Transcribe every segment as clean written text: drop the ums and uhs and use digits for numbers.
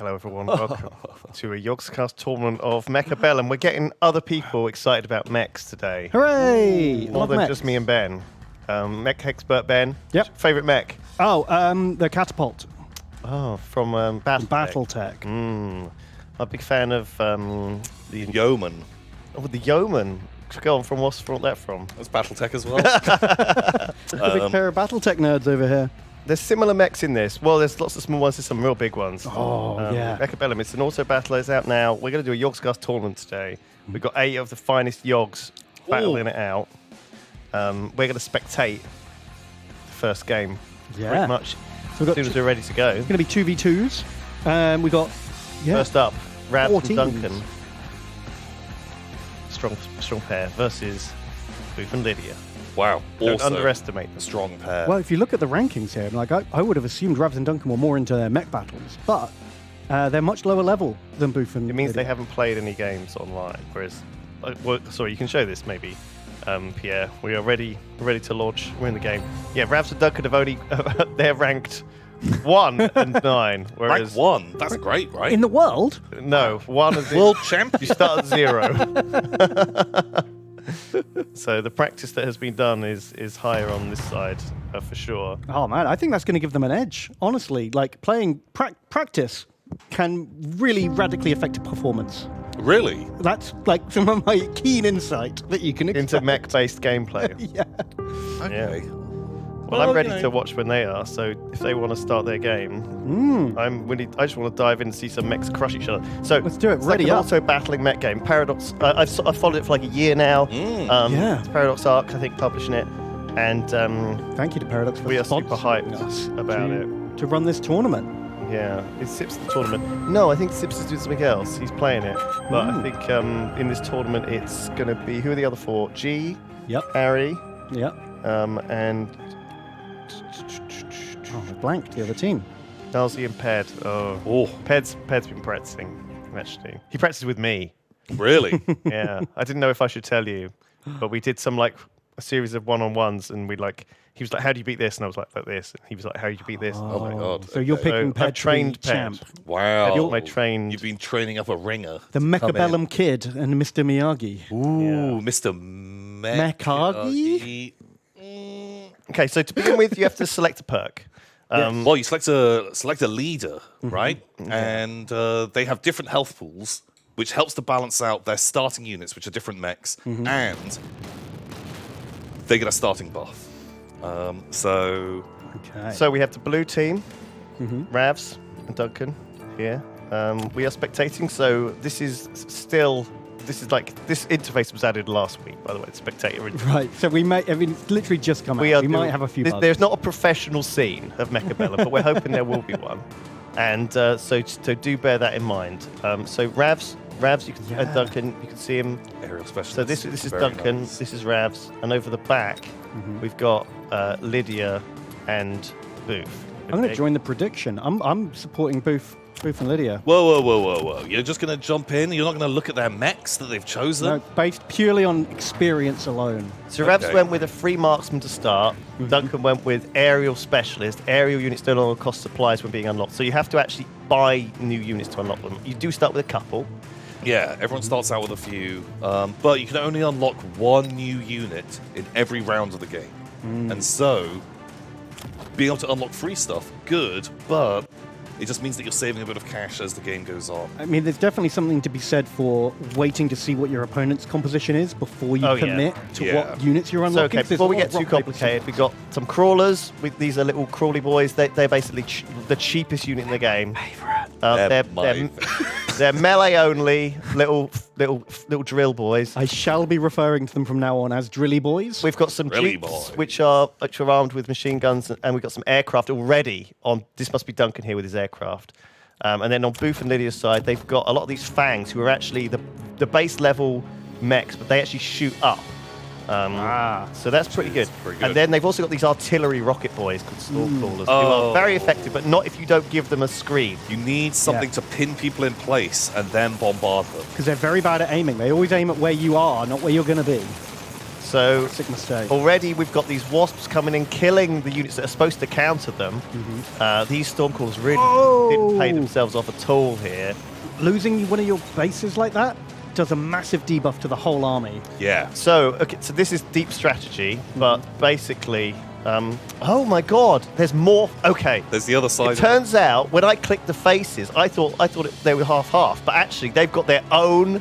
Hello everyone, welcome to a Yogscast tournament of Mechabellum. We're getting other people excited about mechs today. Hooray! More than just me and Ben. Mech expert Ben. Yep. Favorite mech? Oh, the catapult. Oh, from Battletech. I'm a big fan of the Yeoman. Oh, the Yeoman. Go on, from what's that from? That's Battletech as well. A big pair of Battletech nerds over here. There's similar mechs in this. Well, there's lots of small ones, there's some real big ones. Oh, yeah. Mechabellum, it's an auto battle, it's out now. We're going to do a Yogscast tournament today. We've got 8 of the finest Yogs battling it out. We're going to spectate the first game pretty much So as soon as we're ready to go. It's going to be 2v2s. We got First up, Ravs 4 and teams. Duncan. Strong pair versus Booth and Lydia. Wow. Don't Also underestimate a them. strong pair. Well, if you look at the rankings here, like I would have assumed Ravs and Duncan were more into their mech battles, but they're much lower level than Booth and It means Lydia. they haven't played any games online, whereas... sorry, you can show this maybe, Pierre. We are ready to launch. We're in the game. Yeah, Ravs and Duncan have only... they're ranked 1 and 9, Rank whereas... 1. That's great, right? In the world? No, 1 is... World champion. You start at 0. So the practice that has been done is higher on this side, for sure. Oh, man, I think that's going to give them an edge. Honestly, like playing practice can really radically affect performance. Really? That's like some of my keen insight that you can Into expect. mech-based gameplay. Yeah. Okay. Well, I'm ready to watch when they are, so if they want to start their game, I just want to dive in and see some mechs crush each other. So Let's do it. It's Ready like an up. auto battling mech game. Paradox, I've followed it for like a year now. Yeah. It's Paradox Arc, I think, publishing it. And Thank you to Paradox for we are super sponsoring hyped us about it. to run this tournament. Yeah, is Sips the tournament? No, I think Sips is doing something else. He's playing it. But I think in this tournament it's going to be, who are the other 4? G, Yep. Harry, Yep. and Oh, I blanked the other team. Dalsey and Ped. Oh, Ped's been practicing, actually. He practiced with me. Really? Yeah, I didn't know if I should tell you, but we did some like a series of one-on-ones, and he was like, "How do you beat this?" And I was like this. And he was like, "How do you beat this?" Oh my god. So you're picking I've Ped to be trained Ped. champ. Wow. I trained. You've been training up a ringer. The to come in. Mechabellum Kid and Mr. Miyagi. Ooh, Yeah. Mr. Mekagi? Okay, so to begin with, you have to select a perk. Well, you select a leader, right? And they have different health pools, which helps to balance out their starting units, which are different mechs, and they get a starting buff. So Okay. So we have the blue team, Ravs and Duncan here. We are spectating, so this interface was added last week, by the way, the spectator interface. Right, so we may, it's literally just come out. We might have a few bugs. There's not a professional scene of Mechabellum, but we're hoping there will be one. And so do bear that in mind. So Ravs, you can Duncan, you can see him. aerial specialist. So this is Very Duncan, nice. this is Ravs, and over the back we've got Lydia and Booth. I'm going to join the prediction. I'm supporting Booth and Lydia. Whoa. You're just going to jump in? You're not going to look at their mechs that they've chosen? No, based purely on experience alone. So Ravs Okay. went with a free marksman to start. Duncan went with aerial specialist. Aerial units no longer cost supplies when being unlocked. So you have to actually buy new units to unlock them. You do start with a couple. Yeah, everyone starts out with a few, but you can only unlock 1 new unit in every round of the game. And so, being able to unlock free stuff, good, but it just means that you're saving a bit of cash as the game goes on. I mean, there's definitely something to be said for waiting to see what your opponent's composition is before you Oh, yeah. commit to Yeah. what units you're So, unlocking. okay, 'cause there's before a we lot get of too rock, paper, complicated, scissors. we've got some crawlers. These are little crawly boys. They're basically the cheapest unit in the game. They're my They're melee only, little drill boys. I shall be referring to them from now on as Drilly Boys. We've got some Really, jeeps boy. which are armed with machine guns, and we've got some aircraft already on. This must be Duncan here with his aircraft. And then on Booth and Lydia's side, they've got a lot of these fangs who are actually the base level mechs, but they actually shoot up. So that's pretty good. pretty good. And then they've also got these artillery rocket boys called Stormcrawlers, who Oh. are very effective, but not if you don't give them a screen. You need something to pin people in place and then bombard them. Because they're very bad at aiming. They always aim at where you are, not where you're going to be. So Sick mistake. already we've got these wasps coming in, killing the units that are supposed to counter them. These Stormcallers really didn't pay themselves off at all here. Losing one of your bases like that does a massive debuff to the whole army. Yeah. So, okay, so this is deep strategy, but basically, oh my God, there's more. Okay, There's the other side. it turns out when I clicked the faces, I thought they were half, but actually they've got their own.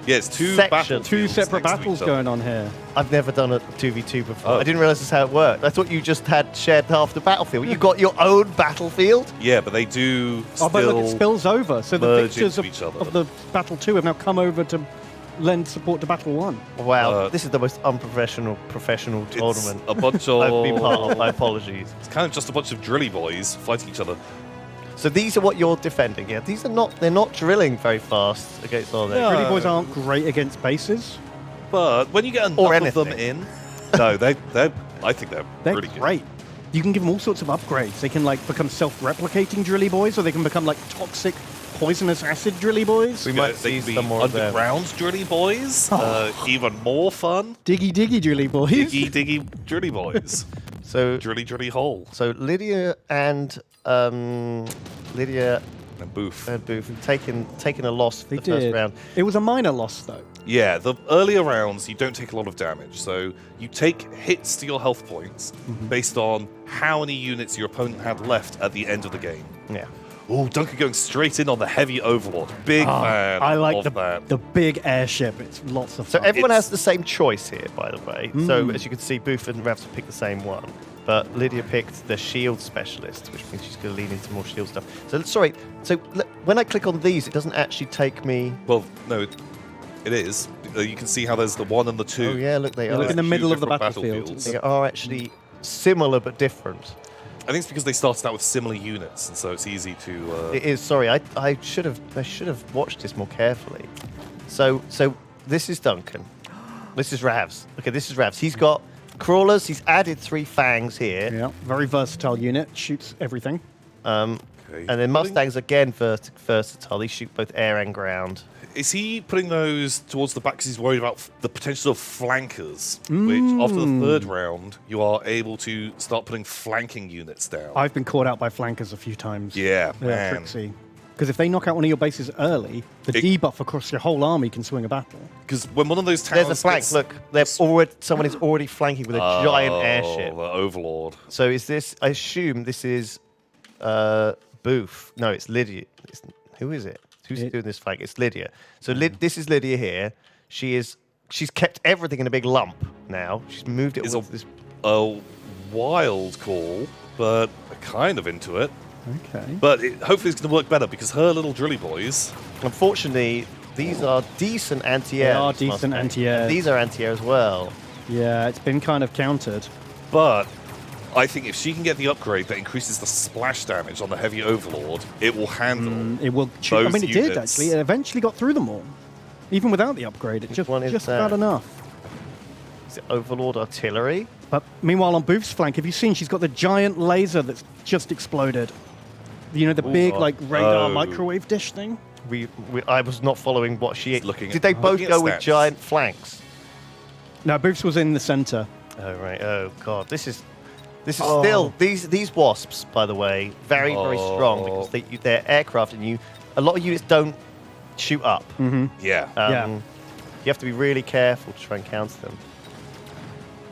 Yeah, it's two section. battlefields Two separate next to battles each other. going on here. I've never done a 2v2 before. Oh. I didn't realize this is how it worked. I thought you just had shared half the battlefield. You got your own battlefield. Yeah, but they do still Oh, but look, it spills over. So the merge victors into each other. of the Battle 2 have now come over to lend support to Battle 1. Wow, this is the most unprofessional professional It's tournament a bunch of. I've been part of. My apologies. It's kind of just a bunch of drilly boys fighting each other. So these are what you're defending. Yeah, these are not. They're not drilling very fast against all that. No. Really boys aren't great against bases. But when you get enough Or of them anything. in, no, I think they're They're really good. great. You can give them all sorts of upgrades. They can like become self-replicating drilly boys, or they can become like toxic, poisonous acid drilly boys. We Yeah, might they see can be some more of them. underground drilly boys. Even more fun. Diggy drilly boys. Diggy drilly boys. So drilly hole. So Lydia and And boof. Booth have taken a loss for They the first did. round. It was a minor loss though. Yeah, the earlier rounds you don't take a lot of damage, so you take hits to your health points based on how many units your opponent had left at the end of the game. Yeah. Oh, Duncan going straight in on the heavy overlord. Big fan I like of that. the big airship. It's lots of So fun. everyone It's- has the same choice here, by the way. So as you can see, Booth and Ravs have picked the same one. But Lydia picked the shield specialist, which means she's going to lean into more shield stuff. So sorry. So when I click on these, it doesn't actually take me. Well, no, it is. You can see how there's the 1 and the 2. Oh yeah, look, they Yeah, are. look in the Two middle of the different battlefield. battlefields. They are actually similar but different. I think it's because they started out with similar units, and so it's easy to. It is. Sorry, I should have watched this more carefully. So this is Duncan. This is Ravs. Okay, this is Ravs. He's got crawlers. He's added 3 fangs here. Yeah, very versatile unit. Shoots everything. Okay. And then Mustangs again versatile. They shoot both air and ground. Is he putting those towards the back because he's worried about the potential of flankers? Which, after the 3rd round, you are able to start putting flanking units down. I've been caught out by flankers a few times. Yeah, They're man. tricksy. Because if they knock out one of your bases early, the debuff across your whole army can swing a battle. Because when one of those towns There's a flank. gets- Look, someone is already flanking with a giant airship. the Overlord. So is this? I assume this is Booth. No, it's Lydia. Who is it? Who's doing this flank? It's Lydia. So this is Lydia here. She's kept everything in a big lump now. She's moved it Is with this. A wild call, but kind of into it. Okay. But hopefully it's going to work better because her little drilly boys. Unfortunately, these are decent anti-air. They are decent Mustangs. anti-air. These are anti-air as well. Yeah, it's been kind of countered. But I think if she can get the upgrade that increases the splash damage on the heavy overlord, it will handle. It will. I Those mean, it did units. actually. It eventually got through them all, even without the upgrade. It just one is about that? enough. Is it Overlord artillery? But meanwhile, on Booth's flank, have you seen? She's got the giant laser that's just exploded. You know, the big like radar Oh. microwave dish thing. I was not following what she. Looking Did at- they both looking at go with stats. giant flanks? No, Booth's was in the center. Oh right. Oh god. This is still these wasps, by the way, very strong because they're aircraft and a lot of units don't shoot up. Yeah. Yeah. You have to be really careful to try and counter them.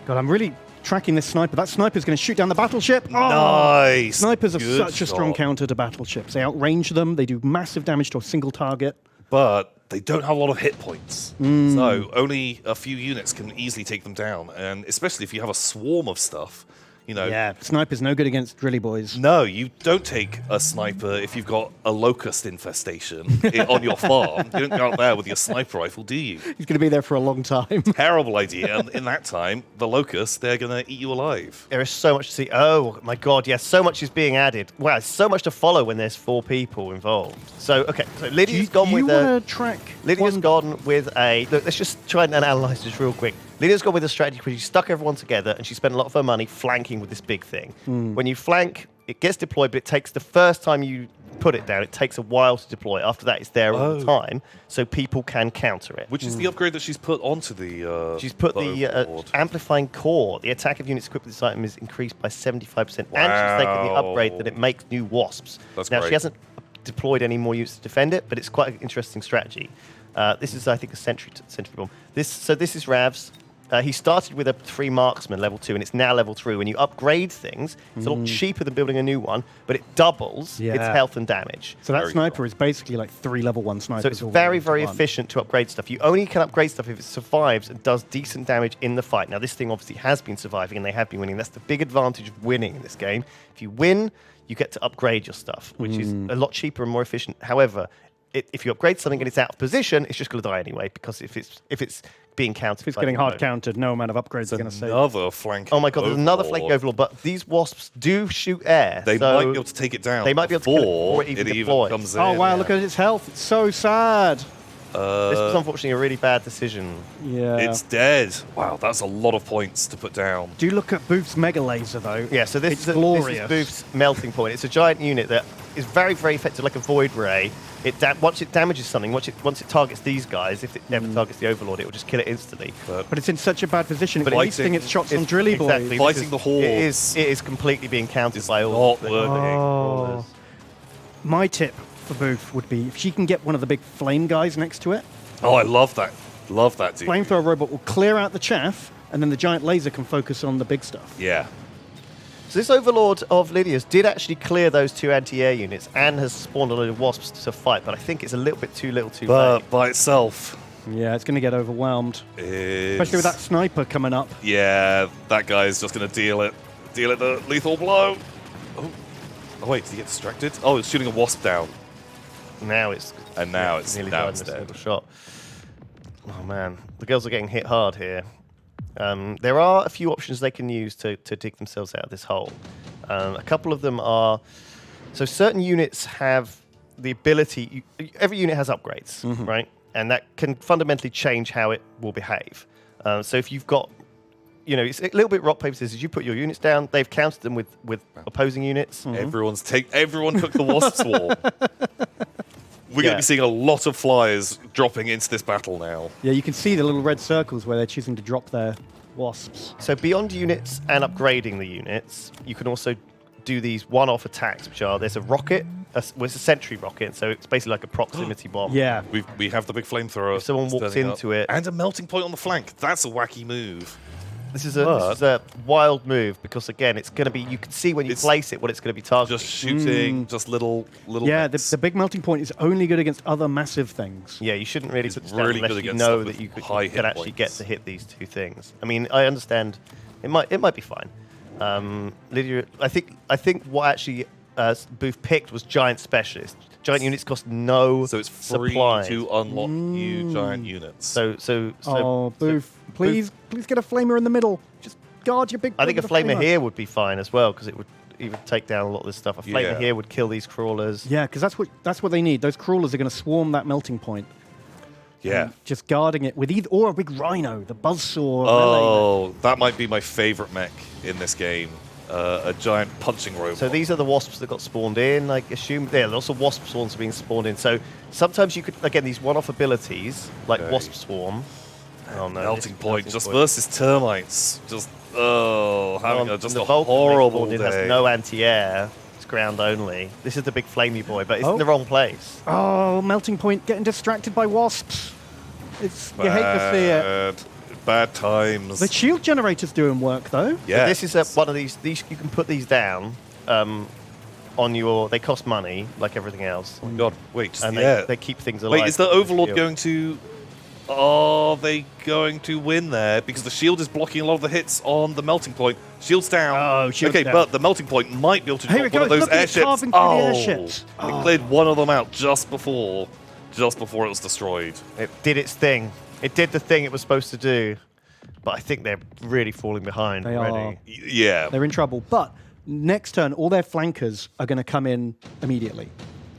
God, I'm really tracking this sniper. That sniper's going to shoot down the battleship. Oh! Nice. Snipers are Good such a strong shot. counter to battleships. They outrange them. They do massive damage to a single target. But they don't have a lot of hit points. So only a few units can easily take them down. And especially if you have a swarm of stuff, you know. Yeah, sniper's no good against drilly boys. No, you don't take a sniper if you've got a locust infestation on your farm. You don't go out there with your sniper rifle, do you? He's going to be there for a long time. Terrible idea. And in that time, the locusts, they're going to eat you alive. There is so much to see. Oh my god, yes, so much is being added. Wow, it's so much to follow when there's 4 people involved. So okay, so Lydia's gone you with a. want to track? Lydia's one- gone with a. Look, let's just try and analyze this real quick. Lydia's gone with a strategy where she stuck everyone together and she spent a lot of her money flanking with this big thing. When you flank, it gets deployed, but it takes the first time you put it down, it takes a while to deploy. After that, it's there all the time, so people can counter it. Which is the upgrade that she's put onto the. She's put the overlord. amplifying core. The attack of units equipped with this item is increased by 75%, and she's taken the upgrade that it makes new wasps. That's now great. she hasn't deployed any more units to defend it, but it's quite an interesting strategy. This is, I think, a sentry bomb. This is Ravs. He started with a 3 marksman level 2, and it's now level 3. When you upgrade things, it's a lot cheaper than building a new one, but it doubles its health and damage. So that sniper is basically like 3 level 1 snipers. So it's all very, into very one. efficient to upgrade stuff. You only can upgrade stuff if it survives and does decent damage in the fight. Now, this thing obviously has been surviving, and they have been winning. That's the big advantage of winning in this game. If you win, you get to upgrade your stuff, which is a lot cheaper and more efficient. However, if you upgrade something and it's out of position, it's just going to die anyway, because if it's being countered. If it's getting hard countered, no amount of upgrades are going to save. Another flank. Oh my god, there's another flanking overlord, but these wasps do shoot air. They might be able to take it down. They might be able to kill it before before it even it deploys. comes in. Oh wow, look at its health. It's so sad. This was unfortunately a really bad decision. Yeah. It's dead. Wow, that's a lot of points to put down. Do look at Booth's mega laser though. Yeah, so this is glorious. Booth's melting point. It's a giant unit that is very, very effective, like a void ray. Once it damages something, once it targets these guys, if it never targets the overlord, it will just kill it instantly. But it's in such a bad position. But It's wasting its shots on drilly boys. Exactly. Fighting the hordes. It is completely being countered by all Not the working. crawlers. My tip for Booth would be if she can get one of the big flame guys next to it. Oh, I love that. Love that, dude. Flamethrower robot will clear out the chaff, and then the giant laser can focus on the big stuff. Yeah. So this Overlord of Lydia's did actually clear those 2 anti-air units and has spawned a load of wasps to fight, but I think it's a little bit too little too But late. by itself, Yeah, it's going to get overwhelmed, especially with that sniper coming up. Yeah, that guy's just going to deal it the lethal blow. Oh, wait, did he get distracted? Oh, it's shooting a wasp down. Now it's nearly died in a dead. single shot. Oh man, the girls are getting hit hard here. There are a few options they can use to dig themselves out of this hole. A couple of them are... So certain units have the ability... Every unit has upgrades, right? And that can fundamentally change how it will behave. So if you've got... it's a little bit rock, paper, scissors. You put your units down, they've countered them with opposing units. Everyone took the wasp swarm. We're going to be seeing a lot of flyers dropping into this battle now. Yeah, you can see the little red circles where they're choosing to drop their wasps. So beyond units and upgrading the units, you can also do these one-off attacks, which are, there's a rocket, it's a sentry rocket, so it's basically like a proximity bomb. Yeah. We have the big flamethrower. If someone walks turning into up. it... And a melting point on the flank. That's a wacky move. This is a wild move, because again, it's going to be, you can see when you place it what it's going to be targeting. Just shooting, just little Yeah, bits. the big melting point is only good against other massive things. Yeah, you shouldn't really put this down really unless good you against know stuff that you with high could hit actually get points. to hit these 2 things. I mean, I understand it might be fine. Lydia, I think what actually Booth picked was giant specialist. Giant units cost no So it's free supply. to unlock new giant units. Oh, Booth, please get a flamer in the middle. Just guard your big... I think a with flamer here would be fine as well, because it would even take down a lot of this stuff. A flamer here would kill these crawlers. Yeah, because that's what they need. Those crawlers are going to swarm that melting point. yeah. Just guarding it with or a big rhino, the buzzsaw. Oh, that might be my favorite mech in this game. A giant punching robot. So these are the wasps that got spawned in, I assume. Yeah, lots of wasp swarms are being spawned in. So sometimes you could, again, these one-off abilities, like Wasp Swarm. Oh no. melting point just point. versus termites. Just, having just the a Vulcan horrible being day. spawned in has no anti-air. It's ground only. This is the big flamey boy, but it's in the wrong place. Oh, melting point getting distracted by wasps. You hate to see it. Bad times. The shield generator's doing work though. Yeah. This is one of these. You can put these down on your. They cost money, like everything else. Oh my god, wait, just And yeah. they keep things alive. Wait, is the with Overlord shield. going to... Are they going to win there? Because the shield is blocking a lot of the hits on the melting point. Shield's down. Oh, shield's okay, down. but the melting point might be able to Here drop we one of go, those look at it airships. carving through the airships. It cleared one of them out just before it was destroyed. It did its thing. It did the thing it was supposed to do. But I think they're really falling behind They already. are. Yeah. They're in trouble. But next turn, all their flankers are going to come in immediately.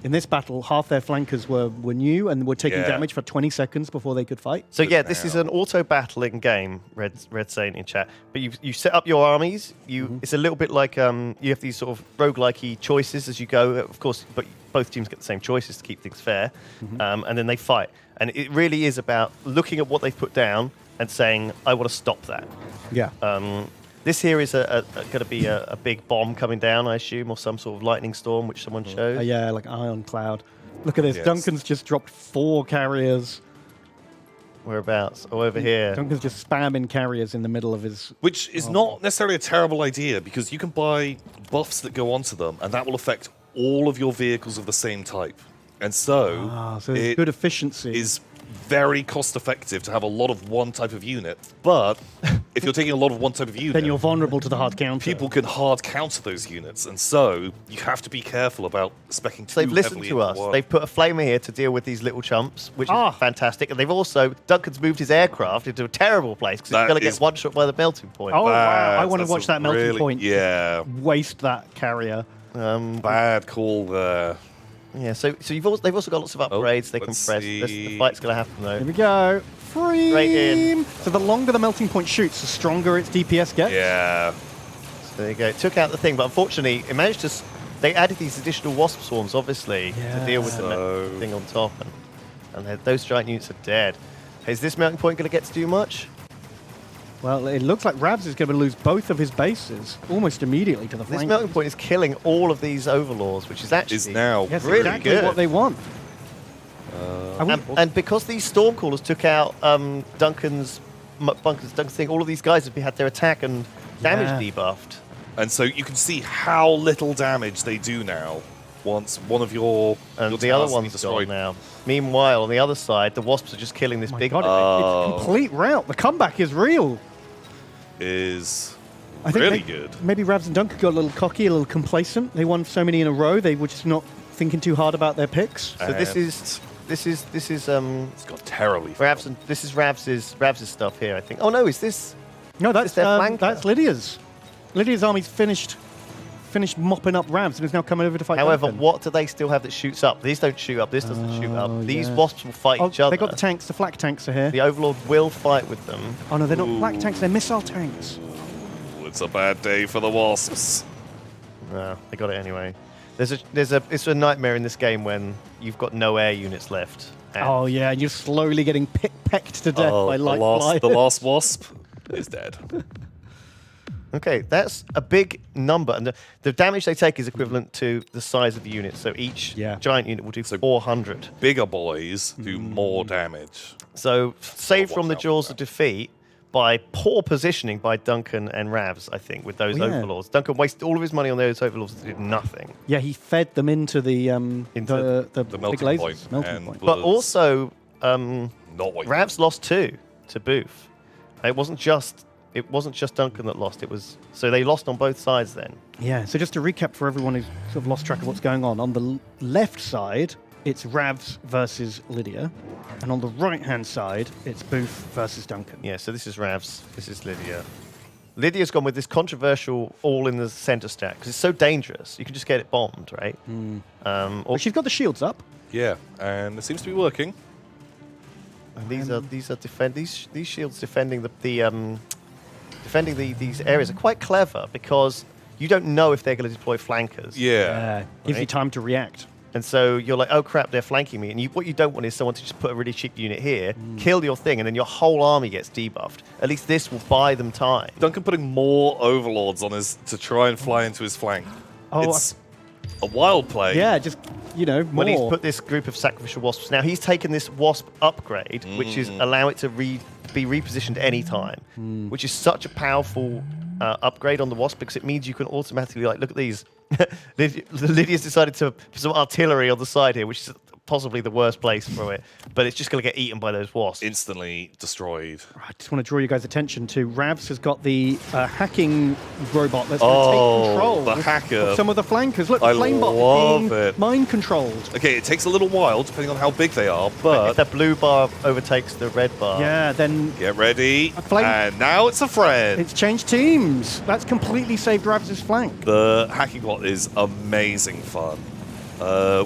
In this battle, half their flankers were new and were taking Yeah. damage for 20 seconds before they could fight. So yeah, this is an auto-battling game, Red saying in chat. But you set up your armies. It's a little bit like you have these sort of roguelike-y choices as you go, of course. But both teams get the same choices to keep things fair, and then they fight. And it really is about looking at what they've put down and saying, I want to stop that. Yeah. This here is going to be a big bomb coming down, I assume, or some sort of lightning storm, which someone showed. Yeah, like ion cloud. Look at this. Yes. Duncan's just dropped 4 carriers. Whereabouts? Oh, over here. Duncan's just spamming carriers in the middle of his... Which is not necessarily a terrible idea, because you can buy buffs that go onto them, and that will affect all of your vehicles of the same type. And so, so there's good efficiency. Is very cost effective to have a lot of one type of unit. But if you're taking a lot of one type of unit, then you're vulnerable to the hard counter. people can hard counter those units, and so you have to be careful about specking too So they've listened heavily to into us. one. They've put a flamer here to deal with these little chumps, which is fantastic. And they've also, Duncan's moved his aircraft into a terrible place because That he's going to is- get one shot by the melting point. Oh, wow. I Bad. want to That's watch a that melting really- point. Yeah, Waste that carrier. bad call there. Yeah, so they've also got lots of upgrades they can let's press. see. The fight's going to happen, though. Here we go. Straight in. So the longer the melting point shoots, the stronger its DPS gets. Yeah. So there you go. It took out the thing, but unfortunately, it managed to... They added these additional wasp swarms, obviously, to deal with So- the thing on top. And those giant units are dead. Is this melting point going to get to do much? Well, it looks like Ravs is going to lose both of his bases almost immediately to the This flank. melting point is killing all of these overlords, which is actually... Is now Yes, really exactly good. what they want. And because these Stormcallers took out Duncan's thing, all of these guys have had their attack and damage debuffed. And so you can see how little damage they do now once one of your And your the other towers is one's destroyed. gone now. Meanwhile, on the other side, the Wasps are just killing this My big... God, it's a complete rout. The comeback is real. Is I think really may- good. Maybe Ravs and Duncan got a little cocky, a little complacent. They won so many in a row, they were just not thinking too hard about their picks. So this is It's got terribly. Ravs and this is Ravs's stuff here, I think. Oh no, is this... No, that's their flanker? that's Lydia's. Lydia's army's finished mopping up Ravs and is now coming over to fight However, Duncan. what do they still have that shoots up? These don't shoot up, this doesn't shoot Oh, up. These yeah. Wasps will fight each other. They got the tanks, the flak tanks are here. The Overlord will fight with them. Oh no, they're not flak tanks, they're missile tanks. It's a bad day for the Wasps. No, they got it anyway. It's a nightmare in this game when you've got no air units left. And Oh yeah, and you're slowly getting pecked to death by light the last Wasp is dead. Okay, that's a big number, and the damage they take is equivalent to the size of the unit. So each giant unit will do 400. Bigger boys do more damage. So saved watch from the out for jaws that. of defeat by poor positioning by Duncan and Ravs, I think, with those Oh, yeah. Overlords. Duncan wasted all of his money on those Overlords that did nothing. Yeah, he fed them into the Into the the big melting lasers. point Melting and point. But Was also, Not what you Ravs lost 2 to Booth. It wasn't just Duncan that lost. It was so they lost on both sides then. Yeah, so just to recap for everyone who's sort of lost track of what's going on the left side, it's Ravs versus Lydia, and on the right-hand side, it's Booth versus Duncan. Yeah, so this is Ravs, this is Lydia. Lydia's gone with this controversial all in the center stack because it's so dangerous. You can just get it bombed, right? Or But she's got the shields up. Yeah, and it seems to be working. and these shields defending these areas are quite clever because you don't know if they're going to deploy flankers. Yeah. Gives you Right. time to react. And so you're like, oh crap, they're flanking me. And what you don't want is someone to just put a really cheap unit here, kill your thing, and then your whole army gets debuffed. At least this will buy them time. Duncan putting more Overlords on his to try and fly into his flank. Oh, It's a wild play. Yeah, just, more. When he's put this group of sacrificial wasps, now he's taken this wasp upgrade, which is allow it to be repositioned any time, which is such a powerful upgrade on the wasp because it means you can automatically look at these. Lydia's decided to put some artillery on the side here, which is possibly the worst place for it, but it's just going to get eaten by those wasps. Instantly destroyed. I just want to draw you guys' attention to Ravs has got the hacking robot that's going to take control the hacker. of some of the flankers. Look, I Flamebot love being it. mind controlled. Okay, it takes a little while depending on how big they are, If but that blue bar overtakes the red bar, Yeah, then get ready. flame- And now it's a friend. it's changed teams. That's completely saved Ravs' flank. The hacking bot is amazing fun.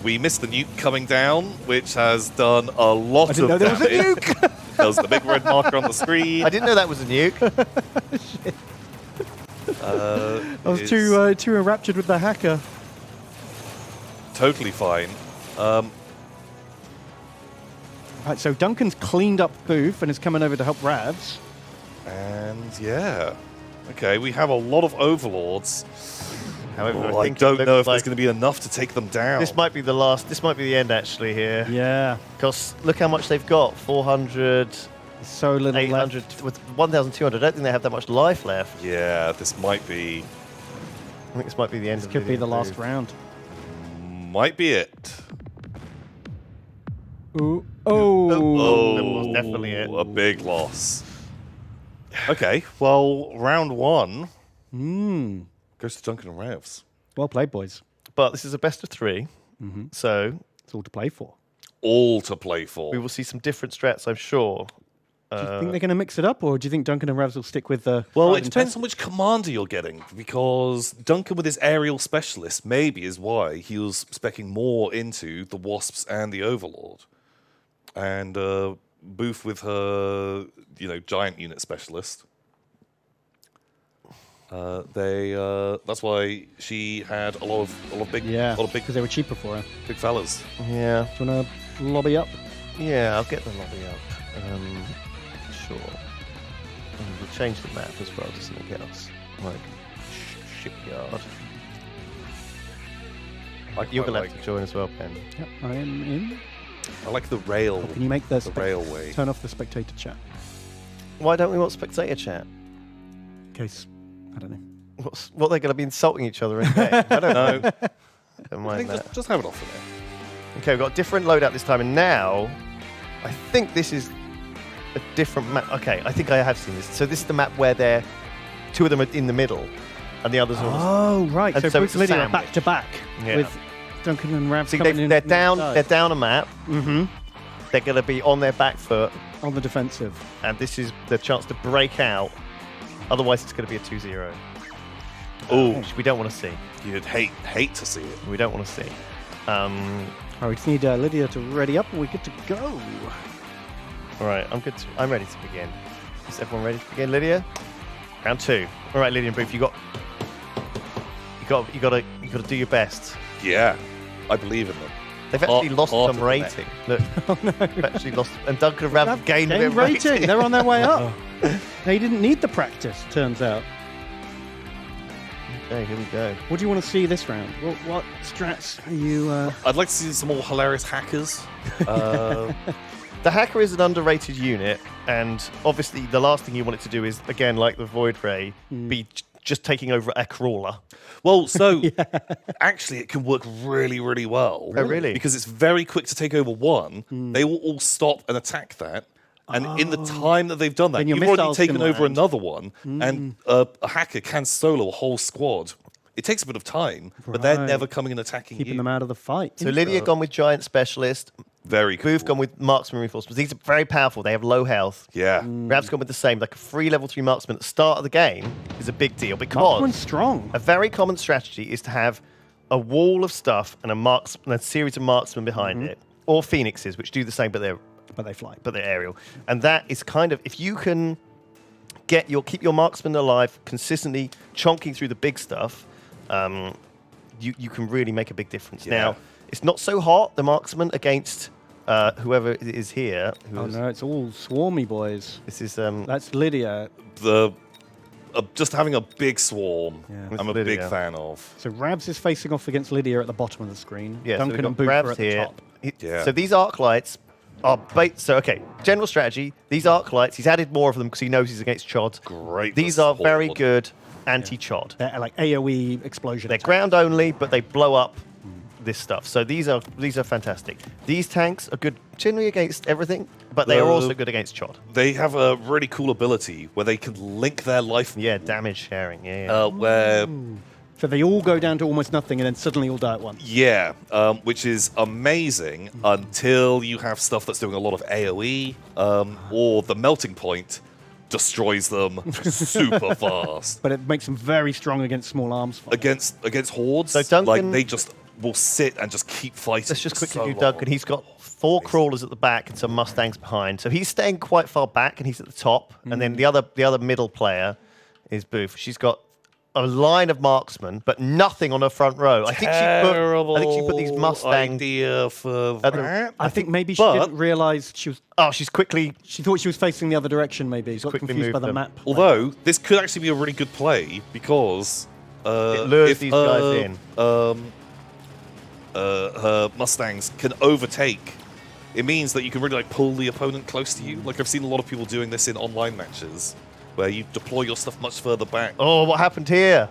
We missed the nuke coming down, which has done a lot I didn't know of there was a damage. nuke. There's the big red marker on the screen. I didn't know that was a nuke. I was too enraptured with the hacker. Totally fine. Right, so Duncan's cleaned up Booth and is coming over to help Ravs. And yeah. Okay, we have a lot of overlords. However, I think don't it know looks if there's like going to be enough to take them down. this might be the last. This might be the end actually here. Yeah. Because look how much they've got. 400, So little 800, left. with 1,200. I don't think they have that much life left. Yeah, this might be I think this might be the end. This of could be Lydia the last Booth. round. might be it. Ooh. Oh. That was definitely it. A big loss. Okay, well, round one goes to Duncan and Ravs. Well played, boys. But this is a best of 3, so It's all to play for. All to play for. we will see some different strats, I'm sure. Do you think they're going to mix it up, or do you think Duncan and Ravs will stick with the... Well, tried it and depends tested? on which commander you're getting, because Duncan with his aerial specialist maybe is why he was speccing more into the Wasps and the Overlord. And Booth with her, giant unit specialist. That's why she had a lot of big, Yeah, a lot of big, because they were cheaper for her. big fellas. Yeah, Do you want to lobby up? yeah, I'll get the lobby up. Sure. And we'll change the map as well to something else, like shipyard. You're quite gonna have to join as well, Ben. Yep, I am in. I like the rail. Can you make the railway? turn off the spectator chat? Why don't we want spectator chat? In case, I don't know. What they're going to be insulting each other in game? I don't know. Don't I mind think that. just have it off in there. Okay, we've got a different loadout this time, and now I think this is a different map. Okay, I think I have seen this. So this is the map where two of them are in the middle, and the others are. Oh, right. And So, so Bruce it's a and Lydia are sandwich. back to back Yeah. with Duncan and Ravs See, coming in. they're from down. the side. They're down a map. Mm-hmm. They're going to be on their back foot, On the defensive. and this is the chance to break out. Otherwise, it's going to be a 2-0. Oh, Which we don't want to see. you'd hate to see it. We don't want to see. All right, we just need Lydia to ready up and we're good to go. All right, I'm ready to begin. Is everyone ready to begin, Lydia? Round 2. All right, Lydia and Booth, you got to do your best. Yeah, I believe in them. They've actually lost Part some of the rating. Look, they've actually lost, and Duncan and Ravs have gained a bit Gained of rating. rating. They're on their way up. They didn't need the practice, turns out. Okay, here we go. What do you want to see this round? What strats are you... I'd like to see some more hilarious hackers. The hacker is an underrated unit, and obviously the last thing you want it to do is, again, like the Void Ray, be just taking over a crawler. Well, so actually, it can work really, really well. Oh, really? Because it's very quick to take over one. They will all stop and attack that. And in the time that they've done that, Then your you've already missiles taken can over land. another one, and a hacker can solo a whole squad. It takes a bit of time, but they're Right. never coming and attacking keeping you. them out of the fight? So Lydia gone with Giant Specialist, Very cool. Booth gone with Marksman Reinforcements. These are very powerful. They have low health. Yeah. Rav's gone with the same. Like a free level 3 marksman at the start of the game is a big deal because Marksman's strong. a very common strategy is to have a wall of stuff and a series of marksmen behind it, or phoenixes, which do the same, but But they fly. they're aerial. And that is kind of, if you can keep your marksman alive, consistently chonking through the big stuff, you can really make a big difference. Yeah. Now, it's not so hot, the marksman, against whoever is here. Oh no, it's all swarmy boys. This is That's Lydia. Just having a big swarm, Yeah. I'm a With big Lydia. fan of. So Ravs is facing off against Lydia at the bottom of the screen. yeah, Duncan so and we've Booth got are Ravs at the here. top. Yeah. So these arc lights are so okay. General strategy: these arc lights. He's added more of them because he knows he's against Chod. Great. These are very support. good anti-Chod. They're like AoE explosion. They're attacks. ground only, but they blow up this stuff. So these are fantastic. These tanks are good generally against everything, but they are also good against Chod. They have a really cool ability where they can link their life. Yeah, damage sharing. Yeah. Where So they all go down to almost nothing and then suddenly all die at once. Yeah, which is amazing until you have stuff that's doing a lot of AoE, or the melting point destroys them super fast But it makes them very strong against small arms. Fights. against hordes. So Duncan- like they just will sit and just keep fighting. Let's just quickly so do long. Duncan. He's got 4 crawlers at the back and some Mustangs behind. So he's staying quite far back and he's at the top. And then the other middle player is Booth. She's got a line of marksmen, but nothing on her front row. I think she put these Mustangs. Idea for at the- that. I think maybe she but- didn't realise she was. Oh, she's quickly. She thought she was facing the other direction. Maybe got quickly confused by moved the them. map. Although this could actually be a really good play because It lures if these guys in. Her Mustangs can overtake. It means that you can really like pull the opponent close to you. Like I've seen a lot of people doing this in online matches, where you deploy your stuff much further back. Oh, what happened here?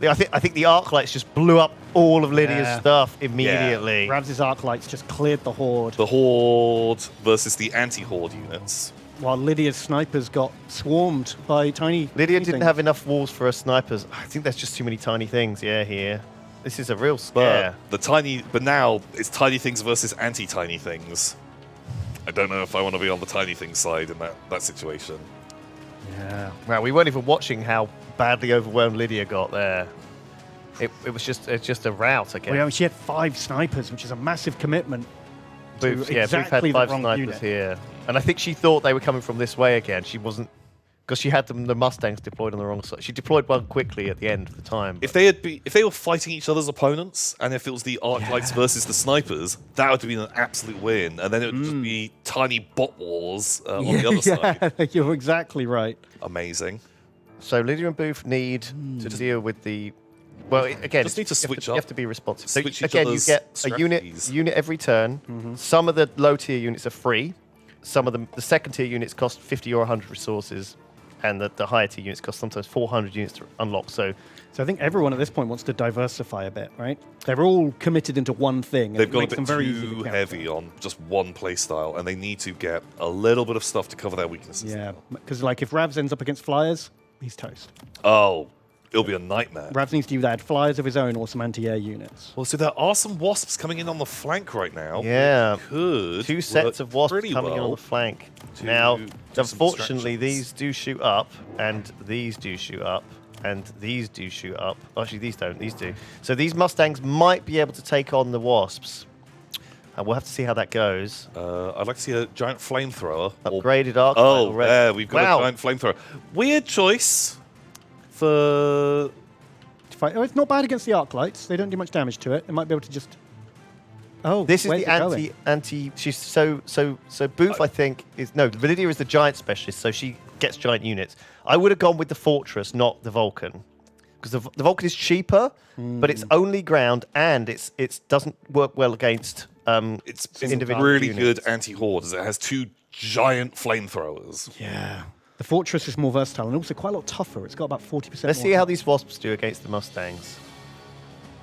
I think the arc lights just blew up all of Lydia's Yeah. stuff immediately. Ravs' arc lights just cleared the horde, The Horde versus the anti-Horde units. while Lydia's snipers got swarmed by tiny. Lydia tiny didn't things. have enough walls for her snipers. I think there's just too many tiny things. Yeah, here. This is a real scare. But now it's tiny things versus anti-tiny things. I don't know if I want to be on the tiny things side in that situation. Yeah. Wow, we weren't even watching how badly overwhelmed Lydia got there. It was just a rout, I guess. Well, yeah, she had 5 snipers, which is a massive commitment. to Booth, yeah, exactly Booth had 5 the wrong snipers unit. here. And I think she thought they were coming from this way again. She wasn't, because she had the Mustangs deployed on the wrong side. She deployed one quickly at the end of the time. If they were fighting each other's opponents, and if it was the arc lights versus the snipers, that would have been an absolute win. And then it would just be tiny bot wars on the other side. Yeah, you're exactly right. Amazing. So Lydia and Booth need to deal with the. Well, again, just need to switch you up. have to be responsive. So Switch each again, you other's get a strategies. unit every turn. Some of the low tier units are free. Some of the second tier units cost 50 or 100 resources, and the higher tier units cost sometimes 400 units to unlock. So So I think everyone at this point wants to diversify a bit, right? They're all committed into one thing. and They've it got a makes bit them very easy to too counter. heavy on just one playstyle, and they need to get a little bit of stuff to cover their weaknesses. Yeah, because like if Ravs ends up against flyers, he's toast. Oh, it'll be a nightmare. Ravs needs to either add flyers of his own or some anti-air units. Well, so there are some wasps coming in on the flank right now. yeah, Could 2 sets work of wasps pretty coming in on well the flank. to Now, do some unfortunately, distractions. these do shoot up, and these do shoot up, and these do shoot up. Actually, these don't. These do. So these Mustangs might be able to take on the wasps. We'll have to see how that goes. I'd like to see a giant flamethrower. or- Upgraded arc. Oh, already. there, we've got Wow. a giant flamethrower. Weird choice for... Oh, it's not bad against the arc lights. They don't do much damage to it. It might be able to just. Oh, This is where's the it going? anti. She's so Booth. I think is no. Lydia is the giant specialist, so she gets giant units. I would have gone with the fortress, not the Vulcan, because the Vulcan is cheaper, but it's only ground and it doesn't work well against It's individual really units. good anti-horde, as it has 2 giant flamethrowers. Yeah. The fortress is more versatile and also quite a lot tougher. It's got about 40%. Let's more see how health. these wasps do against the Mustangs.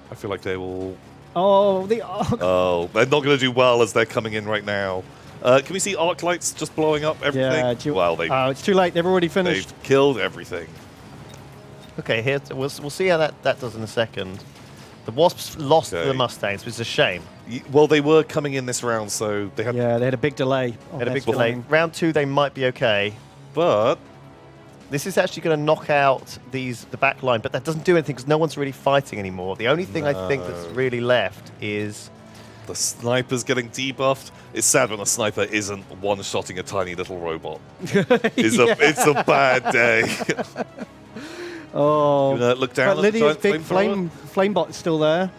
I feel like they will... Oh, the arc. Oh, they're not going to do well as they're coming in right now. Can we see arc lights just blowing up everything? Yeah. Well, Oh, it's too late. They've already finished. they've killed everything. Okay, here we'll see how that does in a second. The wasps lost to Okay. the Mustangs, which is a shame. Well, they were coming in this round, so they had... Yeah, they had a big delay. on Had a their big delay. spawning. Round 2, they might be okay. But This is actually going to knock out the back line, but that doesn't do anything because no one's really fighting anymore. The only thing I think that's really left is... the sniper's getting debuffed. It's sad when a sniper isn't one-shotting a tiny little robot. It's a bad day. Oh. You wanna look down But at the Lydia's giant big flamethrower? flame bot is still there.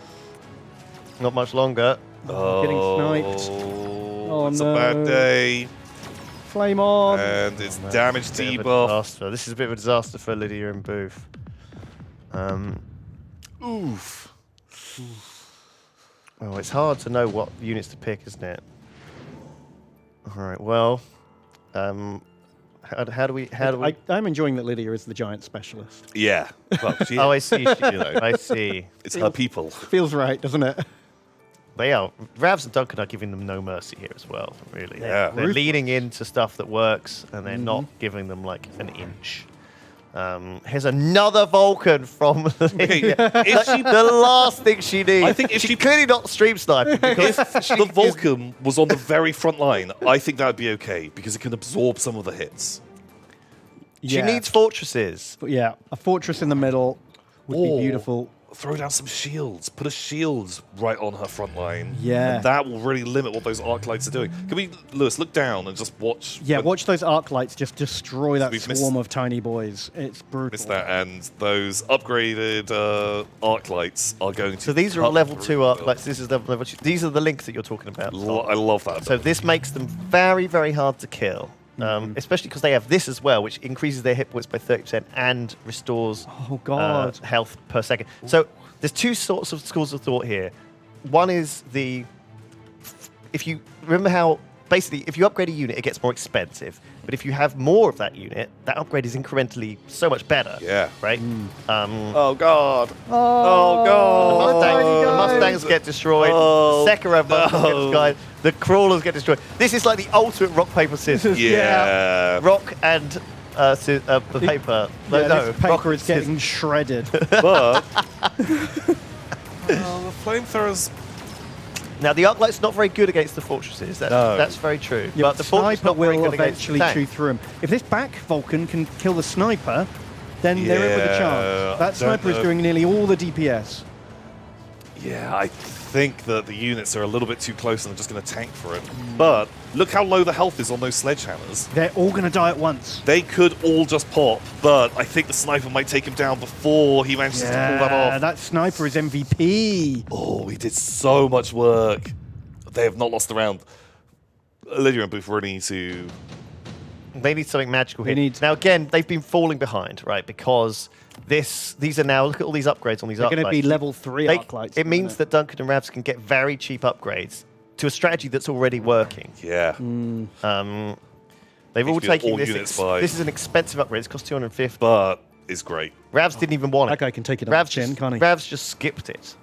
Not much longer. Getting sniped. Oh, it's a bad no. day. Flame on. And it's damage Bit of a debuff. disaster. This is a bit of a disaster for Lydia and Booth. Oof. Oh, it's hard to know what units to pick, isn't it? All right. Well, how do we? I'm enjoying that Lydia is the giant specialist. Yeah. Well, she, Oh, I see. you know, I see. it's her people. Feels right, doesn't it? They are. Ravs and Duncan are giving them no mercy here as well. Really. Yeah. They're leaning into stuff that works, and they're not giving them like an inch. Here's another Vulcan from Lydia. if she- the last thing she needs. I think if she- clearly not stream sniping because she The is- Vulcan was on the very front line. I think that would be okay because it can absorb some of the hits. She needs fortresses. But yeah, a fortress in the middle would be beautiful. throw down some shields. Put a shield right on her front line. Yeah. And that will really limit what those arc lights are doing. Can we, Lewis, look down and just watch? Yeah, watch those arc lights just destroy that we've swarm of tiny boys. It's brutal. Missed that, and those upgraded arc lights are going to. So these are cut all level through 2 arc them. lights. This is level 2. These are the links that you're talking about. I love that. So this makes them very, very hard to kill. Especially because they have this as well, which increases their hit points by 30% and restores Oh, God. health per second. So there's two sorts of schools of thought here. One is if you remember how basically if you upgrade a unit, it gets more expensive. But if you have more of that unit, that upgrade is incrementally so much better. Yeah. Right? Oh God. Oh, God. The Mustangs get destroyed. Oh, the Sekiro Mustangs get destroyed. The crawlers get destroyed. This is like the ultimate rock, paper, scissors. Yeah. Rock and the paper. Yeah, no, this rock, paper is scissors. getting shredded. But the flamethrowers. Now, the arc light's not very good against the fortresses. That's very true. Yeah, but the fortress sniper not very will good against the eventually tank. chew through him. If this back Vulcan can kill the sniper, then they're in with a Yeah, chance. That don't sniper is know. doing nearly all the DPS. Yeah, I think that the units are a little bit too close and they're just going to tank for it. But look how low the health is on those sledgehammers. They're all going to die at once. They could all just pop, but I think the sniper might take him down before he manages to pull that off. That sniper is MVP. Oh, he did so much work. They have not lost the round. Lydia and Booth really need to. They need something magical here. They need- Now, again, they've been falling behind, right? Because these are now, look at all these upgrades on these They're arc going to be lights. level 3 arc lights. It means that Duncan and Ravs can get very cheap upgrades to a strategy that's already working. Yeah. They've all HP taken all this. units by- This is an expensive upgrade. It's cost 250. But it's great. Ravs didn't even want it. That guy can take it on the chin, can't he? Ravs just skipped it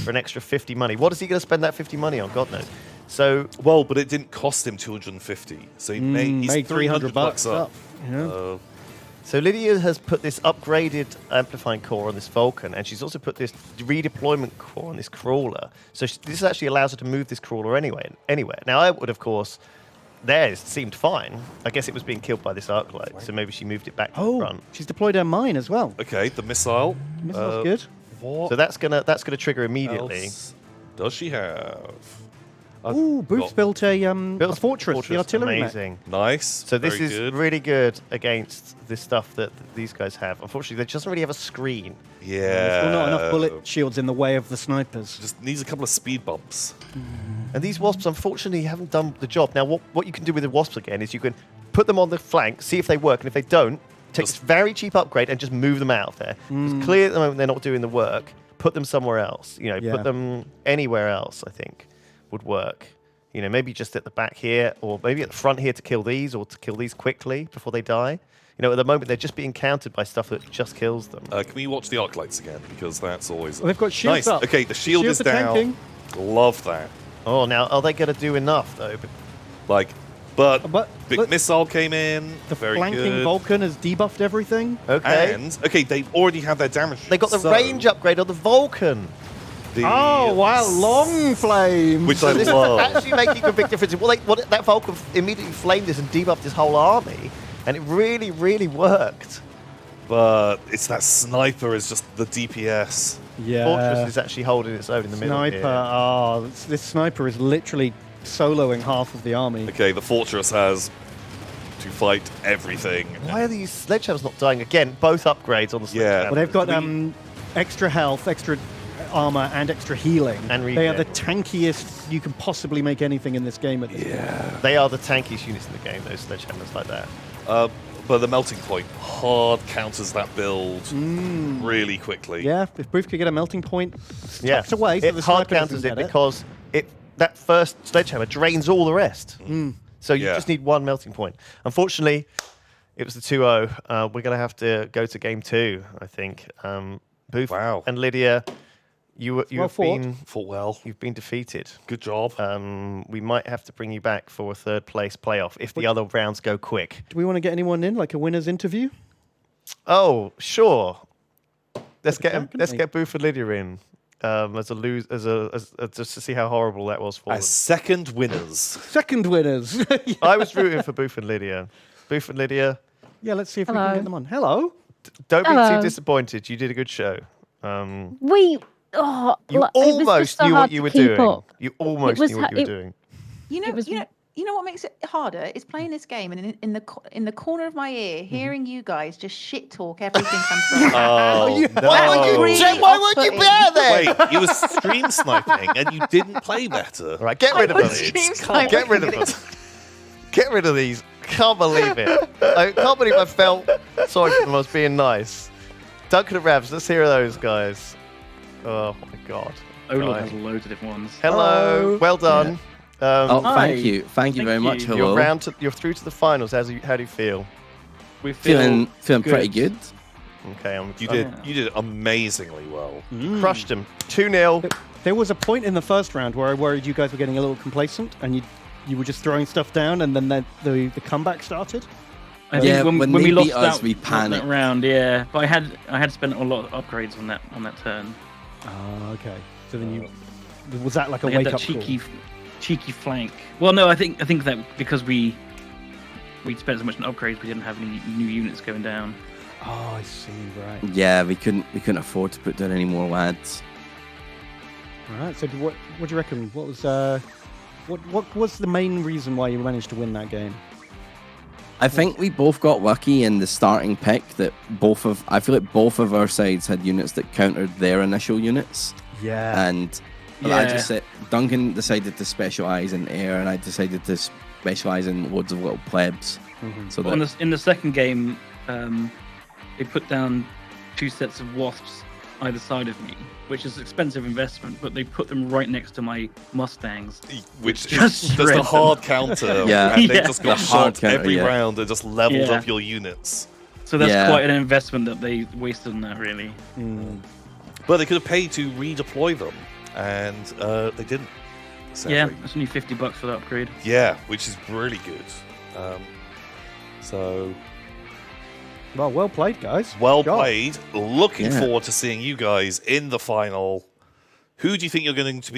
for an extra 50 money. What is he going to spend that 50 money on? God knows. So Well, but it didn't cost him 250. So he's made 300 bucks up. Yeah. So Lydia has put this upgraded amplifying core on this Vulcan, and she's also put this redeployment core on this crawler. So this actually allows her to move this crawler anywhere. Now, I would, of course, theirs seemed fine. I guess it was being killed by this arc light, so maybe she moved it back to the Oh, front. she's deployed her mine as well. Okay, the missile. Missile's good. What So that's gonna trigger immediately. else does she have? Ooh, Booth's built a fortress, the artillery mech. amazing. Nice. So this very is good. really good against this stuff that these guys have. Unfortunately, they doesn't really have a screen. Yeah. There's still not enough bullet shields in the way of the snipers. Just needs a couple of speed bumps. And these wasps, unfortunately, haven't done the job. Now, what you can do with the wasps again is you can put them on the flank, see if they work, and if they don't, take this very cheap upgrade and just move them out of there. It's clear at the moment they're not doing the work. Put them somewhere else. You know, Yeah. put them anywhere else, I think, would work. You know, maybe just at the back here, or maybe at the front here to kill these, or to kill these quickly before they die. You know, at the moment, they're just being countered by stuff that just kills them. Can we watch the arc lights again? Because that's always. Well, they've got shields nice. up. Okay, the shield Shields is are down. tanking. Love that. Oh, now, are they going to do enough, though? But But big look, missile came in. the very flanking good. Vulcan has debuffed everything. Okay. And okay, they already have their damage. They got the so range upgrade on the Vulcan. the- Oh, wow, long flame. Which I This love. is actually making a big difference. Well, that Vulcan immediately flamed this and debuffed his whole army, and it really, really worked. But it's that sniper is just the DPS. Yeah. Fortress is actually holding its own in the middle Sniper. here. Oh, this sniper is literally soloing half of the army. Okay, the fortress has to fight everything. Why are these sledgehammers not dying again? Both upgrades on the Yeah. sledgehammer. Well, they've got extra health, extra armor, and extra healing. And they are regen. the tankiest you can possibly make anything in this game at this point. They are the tankiest units in the game, those sledgehammers like that. But the melting point hard counters that build really quickly. Yeah, if Booth could get a melting point Yeah, tucked away so it the hard sniper counters doesn't it get it. because that first sledgehammer drains all the rest. So you Yeah. just need one melting point. Unfortunately, it was the 2-0. We're going to have to go to game 2, I think. Booth Wow. and Lydia, you've fought. you've been defeated. Good job. We might have to bring you back for a third place playoff if the other rounds go quick. Do we want to get anyone in, like a winner's interview? Oh, sure. Let's get Duncan, let's mate. get Booth and Lydia in as just to see how horrible that was for them. As second winners. Second winners. I was rooting for Booth and Lydia. Booth and Lydia, Yeah, let's see if we Hello. can get them on. Hello. don't be Hello. too disappointed. You did a good show. We. You it was just almost so knew hard what you to were keep doing. up. You almost was knew what ha- you were doing. You know what makes it harder is playing this game and in the corner of my ear, hearing you guys just shit talk everything I'm throwing. Oh, no. Why weren't you there then? Wait, you were stream sniping and you didn't play better. All right, get rid of I them. was stream sniping. Get rid of them. Get rid of these. Can't believe it. I can't believe I felt sorry for them. I was being nice. Duncan and Ravs, let's hear those guys. Oh my god. Ola Right. has loads of different ones. Hello. Well done. Oh, Hi. thank you. Thank you very much. you. Hello. You're through to the finals. How do you feel? We feel Feeling pretty good. Okay, You did amazingly well. crushed them. 2-0. There was a point in the first round where I worried you guys were getting a little complacent and you were just throwing stuff down, and then the comeback started. I think Yeah, when when we they lost beat us, that, we that panicked. round, yeah. But I had spent a lot of upgrades on that turn. Oh, okay. So then was that like a I had wake that up call? cheeky flank. Well, no, I think that because we'd spent so much on upgrades, we didn't have any new units going down. Oh, I see. Right. Yeah, we couldn't afford to put down any more lads. All right. So what do you reckon? What was the main reason why you managed to win that game? I think we both got lucky in the starting pick that I feel like both of our sides had units that countered their initial units. Yeah. And I Yeah. just said Duncan decided to specialize in air, and I decided to specialize in loads of little plebs. So But that in the second game, they put down 2 sets of wasps either side of me, which is an expensive investment, but they put them right next to my Mustangs. Which Just is just a shred hard counter. Yeah. And they Yeah. just got The hard shot counter, every yeah. round and just leveled Yeah. up your units. So that's Yeah. quite an investment that they wasted on that, really. But they could have paid to redeploy them, and they didn't. Sadly. Yeah, it's only $50 for that upgrade. Yeah, which is really good. So Well played, guys. well Job. played. Looking Yeah. forward to seeing you guys in the final. Who do you think you're going to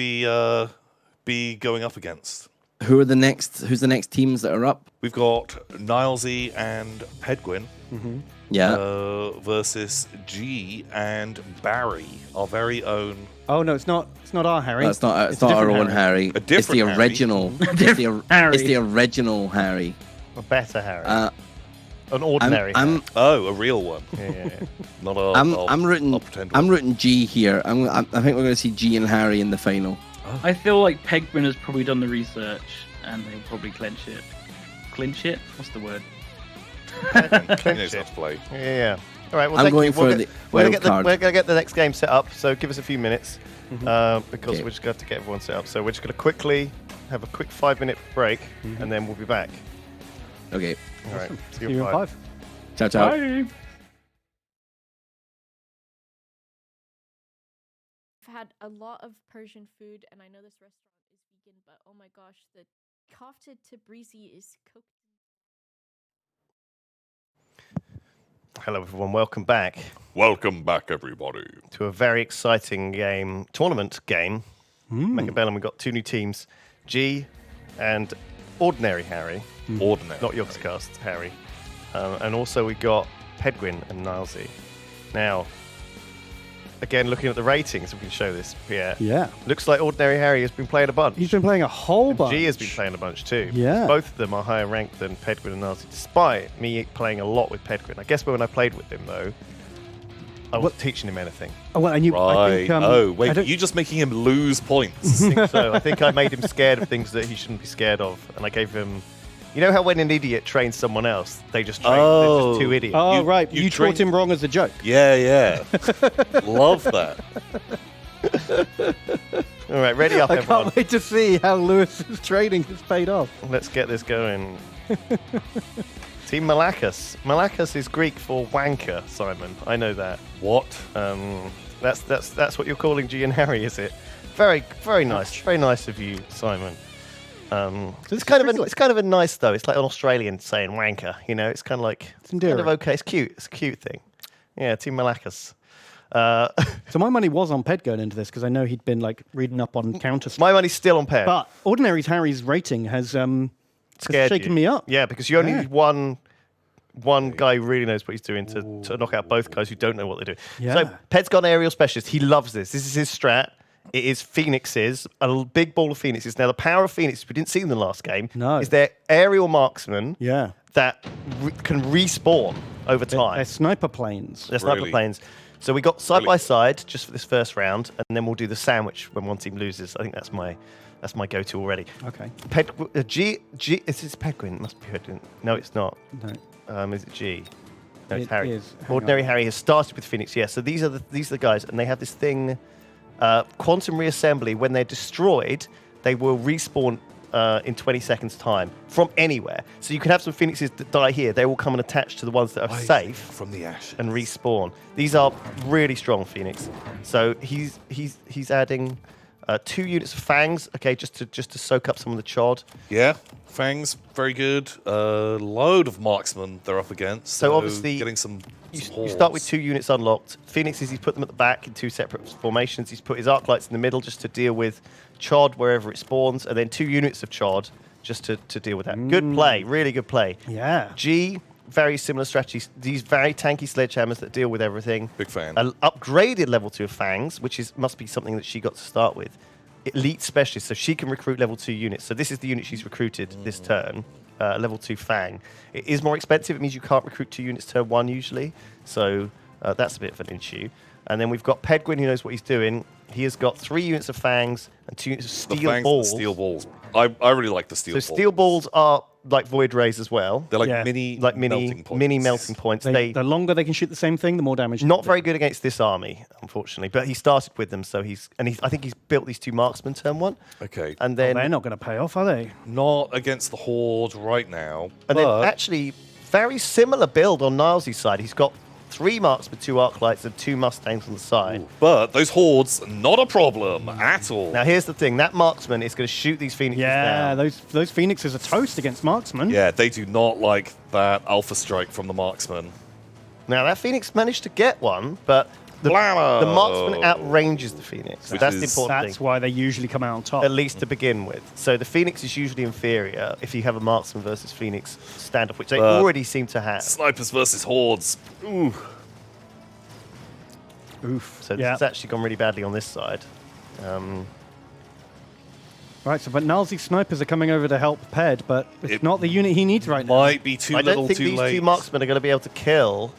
be going up against? who's the next teams that are up? We've got Nilesy and Pedguin Yeah. versus G and Barry, our very own. Oh no, it's not our Harry. It's not a our different own Harry. A It's the different Harry. original. Harry. It's the original Harry. A better Harry. An I'm ordinary I'm Oh, a real one. Harry. Yeah. Not a. I'm rooting. I'll pretend I'm one. rooting G here. I think we're going to see G and Harry in the final. I feel like Pegman has probably done the research, and they'll probably clinch it. Clinch it? What's the word? He knows how to play. Yeah. All right. Well, I'm thank going you. for the We're wild card. going to get the next game set up. So give us a few minutes because Okay. we're just going to have to get everyone set up. So we're just going to quickly have a quick 5-minute break, and then we'll be back. Okay. All right. See you in 5. Ciao, ciao. Bye. I've had a lot of Persian food, and I know this restaurant is vegan, but oh my gosh, the kofta tabrizi is cooked. Hello, everyone. Welcome back Welcome back, everybody. to a very exciting tournament game. Mechabellum, we've got 2 new teams, G and Ordinary Harry, Ordinary. not Yogscast Harry. And also we got Pedguin and Nilesy. Now, again, looking at the ratings, we can show this, Pierre. Yeah. Looks like Ordinary Harry has been playing a bunch. He's been playing a whole And bunch. G has been playing a bunch too. Yeah. Both of them are higher ranked than Pedguin and Nilesy, despite me playing a lot with Pedguin. I guess when I played with him, though, I wasn't teaching him anything. Oh, well, and you. I Right. think, Oh, I wait. don't- You just making him lose points. I think so. I think I made him scared of things that he shouldn't be scared of, and I gave him. You know how when an idiot trains someone else, they just train. They're Oh. just 2 idiots. Oh, You- right. you You trained- taught him wrong as a joke. Yeah, yeah. Love that. All right, ready up, I everyone. can't wait to see how Lewis's training has paid off. Let's get this going. Team Malakas. Malakas is Greek for wanker, Simon. I know that. What? That's what you're calling G and Harry, is it? Very nice. Very nice of you, Simon. It's kind of a nice though. It's like an Australian saying wanker. You know, it's kind of like it's kind endearing. of okay. It's cute. It's a cute thing. Yeah, Team Malakas. So my money was on Ped going into this because I know he'd been like reading up on counter stuff. My money's still on Ped. But Ordinary Harry's rating has Scared shaken you. me up. Yeah, because you only need one one guy who really knows what he's doing to knock out both guys who don't know what they're doing. Yeah. So Ped's got an aerial specialist. He loves this. This is his strat. It is Phoenixes, a big ball of Phoenixes. Now, the power of Phoenix, we didn't see in the last game, is their aerial marksman that can respawn over time. They're sniper planes. They're sniper planes. So we got side by side just for this first round, and then we'll do the sandwich when one team loses. I think that's my go-to already. Okay. G. Is this Penguin? It must be Penguin. No, it's not. No. Is it G? No, it's It Harry. is. Hang Ordinary on. Harry has started with Phoenix. Yeah. So these are the guys, and they have this thing, quantum reassembly. When they're destroyed, they will respawn in 20 seconds' time from anywhere. So you can have some Phoenixes that die here. They will come and attach to the ones that are safe from the ashes and respawn. These are really strong Phoenix. So he's adding 2 units of fangs. Okay, just to soak up some of the chod. Yeah, fangs, very good. Load of marksmen they're up against. So obviously getting some. You start with 2 units unlocked. Phoenixes, he's put them at the back in 2 separate formations. He's put his arc lights in the middle just to deal with chod wherever it spawns, and then 2 units of chod just to deal with that. Good play, really good play. Yeah. G, very similar strategies. These very tanky sledgehammers that deal with everything. Big fan. An upgraded level 2 of fangs, which must be something that she got to start with. Elite specialist, so she can recruit level 2 units. So this is the unit she's recruited this turn. Level 2 Fang. It is more expensive. It means you can't recruit 2 units turn 1 usually. So that's a bit of an issue. And then we've got Pedguin, who knows what he's doing. He has got 3 units of fangs and 2 units of steel balls. Steel balls. I really like the steel balls. So steel balls are like void rays as well. They're like mini melting points. The longer they can shoot the same thing, the more damage. Not very good against this army, unfortunately. But he started with them, so I think he's built these 2 marksmen turn 1. Okay. And then they're not going to pay off, are they? Not against the Horde right now. And then actually, very similar build on Niles' side. He's got 3 marksmen, 2 arc lights, and 2 Mustangs on the side. Ooh, but those Hordes, not a problem at all. Now, here's the thing. That marksman is going to shoot these Phoenixes down. those Phoenixes are toast against marksmen. Yeah, they do not like that Alpha Strike from the marksman. Now, that Phoenix managed to get one, but the marksman outranges the Phoenix. That's the important thing. That's why they usually come out on top. At least to begin with. So the Phoenix is usually inferior if you have a marksman versus Phoenix standoff, which they already seem to have. Snipers versus Hordes. Ooh. Oof. So this has actually gone really badly on this side. Right, so but Nalzi's snipers are coming over to help Ped, but it's not the unit he needs right now. Might be too little, too late. I don't think these 2 marksmen are going to be able to kill.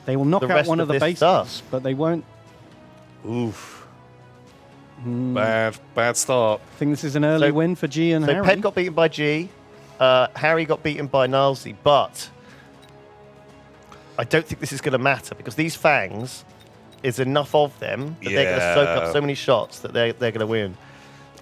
They will knock out one of the bases, but they won't. Oof. Bad start. I think this is an early win for G and Harry. So Ped got beaten by G. Harry got beaten by Nalzi, but I don't think this is going to matter because these fangs is enough of them that they're going to soak up so many shots that they're going to win.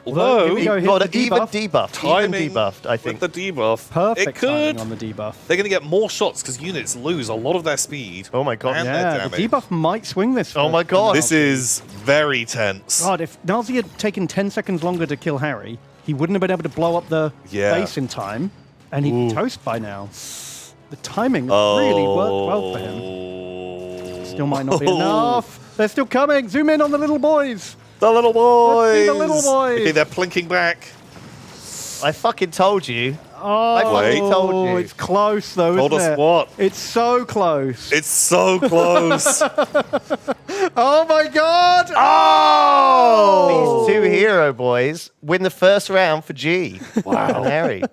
Although, even debuffed, timing even debuffed, I think. With the debuff, Perfect timing on the debuff. They're going to get more shots because units lose a lot of their speed. Oh my god! And their damage. The debuff might swing this. Oh my god! This is very tense. God, if Nalzi had taken 10 seconds longer to kill Harry, he wouldn't have been able to blow up the base in time, and he'd be toast by now. The timing really worked well for him. Still might not be enough. They're still coming. Zoom in on the little boys. The little boys. The little boys. Okay, they're plinking back. I fucking told you. Oh, I fucking told you. It's close though, Told isn't us it? what? It's so close. It's so close. Oh my god! Oh! These 2 hero boys win the first round for G. Wow, and Harry.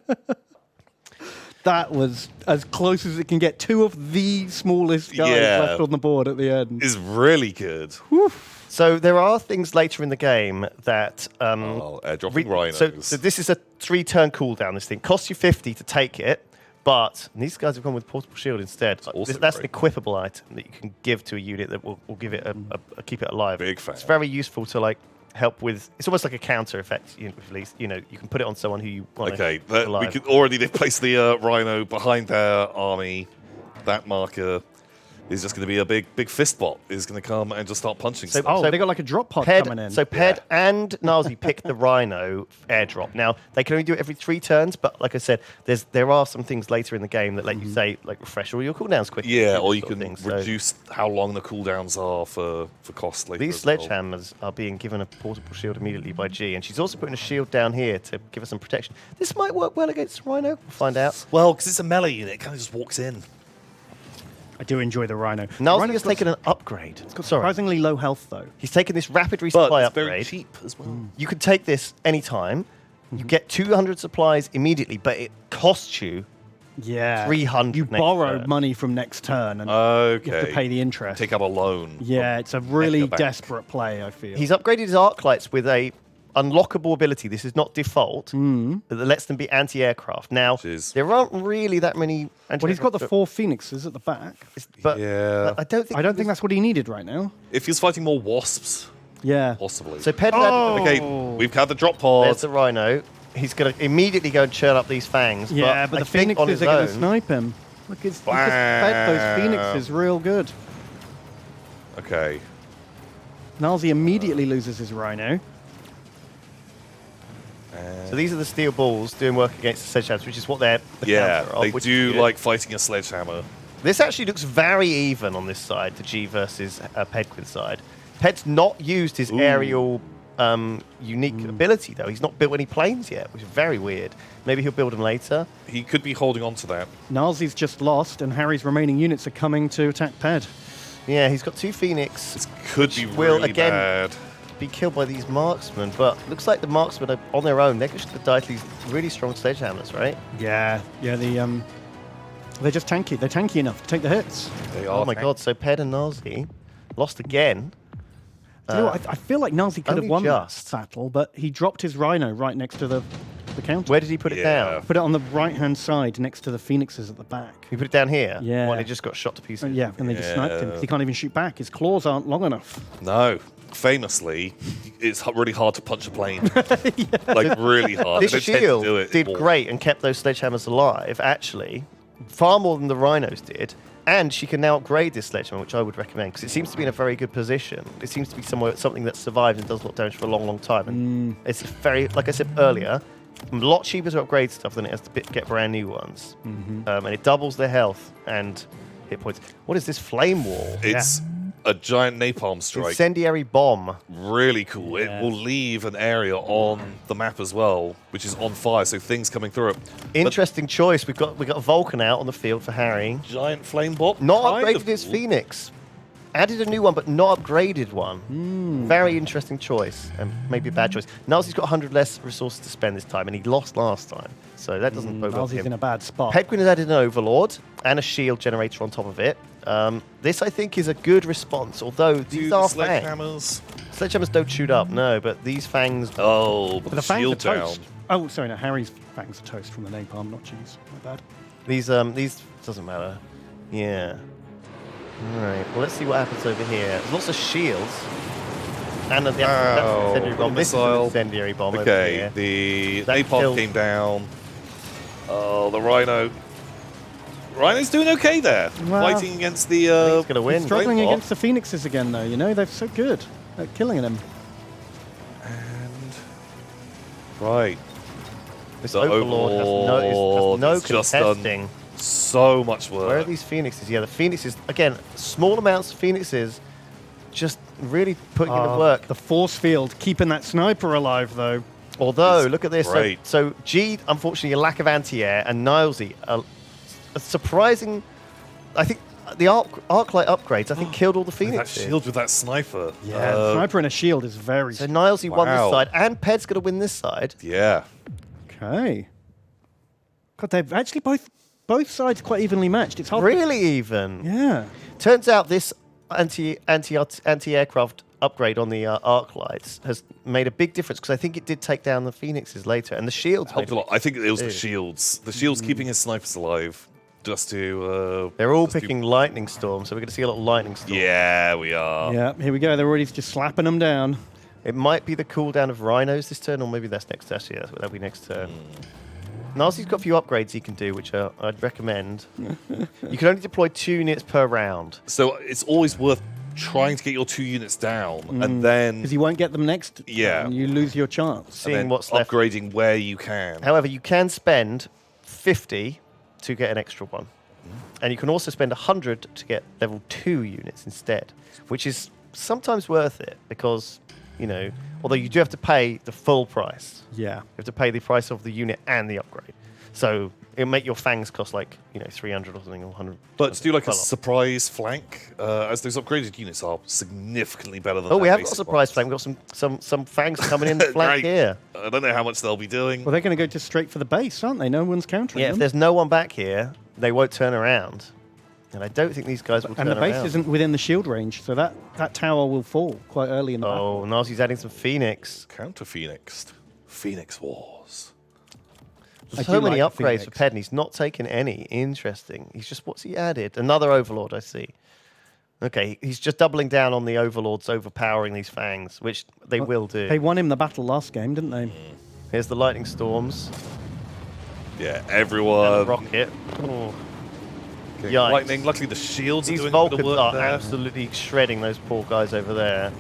That was as close as it can get. 2 of the smallest guys left on the board at the end. Is really good. Whew. So there are things later in the game that airdropping rhinos. So this is a 3-turn cooldown. This thing costs you 50 to take it, but these guys have gone with portable shield instead. That's an equipable item that you can give to a unit that will give it a keep it alive. Big fan. It's very useful to help with. It's almost like a counter effect. At least you can put it on someone who you want. Okay, they've placed the rhino behind their army. That marker is just going to be a big fist bot. Is going to come and just start punching stuff. So they got like a drop pod coming in. So Ped and Nazi picked the Rhino airdrop. Now they can only do it every 3 turns, but like I said, there are some things later in the game that let you say refresh all your cooldowns quickly. Yeah, or you can reduce how long the cooldowns are for cost later. These sledgehammers are being given a portable shield immediately by G, and she's also putting a shield down here to give us some protection. This might work well against Rhino. We'll find out. Well, because it's a melee unit, it kind of just walks in. I do enjoy the Rhino. Nalzi has taken an upgrade. It's got Sorry. surprisingly low health, though. He's taken this rapid But resupply it's very upgrade. cheap as well. You can take this anytime. You get 200 supplies immediately, but it costs you Yeah. 300 You next borrow turn. money from next turn, and Okay. you have to pay the interest. Take out a loan. Yeah, it's a really Bank. desperate play, I feel. He's upgraded his arc lights with a unlockable ability. This is not default, that lets them be anti-aircraft. Now, Jeez. there aren't really that many anti-aircraft. Well, he's got the 4 Phoenixes at the back. But Yeah. I don't think. I don't think that's what he needed right now. If he's fighting more wasps, Yeah. possibly. So Ped Okay, we've had the drop pod. there's the Rhino. He's going to immediately go and churn up these fangs. Yeah, but but I the think on Phoenixes his are going to own, snipe him. Look, he just fed those Phoenixes real good. Okay. Nalzi immediately loses his Rhino. So these are the steel balls doing work against the sledgehammers, which is what they're the Yeah, counter of, they which do is good. like fighting a sledgehammer. This actually looks very even on this side, the G versus Pedquin's side. Ped's not used his aerial unique ability, though. He's not built any planes yet, which is very weird. Maybe he'll build them later. He could be holding on to that. Nalzi's just lost, and Harry's remaining units are coming to attack Ped. Yeah, he's got 2 Phoenix. This could be will, really again, bad. Be killed by these marksmen, but looks like the marksmen are on their own. They're just going to die to these really strong sledgehammers, right? Yeah, they're just tanky. They're tanky enough to take the hits. They are. Oh my god, so Ped and Nalzi lost again. You know what, I feel like Nalzi could have only won just. that battle, but he dropped his Rhino right next to the counter. Where did he put it Yeah. down? Put it on the right-hand side next to the Phoenixes at the back. He put it down here? Yeah. Well, he just got shot to pieces. Yeah, and they just sniped him. He can't even shoot back. His claws aren't long enough. No. Famously, it's really hard to punch a plane. Like, really hard. This They don't tend to shield do it did more. great and kept those sledgehammers alive, actually, far more than the Rhinos did. And she can now upgrade this sledgehammer, which I would recommend, because it seems to be in a very good position. It seems to be something that survives and does a lot of damage for a long, long time. And it's very, like I said earlier, a lot cheaper to upgrade stuff than it has to get brand new ones. And it doubles their health and hit points. What is this flame wall? It's a giant napalm strike. Incendiary bomb. Really cool. Yeah. It will leave an area on the map as well, which is on fire, so things coming through it. Interesting choice. We've got a Vulcan out on the field for Harry. Giant flame bot. Not kind upgraded of his cool. Phoenix. Added a new one, but not upgraded one. Very interesting choice, and maybe a bad choice. Nalzi's got 100 less resources to spend this time, and he lost last time, so that doesn't bode well for Nalzi's in him. a bad spot. Pedguin has added an Overlord and a shield generator on top of it. This, I think, is a good response, although these Dude, are the fangs. sledgehammers. Sledgehammers don't shoot up, no, but these fangs... Oh, but But the fangs shield are down. toast. Oh, sorry, no, Harry's fangs are toast from the napalm, not cheese. My bad. These doesn't matter. Yeah. Right. Well, let's see what happens over here. There's lots of shields. And that's an incendiary bomb. This is an missile. incendiary bomb over Okay, here. the That napalm killed- came down. Oh, the Rhino. Rhino's doing okay there, Well, fighting against the. He's going to win. Struggling Flame against the Phoenixes again, though, you know? They're so good at killing them. And right, This the Overlord has Overlord no has just done contesting. so much work. Where are these Phoenixes? Yeah, the Phoenixes, again, small amounts of Phoenixes, just really putting in the work. The force field keeping that sniper alive, though. Although, It's look at this. great. So G, unfortunately, a lack of anti-air, and Nilesy, a surprising... I think the arc light upgrades, I think, killed all the That Phoenixes. shield with that sniper. Yeah, sniper and a shield is very So Nilesy won this Wow. side, and Ped's going to win this side. Yeah. Okay. God, they've actually both sides quite evenly matched. It's hard. Really even. Yeah. Turns out this anti-aircraft upgrade on the arc lights has made a big difference, because I think it did take down the Phoenixes later, and the shields Helped made a lot. I think it was the too. shields. The shields keeping his snipers alive, just to. They're all just to- picking Lightning Storm, so we're going to see a lot of Lightning Storm. Yeah, we are. Yeah, here we go. They're already just slapping them down. It might be the cooldown of Rhinos this turn, or maybe that's next turn. Yeah, that'll be next turn. Narcy's got a few upgrades he can do, which I'd recommend. You can only deploy 2 units per round. So it's always worth trying to get your 2 units down, and then Because you won't get them next. Yeah. And you lose your chance. and Seeing then what's left. upgrading where you can. However, you can spend 50 to get an extra one. And you can also spend 100 to get level 2 units instead, which is sometimes worth it, because, you know, although you do have to pay the full price. Yeah. You have to pay the price of the unit and the upgrade. So it'll make your fangs cost like 300 or something or 100. But to do like a Quite lot. surprise flank, as those upgraded units are significantly better than. Oh, we their have got a basic surprise ones. flank. We've got some fangs coming in the flank Great. here. I don't know how much they'll be doing. Well, they're going to go just straight for the base, aren't they? No one's countering Yeah, if them. there's no one back here, they won't turn around. And I don't think these guys will turn And the base around. isn't within the shield range, so that tower will fall quite early in the battle. Oh, Nazi's adding some Phoenix. Counter Phoenixed. Phoenix Wars. I So do many like the upgrades for Phoenix. Ped, and he's not taking any. Interesting. He's just, what's he added? Another Overlord, I see. Okay, he's just doubling down on the Overlords overpowering these fangs, which they will do. They won him the battle last game, didn't they? Here's the Lightning Storms. Yeah, And everyone. a rocket. Oh. Okay, Yikes. Lightning. Luckily, the shields These are doing a bit of Vulcans work are there. absolutely shredding those poor guys over there.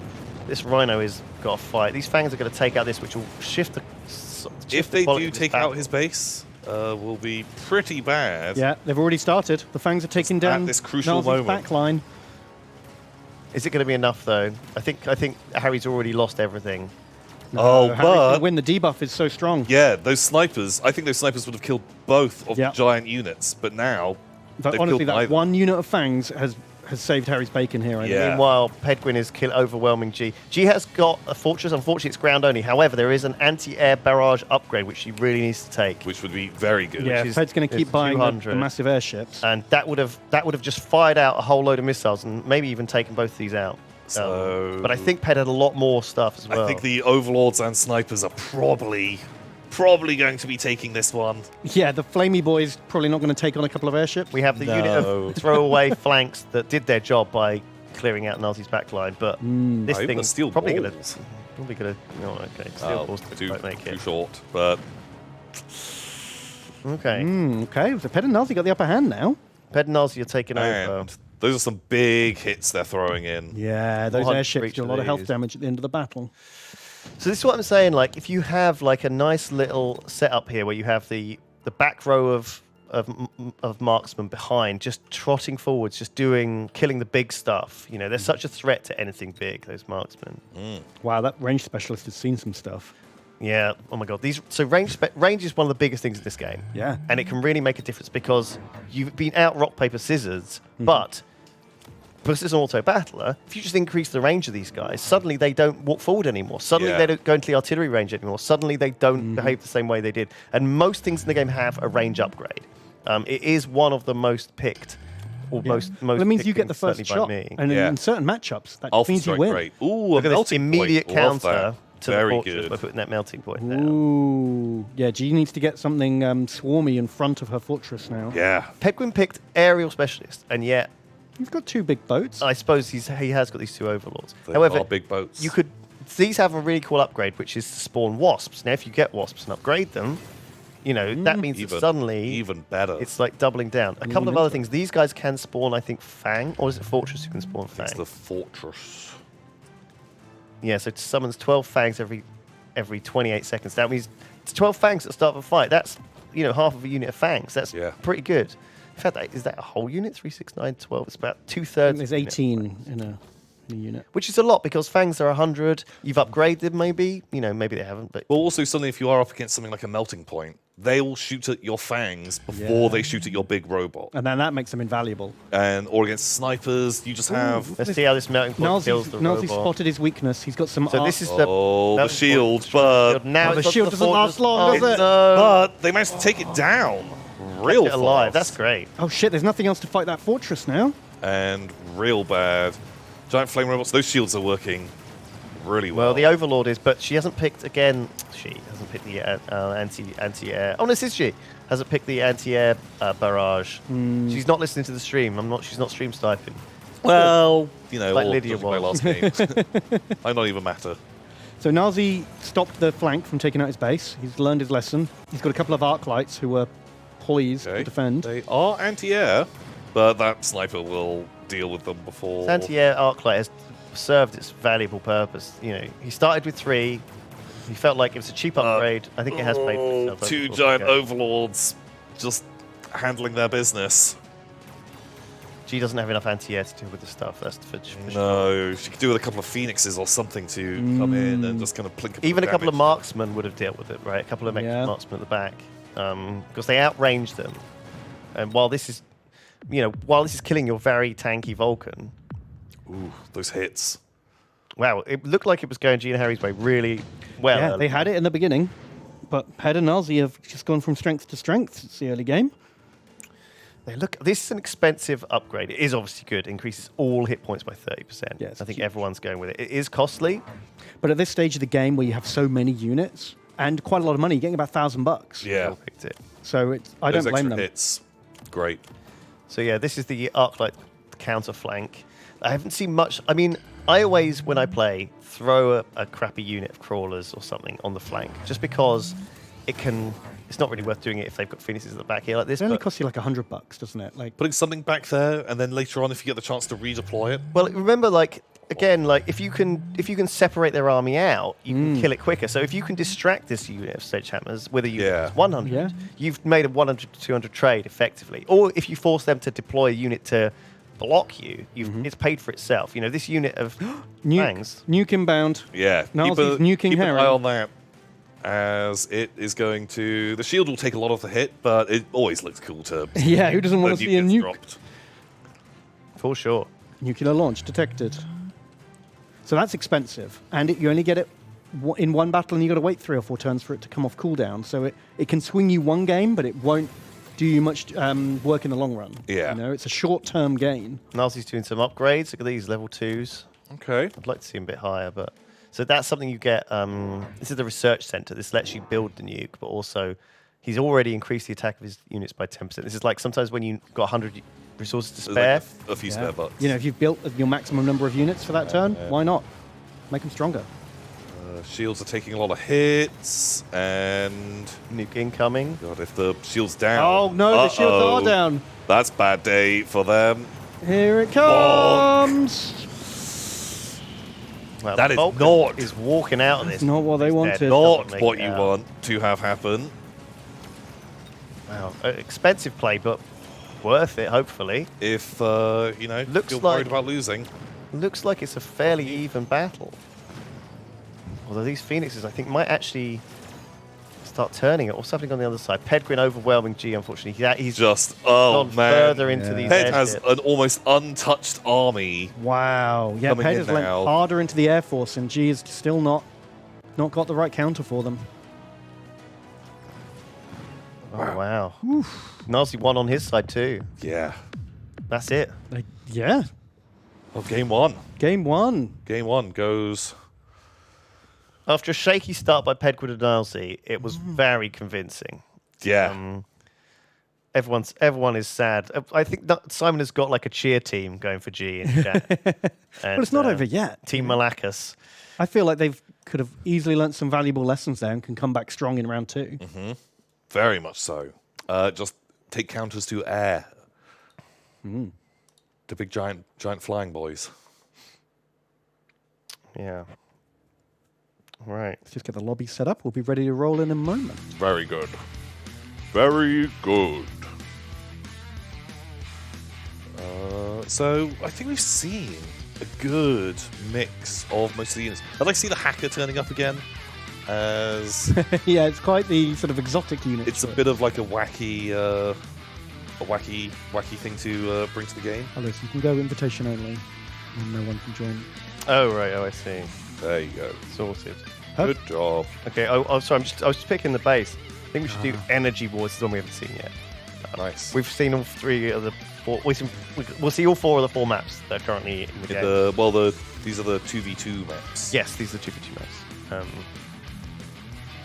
This Rhino has got a fight. These fangs are going to take out this, which will shift the. If they quality do of this take battle. out his base, will be pretty bad. Yeah, they've already started. The Fangs are taking At down this crucial Nalzi's moment. back line. Is it going to be enough though? I think Harry's already lost everything. Oh, Harry's gonna but win. The debuff is so strong. yeah, those snipers. I think those snipers would have killed both of Yeah. the giant units, but now But they've honestly, killed that neither. one unit of Fangs has saved Harry's bacon here. I think. Yeah. Meanwhile, Pedguin is overwhelming G. G has got a fortress. Unfortunately, it's ground only. However, there is an anti-air barrage upgrade which she really needs to take, which would be very good. Yeah, is- Fed's going to is keep buying the 200. massive airships. and that would have just fired out a whole load of missiles and maybe even taken both of these out. So- but I think Ped had a lot more stuff as well. I think the overlords and snipers are probably going to be taking this one. Yeah, the Flamey Boys probably not going to take on a couple of airships. we have the unit No. of throwaway flanks that did their job by clearing out Nazi's backline, but this Oh, even the thing's steel probably going to. balls. Probably going to. No, okay. Steel balls too, won't make too it. short, but Okay. Okay, so Ped and Nazi got the upper hand now. Ped and Nazi are taking over. and those are some big hits they're throwing in. Yeah, those 400 airships for each do a of lot of health these. damage at the end of the battle. So this is what I'm saying. Like, if you have like a nice little setup here where you have the back row of marksmen behind, just trotting forwards, just killing the big stuff. You know, they're such a threat to anything big. Those marksmen. Wow, that range specialist has seen some stuff. Yeah. Oh my God. Range is one of the biggest things in this game. Yeah. And it can really make a difference because you've been out rock paper scissors, but because it's an auto battler, if you just increase the range of these guys, suddenly they don't walk forward anymore. Suddenly Yeah. they don't go into the artillery range anymore. Suddenly they don't behave the same way they did. And most things in the game have a range upgrade. It is one of the most picked, or most. Well, it means picked you get the things, first certainly shot. by me. And Yeah. in certain matchups, that Alpha means you strike win. rate. Ooh, Look a at this melting immediate point. Love counter that. to Very the fortress good. by putting that melting point down. Ooh. Yeah, G needs to get something swarmy in front of her fortress now. Yeah. Pedguin picked aerial specialist, and yet He's got two big boats. I suppose he has got these two overlords. They However, are big boats. you could. These have a really cool upgrade, which is to spawn wasps. Now, if you get wasps and upgrade them, you know that means that Even- suddenly even better. it's like doubling down. A couple of other things. These guys can spawn, I think, Fang, or is it Fortress who can spawn Fang? It's the fortress. Yeah, so it summons 12 Fangs every 28 seconds. That means it's 12 Fangs at the start of a fight. That's half of a unit of Fangs. That's Yeah. pretty good. In fact, is that a whole unit? 3, 6, 9, 12. It's about I think 2/3. there's 18 in a unit. Which is a lot because Fangs are 100. You've upgraded them, maybe. Maybe they haven't, but Well, also, suddenly, if you are up against something like a melting point, they will shoot at your fangs before they shoot at your big robot. And then that makes them invaluable. Or against snipers, you just have... let's see how this melting point kills the Nazi's robot. spotted his weakness. He's got some So this is the Oh, the melting shield, point. but... Now the it's got shield doesn't last long, fortress. does it? No. But they managed to take it down real Get alive. fast. That's great. Oh shit, there's nothing else to fight that fortress now. And real bad. Giant flame robots, those shields are working really well. Well, the Overlord is, but she hasn't picked again. She hasn't picked the anti-air. Oh, no, this is she. Hasn't picked the anti-air barrage. She's not listening to the stream. She's not stream sniping. Well, Like all Lydia judging by was. last games. I'm not even matter. So Nazi stopped the flank from taking out his base. He's learned his lesson. He's got a couple of arc lights who were poised to defend. They are anti-air, but that sniper will deal with them before... This anti-air arclight has served its valuable purpose. He started with 3. He felt like it was a cheap upgrade. I think it has paid for itself. Two overall. giant Okay. overlords just handling their business. She doesn't have enough anti-air to deal with this stuff. That's for sure. No, she could do with a couple of phoenixes or something to come in and just kind of plink. Even a couple of damage. marksmen would have dealt with it, right? A couple of extra Yeah. marksmen at the back. because they outrange them. And while this is killing your very tanky Vulcan. Ooh, those hits. Wow, it looked like it was going Gene Harry's way really well. Yeah, they had it in the beginning, but Ped and Nazi have just gone from strength to strength since the early game. This is an expensive upgrade. It is obviously good. It increases all hit points by 30%. Yes, I think huge. everyone's going with it. It is costly. But at this stage of the game where you have so many units and quite a lot of money, you're getting about $1,000. Yeah. They all picked it. So I don't Those blame extra them. hits. Great. So yeah, this is the Arclight counter flank. I haven't seen much. I mean, I always, when I play, throw a crappy unit of crawlers or something on the flank, just because it's not really worth doing it if they've got Phoenixes at the back here like this. It only but- costs you like $100, doesn't it? Like, Putting something back there, and then later on, if you get the chance to redeploy it. Well, remember, if you can separate their army out, you can kill it quicker. So if you can distract this unit of sledgehammers with a unit that's 100, Yeah. you've made a 100 to 200 trade effectively. Or if you force them to deploy a unit to block you, it's paid for itself. You know, this unit of fangs. nuke inbound. Yeah. Nazi's nuking keep an Harry. eye on that, as it is going to... The shield will take a lot of the hit, but it always looks cool to... Yeah, who doesn't want to see a gets nuke? dropped. For sure. Nuclear launch detected. So that's expensive, and you only get it in one battle, and you got to wait 3 or 4 turns for it to come off cooldown. So it can swing you one game, but it won't do you much work in the long run. Yeah. You know, it's a short-term gain. Nazi's doing some upgrades. Look at these, level 2s. Okay. I'd like to see them a bit higher, but... So that's something you get... this is the research center. This lets you build the nuke, but also he's already increased the attack of his units by 10%. This is like sometimes when you've got 100 resources to There's spare. like a few spare bucks. You know, if you've built your maximum number of units for that turn, why not? Make them stronger. Shields are taking a lot of hits, and... Nuke incoming. God, if the shield's down... Oh, no, the shields are down. That's bad day for them. Here it comes. Well, That is Vulcan not- is walking out of this. not what they He's wanted. dead. Not Doesn't make what it you out. want to have happen. Wow, expensive play, but worth it. Hopefully, If, Looks you're like- worried about losing. looks like it's a fairly even battle. Although these Phoenixes, I think, might actually start turning it. What's happening on the other side? Pedgrin overwhelming G. Unfortunately, he's Just, gone man. further into these Ped has airships. an almost untouched army. Wow. Yeah, Coming Ped in has lent now. harder into the Air Force, and G has still not got the right counter for them. Oh wow! Nazi won on his side too. Yeah. That's it. Yeah. Well, game one. Game 1. Game one goes... After a shaky start by Pedgrin and Nazi, it was very convincing. Yeah. Everyone is sad. I think that Simon has got like a cheer team going for G in chat. But it's not over yet. Team Malakas. I feel like they could have easily learnt some valuable lessons there and can come back strong in round 2. Very much so. Just take counters to air. The big giant flying boys. Yeah. Right. Let's just get the lobby set up. We'll be ready to roll in a moment. Very good. Very good. So I think we've seen a good mix of most of the units. I'd like to see the hacker turning up again, as Yeah, it's quite the sort of exotic unit. it's a bit of like a wacky thing to bring to the game. Oh, listen, you can go invitation only, and no one can join. Oh right. Oh, I see. There you go. Sorted. Good job. Okay. Oh, sorry. I was just picking the base. I think we should do Energy Wars. This is one we haven't seen yet. Nice. We've seen all 3 of the 4. We'll see all 4 of the 4 maps that are currently in the game. These are the 2v2 maps. Yes, these are 2v2 maps.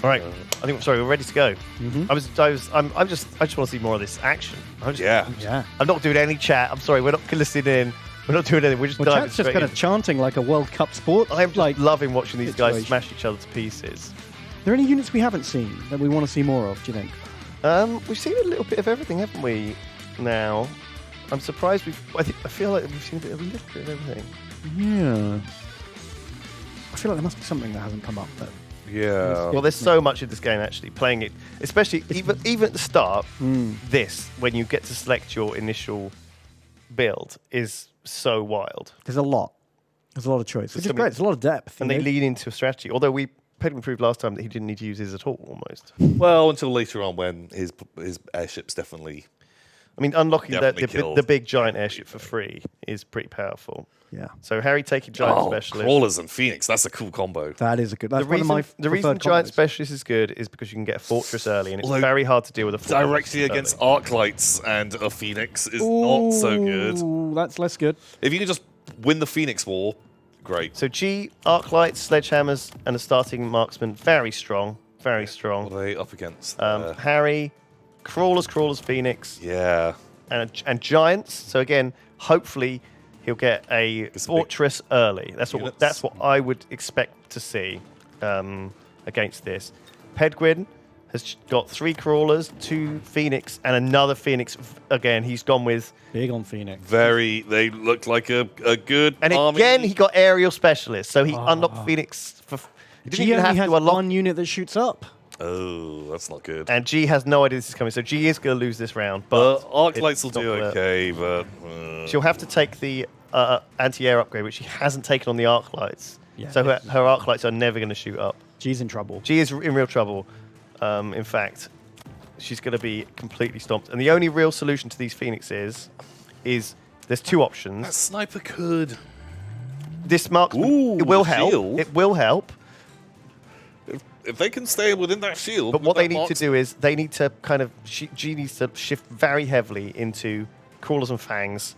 All right. I think. Sorry, we're ready to go. I just want to see more of this action. Yeah. I'm not doing any chat. I'm sorry. We're not listening in. We're not doing anything. We're just Well, diving chat's just straight kind in. of chanting like a World Cup sport. I'm like, loving watching these guys situation. smash each other to pieces. Are there any units we haven't seen that we want to see more of, do you think? We've seen a little bit of everything, haven't we? Now, I'm surprised I feel like we've seen a little bit of everything. Yeah. I feel like there must be something that hasn't come up. But Yeah. Well, there's so much in this game actually. Playing it, especially even at the start, this when you get to select your initial build is so wild. there's a lot. There's a lot of choice, which is something- great. There's a lot of depth. And they lead into a strategy. Although Pedguin proved last time that he didn't need to use his at all, almost. Well, until later on when his airships definitely. I mean, unlocking Definitely the big giant airship for free is pretty powerful. Yeah. So Harry taking giant Oh, specialist. crawlers and Phoenix. That's a cool combo. That is a good. That's The one of my the reason preferred giant combos. specialist is good is because you can get a fortress early, and it's Although very hard to deal with a fortress Directly early. against arc lights and a Phoenix is not so good. Ooh, that's less good. If you can just win the Phoenix War, great. So G, arc lights, sledgehammers, and a starting marksman, very strong, very strong. What are they up against? Harry, crawlers, Phoenix, Yeah. and giants. So again, hopefully he'll get a fortress early. That's units. what I would expect to see against this. Pedguin has got 3 crawlers, 2 Phoenix, and another Phoenix. Again, he's gone with. Big on Phoenix. They look like a good And army. again, he got aerial specialist, so he unlocked Phoenix. He didn't G even only have has to unlock. one unit that shoots up. Oh, that's not good. And G has no idea this is coming, so G is going to lose this round. But Arc it's lights will not do gonna- okay, but She'll have to take the anti-air upgrade, which she hasn't taken on the arc lights. Yeah, So this her arc lights are never going to shoot up. G's in trouble. G is in real trouble. In fact, she's going to be completely stomped. And the only real solution to these Phoenixes is there's 2 options. that sniper could. This marksman, Ooh, it will the help. shield. It will help. If they can stay within that shield. But with what they that need to do is they need to kind of G needs to shift very heavily into crawlers and fangs,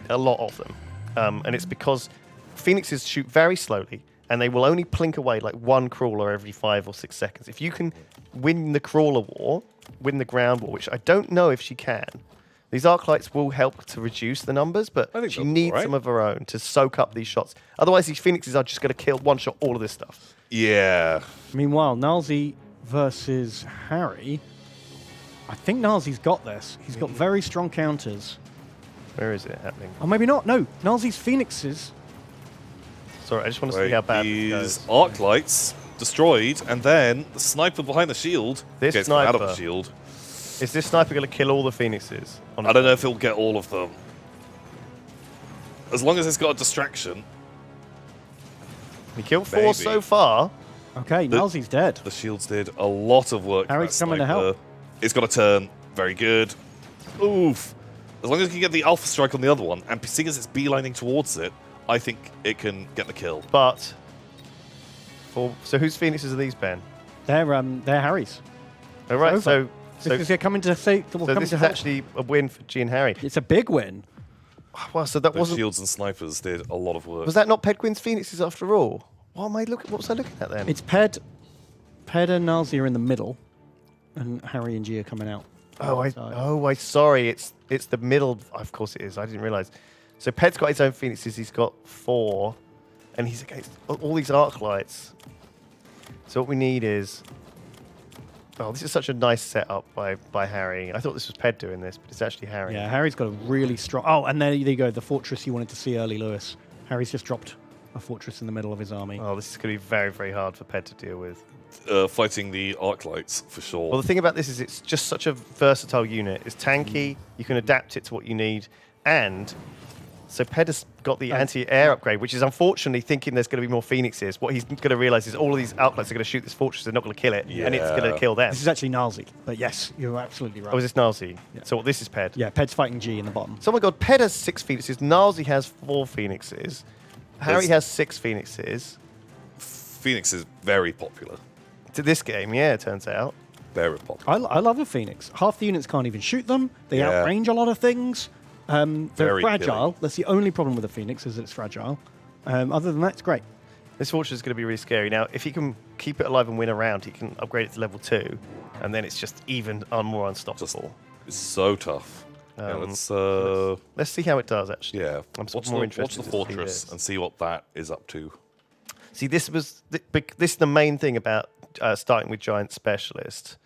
a lot of them, and it's because Phoenixes shoot very slowly and they will only plink away like 1 crawler every 5 or 6 seconds. If you can win the crawler war, win the ground war, which I don't know if she can. These arc lights will help to reduce the numbers, but I think she they'll be needs alright. some of her own to soak up these shots. Otherwise, these Phoenixes are just going to kill one-shot all of this stuff. Yeah. Meanwhile, Nalzi versus Harry. I think Nalzi's got this. He's got very strong counters. Where is it happening? Or maybe not. No, Nalzi's Phoenixes. Sorry, I just want to see how bad it These goes. arc lights destroyed, and then the sniper behind the shield This gets out of the sniper. shield. Is this sniper going to kill all the Phoenixes? I don't know if he'll get all of them. As long as it's got a distraction, He killed 4 Maybe. so far. Okay, Nalzi's dead. the shields did a lot of work. Harry's that coming to sniper. help. It's got a turn. Very good. Oof. As long as you can get the alpha strike on the other one, and seeing as it's beelining towards it, I think it can get the kill. But so whose Phoenixes are these, Ben? They're Harry's. All right, over. so They're coming to say. so this is actually a win for G and Harry. It's a big win. Well, so that The wasn't. shields and snipers did a lot of work. Was that not Pedguin's Phoenixes after all? What was I looking at then? It's Ped and Nalzi are in the middle, and Harry and G are coming out. I sorry. It's the middle. Of course it is. I didn't realize. So Ped's got his own Phoenixes. He's got 4, and he's against all these arc lights. So what we need is. Oh, this is such a nice setup by Harry. I thought this was Ped doing this, but it's actually Harry. Yeah, Harry's got a really strong. Oh, and there you go. The fortress you wanted to see early, Lewis. Harry's just dropped a fortress in the middle of his army. Oh, this is going to be very, very hard for Ped to deal with. Fighting the arc lights for sure. Well, the thing about this is it's just such a versatile unit. It's tanky. You can adapt it to what you need. And so Ped has got the anti-air upgrade, which is unfortunately thinking there's going to be more Phoenixes. What he's going to realize is all of these outlets are going to shoot this fortress. They're not going to kill it. And it's going to kill them. This is actually Nalzi, but yes, you're absolutely right. Oh, is this Nalzi? Yeah. So this is Ped. Yeah, Ped's fighting G in the bottom. So, oh my God, Ped has 6 Phoenixes. Nalzi has 4 Phoenixes. Harry There's- has 6 Phoenixes. Phoenix is very popular. To this game, yeah, it turns out. Very popular. I love a Phoenix. Half the units can't even shoot them. They Yeah. outrange a lot of things. They're Very fragile. killing. That's the only problem with a Phoenix is that it's fragile. Other than that, it's great. This fortress is going to be really scary. Now, if he can keep it alive and win a round, he can upgrade it to level 2, and then it's just even more unstoppable. It's so tough. Yeah, Let's see how it does, actually. yeah. I'm Watch more the interested to see fortress this. and see what that is up to. See, this is the main thing about starting with Giant Specialist,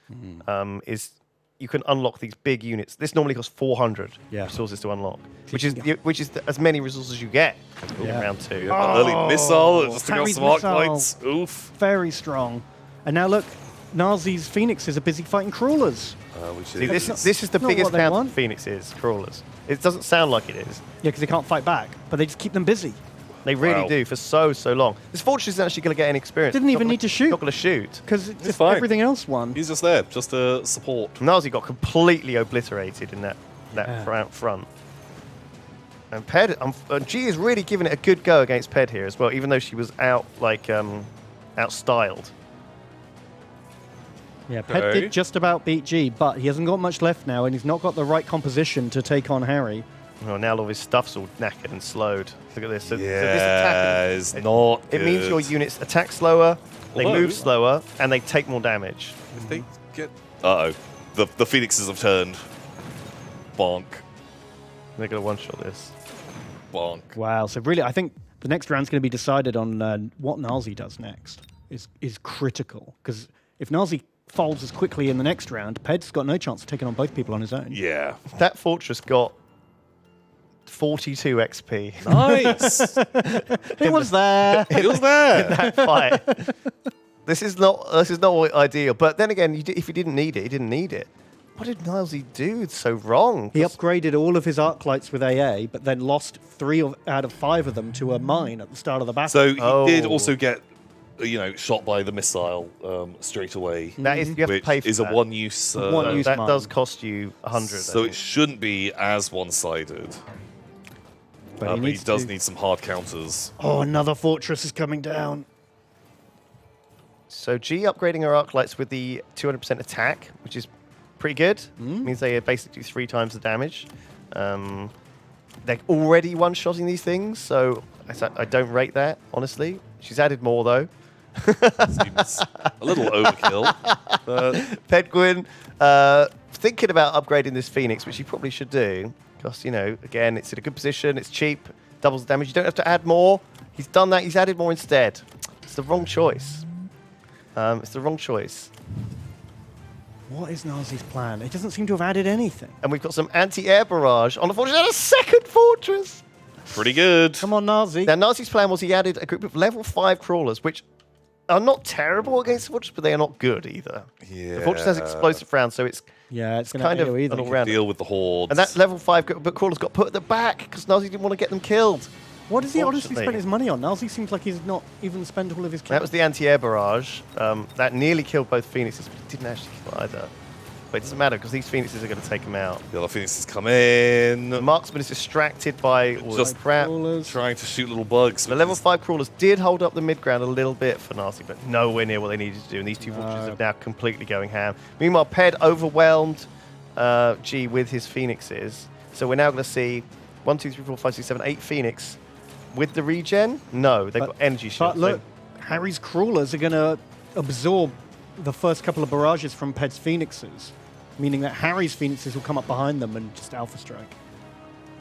is you can unlock these big units. This normally costs 400 Yeah. resources to unlock, which is as many resources as you get in Yeah. round 2. Early missile, just took out Harry's some arc missile. lights. Oof. Very strong. And now look, Nalzi's Phoenixes are busy fighting crawlers. Which See, is this is the not biggest what they counter want. Phoenix is, crawlers. It doesn't sound like it is. Yeah, because they can't fight back, but they just keep them busy. They really do for so long. This fortress isn't actually going to get any experience. Didn't even need to shoot. Not going to shoot. Because fine. everything else won. He's just there, just to support. Nazi got completely obliterated in that front. And Ped, G is really giving it a good go against Ped here as well, even though she was out-styled. Yeah, Ped did just about beat G, but he hasn't got much left now, and he's not got the right composition to take on Harry. Well, now all of his stuff's all knackered and slowed. Look at this. So this Yeah, attack it's not It means your units attack slower, they Although- move slower, and they take more damage. If they get... Uh-oh. The Phoenixes have turned. Bonk. They're going to one-shot this. Bonk. Wow, so really, I think the next round's going to be decided on what Nazi does next. Is critical, because if Nazi folds as quickly in the next round, Ped's got no chance of taking on both people on his own. Yeah. That fortress got 42 XP. Nice. It was there. It was there. That fight. This is not ideal. But then again, if he didn't need it, he didn't need it. What did Nilesy do so wrong? He upgraded all of his arc lights with AA, but then lost 3 out of 5 of them to a mine at the start of the battle. So he did also get, shot by the missile straight away. That is, you have to which pay for is that. a one-use. One-use that mine. does cost you 100. So it shouldn't be as one-sided. But But he does need some hard counters. Oh, another fortress is coming down. So G upgrading her arc lights with the 200% attack, which is pretty good. Means they basically do 3 times the damage. They're already one-shotting these things, so I don't rate that, honestly. She's added more, though. Seems a little overkill. But Pedguin, thinking about upgrading this Phoenix, which you probably should do, because, again, it's in a good position, it's cheap, doubles the damage. You don't have to add more. He's done that. He's added more instead. It's the wrong choice. It's the wrong choice. What is Nazi's plan? It doesn't seem to have added anything. And we've got some anti-air barrage on the fortress and a second fortress. pretty good. Come on, Nazi. Now, Nazi's plan was he added a group of level 5 crawlers, which are not terrible against the fortress, but they are not good either. Yeah. The fortress has explosive rounds, so it's Yeah, it's kind of either. an all-rounder. Deal with the hordes. And that level 5 but crawlers got put at the back because Nazi didn't want to get them killed. What does he honestly Fortunately. spend his money on? Nazi seems like he's not even spent all of his cash. That was the anti-air barrage. That nearly killed both Phoenixes, but it didn't actually kill either. But it doesn't matter because these Phoenixes are going to take him out. The other Phoenixes come in. The marksman is distracted by all Just this crap. Crawlers. trying to shoot little bugs. The level 5 crawlers did hold up the mid-ground a little bit for Nazi, but nowhere near what they needed to do. And these 2 fortresses are now completely going ham. Meanwhile, Ped overwhelmed G with his Phoenixes. So we're now going to see 1, 2, 3, 4, 5, 6, 7, 8 Phoenix. With the regen? No, they've got energy shields. But look, Harry's crawlers are going to absorb the first couple of barrages from Ped's Phoenixes, meaning that Harry's Phoenixes will come up behind them and just alpha strike.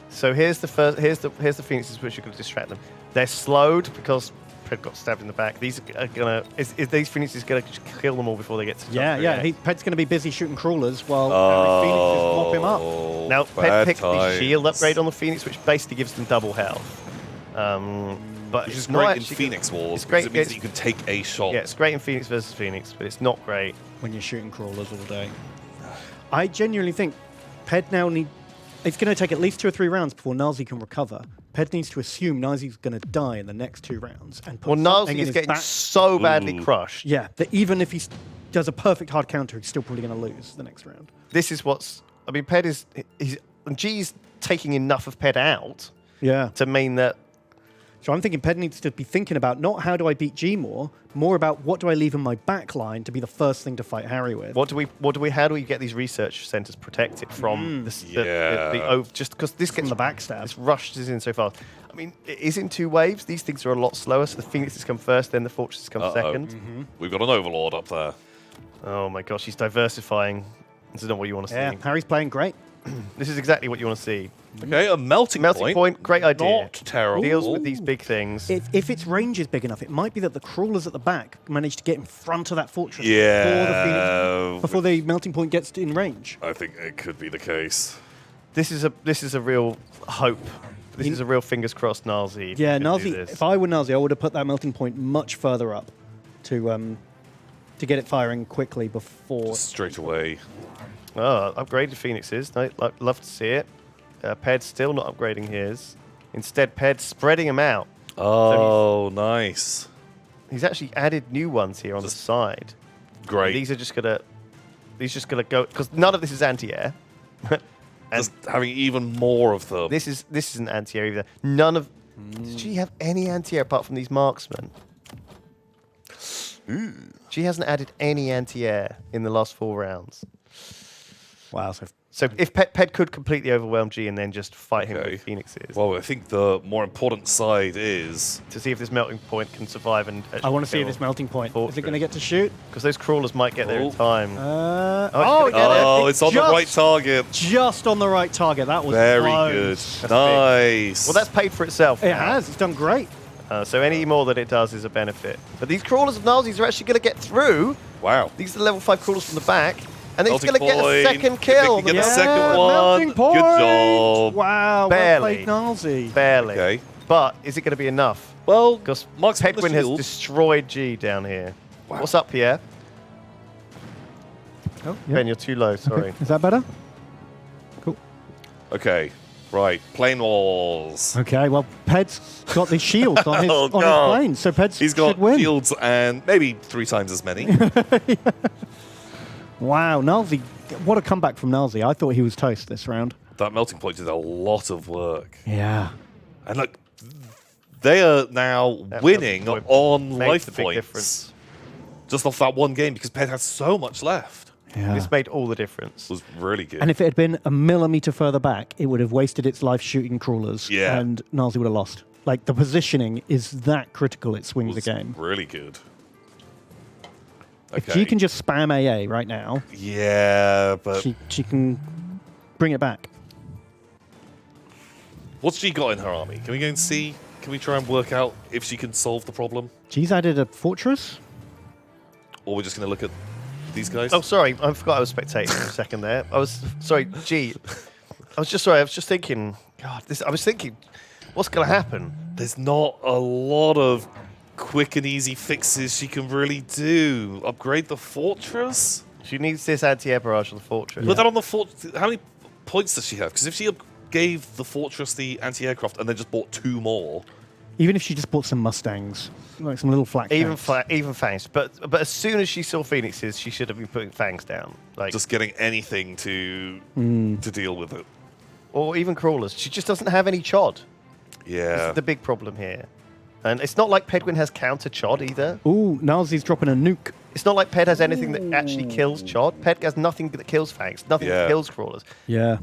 So here's the Phoenixes which are going to distract them. They're slowed because Ped got stabbed in the back. These are going to... Is these Phoenixes going to kill them all before they get to... Yeah. Ped's going to be busy shooting crawlers while Harry's Phoenixes mop him up. Now, Ped bad picked the times. shield upgrade on the Phoenix, which basically gives them double health. But Which it's is not great in actually Phoenix Wars. It's great. Because it means that you can take a shot. Yeah, it's great in Phoenix versus Phoenix, but it's not great. When you're shooting crawlers all day. I genuinely think Ped now it's going to take at least 2 or 3 rounds before Nazi can recover. Ped needs to assume Nazi's going to die in the next 2 rounds. And put Well, something Nazi in is his getting back. so badly crushed. Yeah, that even if he does a perfect hard counter, he's still probably going to lose the next round. This is Ped is... G's taking enough of Ped out Yeah. to mean that... So I'm thinking Ped needs to be thinking about not how do I beat G more about what do I leave in my back line to be the first thing to fight Harry with. How do we get these research centers protected from just because this From gets the backstab. This rushes in so fast. I mean, it is in 2 waves. These things are a lot slower. So the Phoenixes come first, then the Fortresses come second. We've got an Overlord up there. Oh my gosh, he's diversifying. This is not what you want to Yeah, see. Harry's playing great. This is exactly what you want to see. Okay, a melting Point, great idea. Not terrible. Deals with these big things. If its range is big enough, it might be that the crawlers at the back manage to get in front of that fortress before the melting point gets in range. I think it could be the case. This is a real hope. This is a real fingers crossed Nazi. Yeah, can do Nazi. this. If I were Nazi, I would have put that melting point much further up to get it firing quickly before. Straight away. Oh, upgraded Phoenixes. Love to see it. Ped's still not upgrading his. Instead, Ped's spreading them out. Oh, nice. He's actually added new ones here on the side. Great. These are just gonna go because none of this is anti-air. Just having even more of them. This isn't anti-air either. None of. Did she have any anti-air apart from these marksmen? She hasn't added any anti-air in the last 4 rounds. Wow. So if Ped could completely overwhelm G and then just fight him with Phoenixes. Well, I think the more important side is to see if this melting point can survive and. I want to see this melting point. Fortress. Is it going to get to shoot? Because those crawlers might get there in time. It's on the right target. Just on the right target. That was very close. good. Nice. Well, that's paid for itself. It has. It's done great. So any more that it does is a benefit. But these crawlers of Nalsi's are actually going to get through. Wow. These are level 5 crawlers from the back. And he's Melting going to get a second kill. If they can get the second one. Melting point. Good job. Wow. Barely. Well played, Nalsi. Barely. Okay. But is it going to be enough? Well, because Mark's Pedwin has destroyed G down here. Wow. What's up, Pierre? Oh, Ben, you're too low. Sorry. Okay. Is that better? Cool. Okay. Right. Plane walls. Okay. Well, Ped's got the shields on his, on his plane, so Ped's He's got should win. shields and maybe 3 times as many. Wow, Nalsi. What a comeback from Nalsi. I thought he was toast this round. That melting point did a lot of work. Yeah. And look, they are now winning on life points. Difference. Just off that one game because Ped has so much left. Yeah. This made all the difference. It was really good. And if it had been a millimeter further back, it would have wasted its life shooting crawlers. Yeah. And Nalsi would have lost. Like, the positioning is that critical, it swings the game. Really good. If G can just spam AA right now, yeah, but she can bring it back. What's she got in her army? Can we go and see? Can we try and work out if she can solve the problem? G's added a fortress? Or we're just going to look at these guys? Oh, sorry. I forgot I was spectating for a second there. I was sorry, G. I was just thinking, God, I was thinking, what's going to happen? There's not a lot of quick and easy fixes she can really do. Upgrade the fortress? She needs this anti-air barrage on the fortress. Put that on the fortress. How many points does she have? Because if she gave the fortress the anti-aircraft and then just bought 2 more. Even if she just bought some Mustangs, like some little flak even tanks. fangs. But as soon as she saw Phoenixes, she should have been putting fangs down. Like just getting anything to deal with it. Or even crawlers. She just doesn't have any chod. Yeah. This is the big problem here. And it's not like Pedwin has counter chod either. Ooh, Nalsi's dropping a nuke. It's not like Ped has anything that actually kills chod. Ped has nothing that kills fangs, nothing that kills crawlers. Yeah.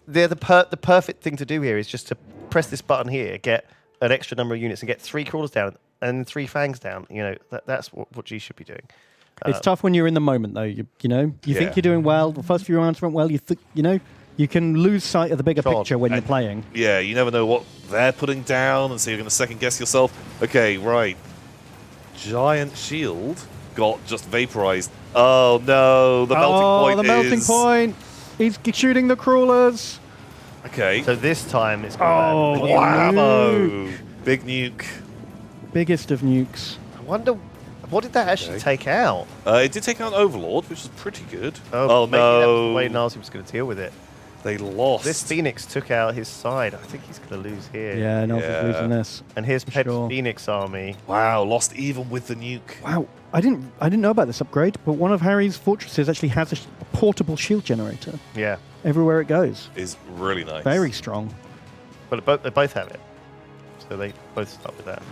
The perfect thing to do here is just to press this button here, get an extra number of units and get 3 crawlers down and 3 fangs down. You know, that's what G should be doing. It's tough when you're in the moment, though. You think you're doing well. The first few rounds went well. You can lose sight of the bigger picture when you're playing. Yeah, you never know what they're putting down, and so you're going to second guess yourself. Okay, right. Giant shield got just vaporized. Oh no, the melting point. Oh, the melting point. He's shooting the crawlers. Okay. So this time it's Oh, wow. Big nuke. Biggest of nukes. I wonder, what did that actually take out? It did take out Overlord, which was pretty good. Oh maybe no. that was the way Nalsi was going to deal with it. They lost. This Phoenix took out his side. I think he's going to lose here. Yeah, Nalsi's losing this. And here's Ped's sure. Phoenix army. Wow, lost even with the nuke. Wow, I didn't know about this upgrade, but one of Harry's fortresses actually has a portable shield generator. Yeah. Everywhere it goes. Is really nice. Very strong. But they both have it. So they both start with that.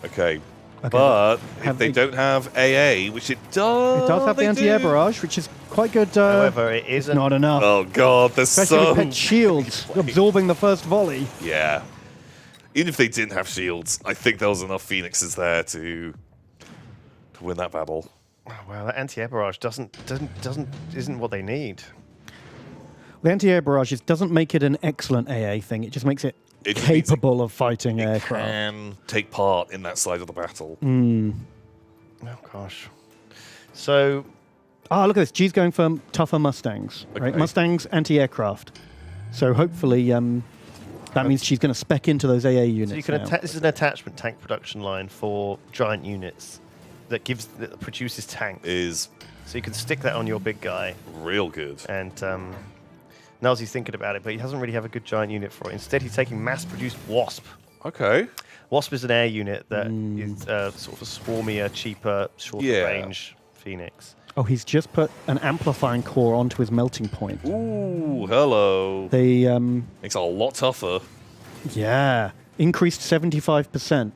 Okay. But if they don't have AA, which it does. It does have the anti-air barrage, which is quite good. However, it isn't. Not enough. Oh god, there's Especially so with Ped's shields absorbing the first volley. Yeah. Even if they didn't have shields, I think there was enough Phoenixes there to win that battle. Oh, wow, that anti-air barrage isn't what they need. The anti-air barrage doesn't make it an excellent AA thing. It just makes it capable of fighting aircraft. Can take part in that side of the battle. Mm. Oh gosh. So. Look at this. G's going for tougher Mustangs. Okay. Right? Mustangs anti-aircraft. So hopefully that means she's going to spec into those AA units. So you can this is an attachment tank production line for giant units that produces tanks. So you can stick that on your big guy. Real good. And Nalsi's thinking about it, but he doesn't really have a good giant unit for it. Instead, he's taking mass-produced Wasp. Okay. Wasp is an air unit that is sort of a swarmier, cheaper, shorter range Phoenix. Oh, he's just put an amplifying core onto his melting point. Ooh, hello. They Makes it a lot tougher. increased 75%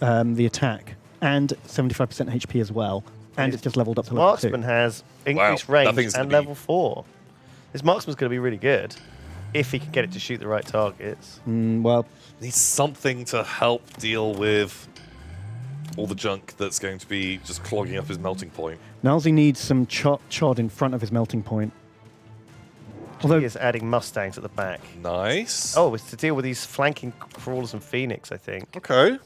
the attack and 75% HP as well, and it's just leveled up to level 2. Marksman has increased Wow, that range thing's and gonna be- level 4. This marksman's going to be really good if he can get it to shoot the right targets. Well, Needs something to help deal with all the junk that's going to be just clogging up his melting point. Nalzi needs some chod in front of his melting point. Although He is adding Mustangs at the back. Nice. Oh, it's to deal with these flanking crawlers and Phoenix, I think. Okay.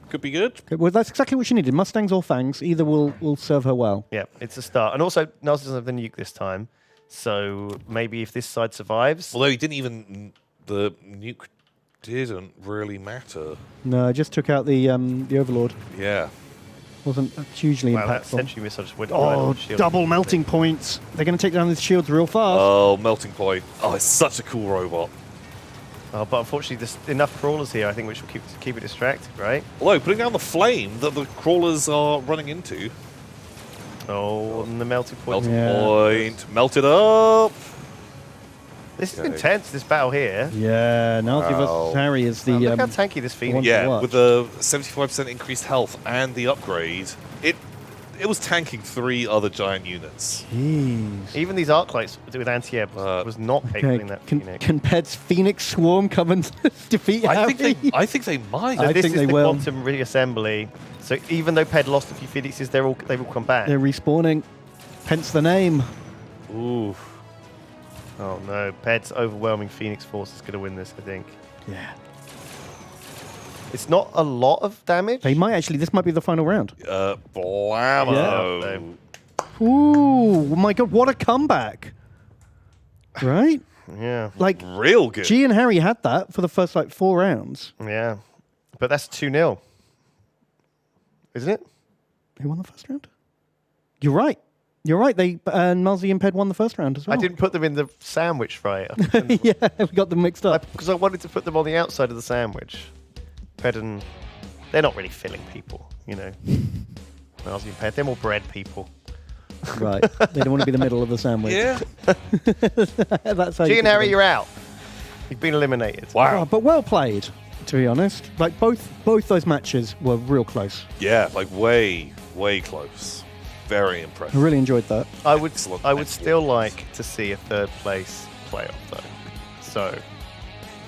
Could be good. okay, well, that's exactly what she needed. Mustangs or Fangs, either will serve her well. Yeah, it's a start. And also, Nalzi doesn't have the nuke this time. So maybe if this side survives... Although he didn't even... The nuke didn't really matter. No, just took out the Overlord. Yeah. Wasn't hugely Wow, that impactful. sentry missile just went right on Oh, the shield. double melting points. They're going to take down these shields real fast. Oh, melting point. Oh, it's such a cool robot. Oh, but unfortunately, there's enough crawlers here, I think, which will keep it distracted, right? Although, putting down the flame that the crawlers are running into. Oh, and the melting point. Melting Yeah. point. Melted up. This is Okay. intense, this battle here. Yeah, Nalzi Wow. versus Harry is the... Look how tanky this Phoenix one- is. Yeah, watch. with the 75% increased health and the upgrade, it was tanking 3 other giant units. Jeez. Even these arc lights with anti-air was not capable that Phoenix. Can Ped's Phoenix Swarm come and defeat Harry? I think they might. I This think is they the will. quantum reassembly. So even though Ped lost a few Phoenixes, they've all come back. They're respawning. Hence the name. Ooh. Oh no, Ped's overwhelming Phoenix force is going to win this, I think. Yeah. It's not a lot of damage. They might actually... This might be the final round. Blammo. Ooh, my God, what a comeback. Right? Yeah, Like, Real good. G and Harry had that for the first, 4 rounds. yeah. But that's 2-0. Isn't it? Who won the first round? You're right. You're right. They Nalzi and Ped won the first round as well. I didn't put them in the sandwich, right? Yeah, we got them mixed up. Because I wanted to put them on the outside of the sandwich. Ped and... They're not really filling people, you know. Nalzi and Ped, they're more bread people. Right. They don't want to be the middle of the sandwich. Yeah. That's how G you and think Harry, of it. you're out. You've been eliminated. Wow. Oh, but well played, to be honest. Like, both those matches were real close. Yeah, like way close. Very I impressive. really enjoyed that. I would Excellent. still like to see a third place playoff, though. So,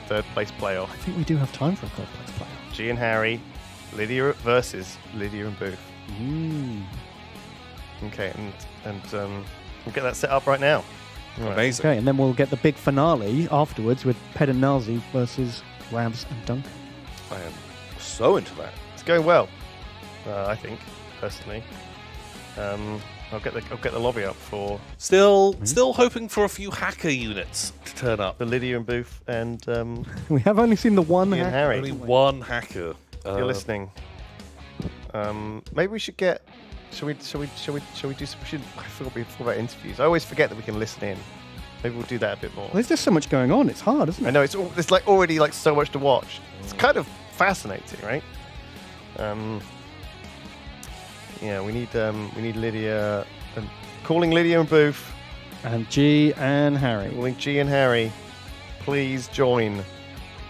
third place playoff. I think we do have time for a third place playoff. G and Harry, Lydia versus Lydia and Booth. Okay, and we'll get that set up right now. Right. Amazing. Okay, and then we'll get the big finale afterwards with Ped and Nalzi versus Ravs and Duncan. I am so into that. It's going well, I think, personally. I'll get the lobby up for Still hoping for a few hacker units to turn up. the Lydia and Booth and We have only seen the one G and hack. Harry. Only one hacker. If you're listening. Maybe we should get. Shall we do some? I forgot about interviews. I always forget that we can listen in. Maybe we'll do that a bit more. There's just so much going on. It's hard, isn't I it? know it's like already like so much to watch. It's kind of fascinating, right? Yeah, we need Lydia and calling Lydia and Booth. And G and Harry. Calling G and Harry. Please join.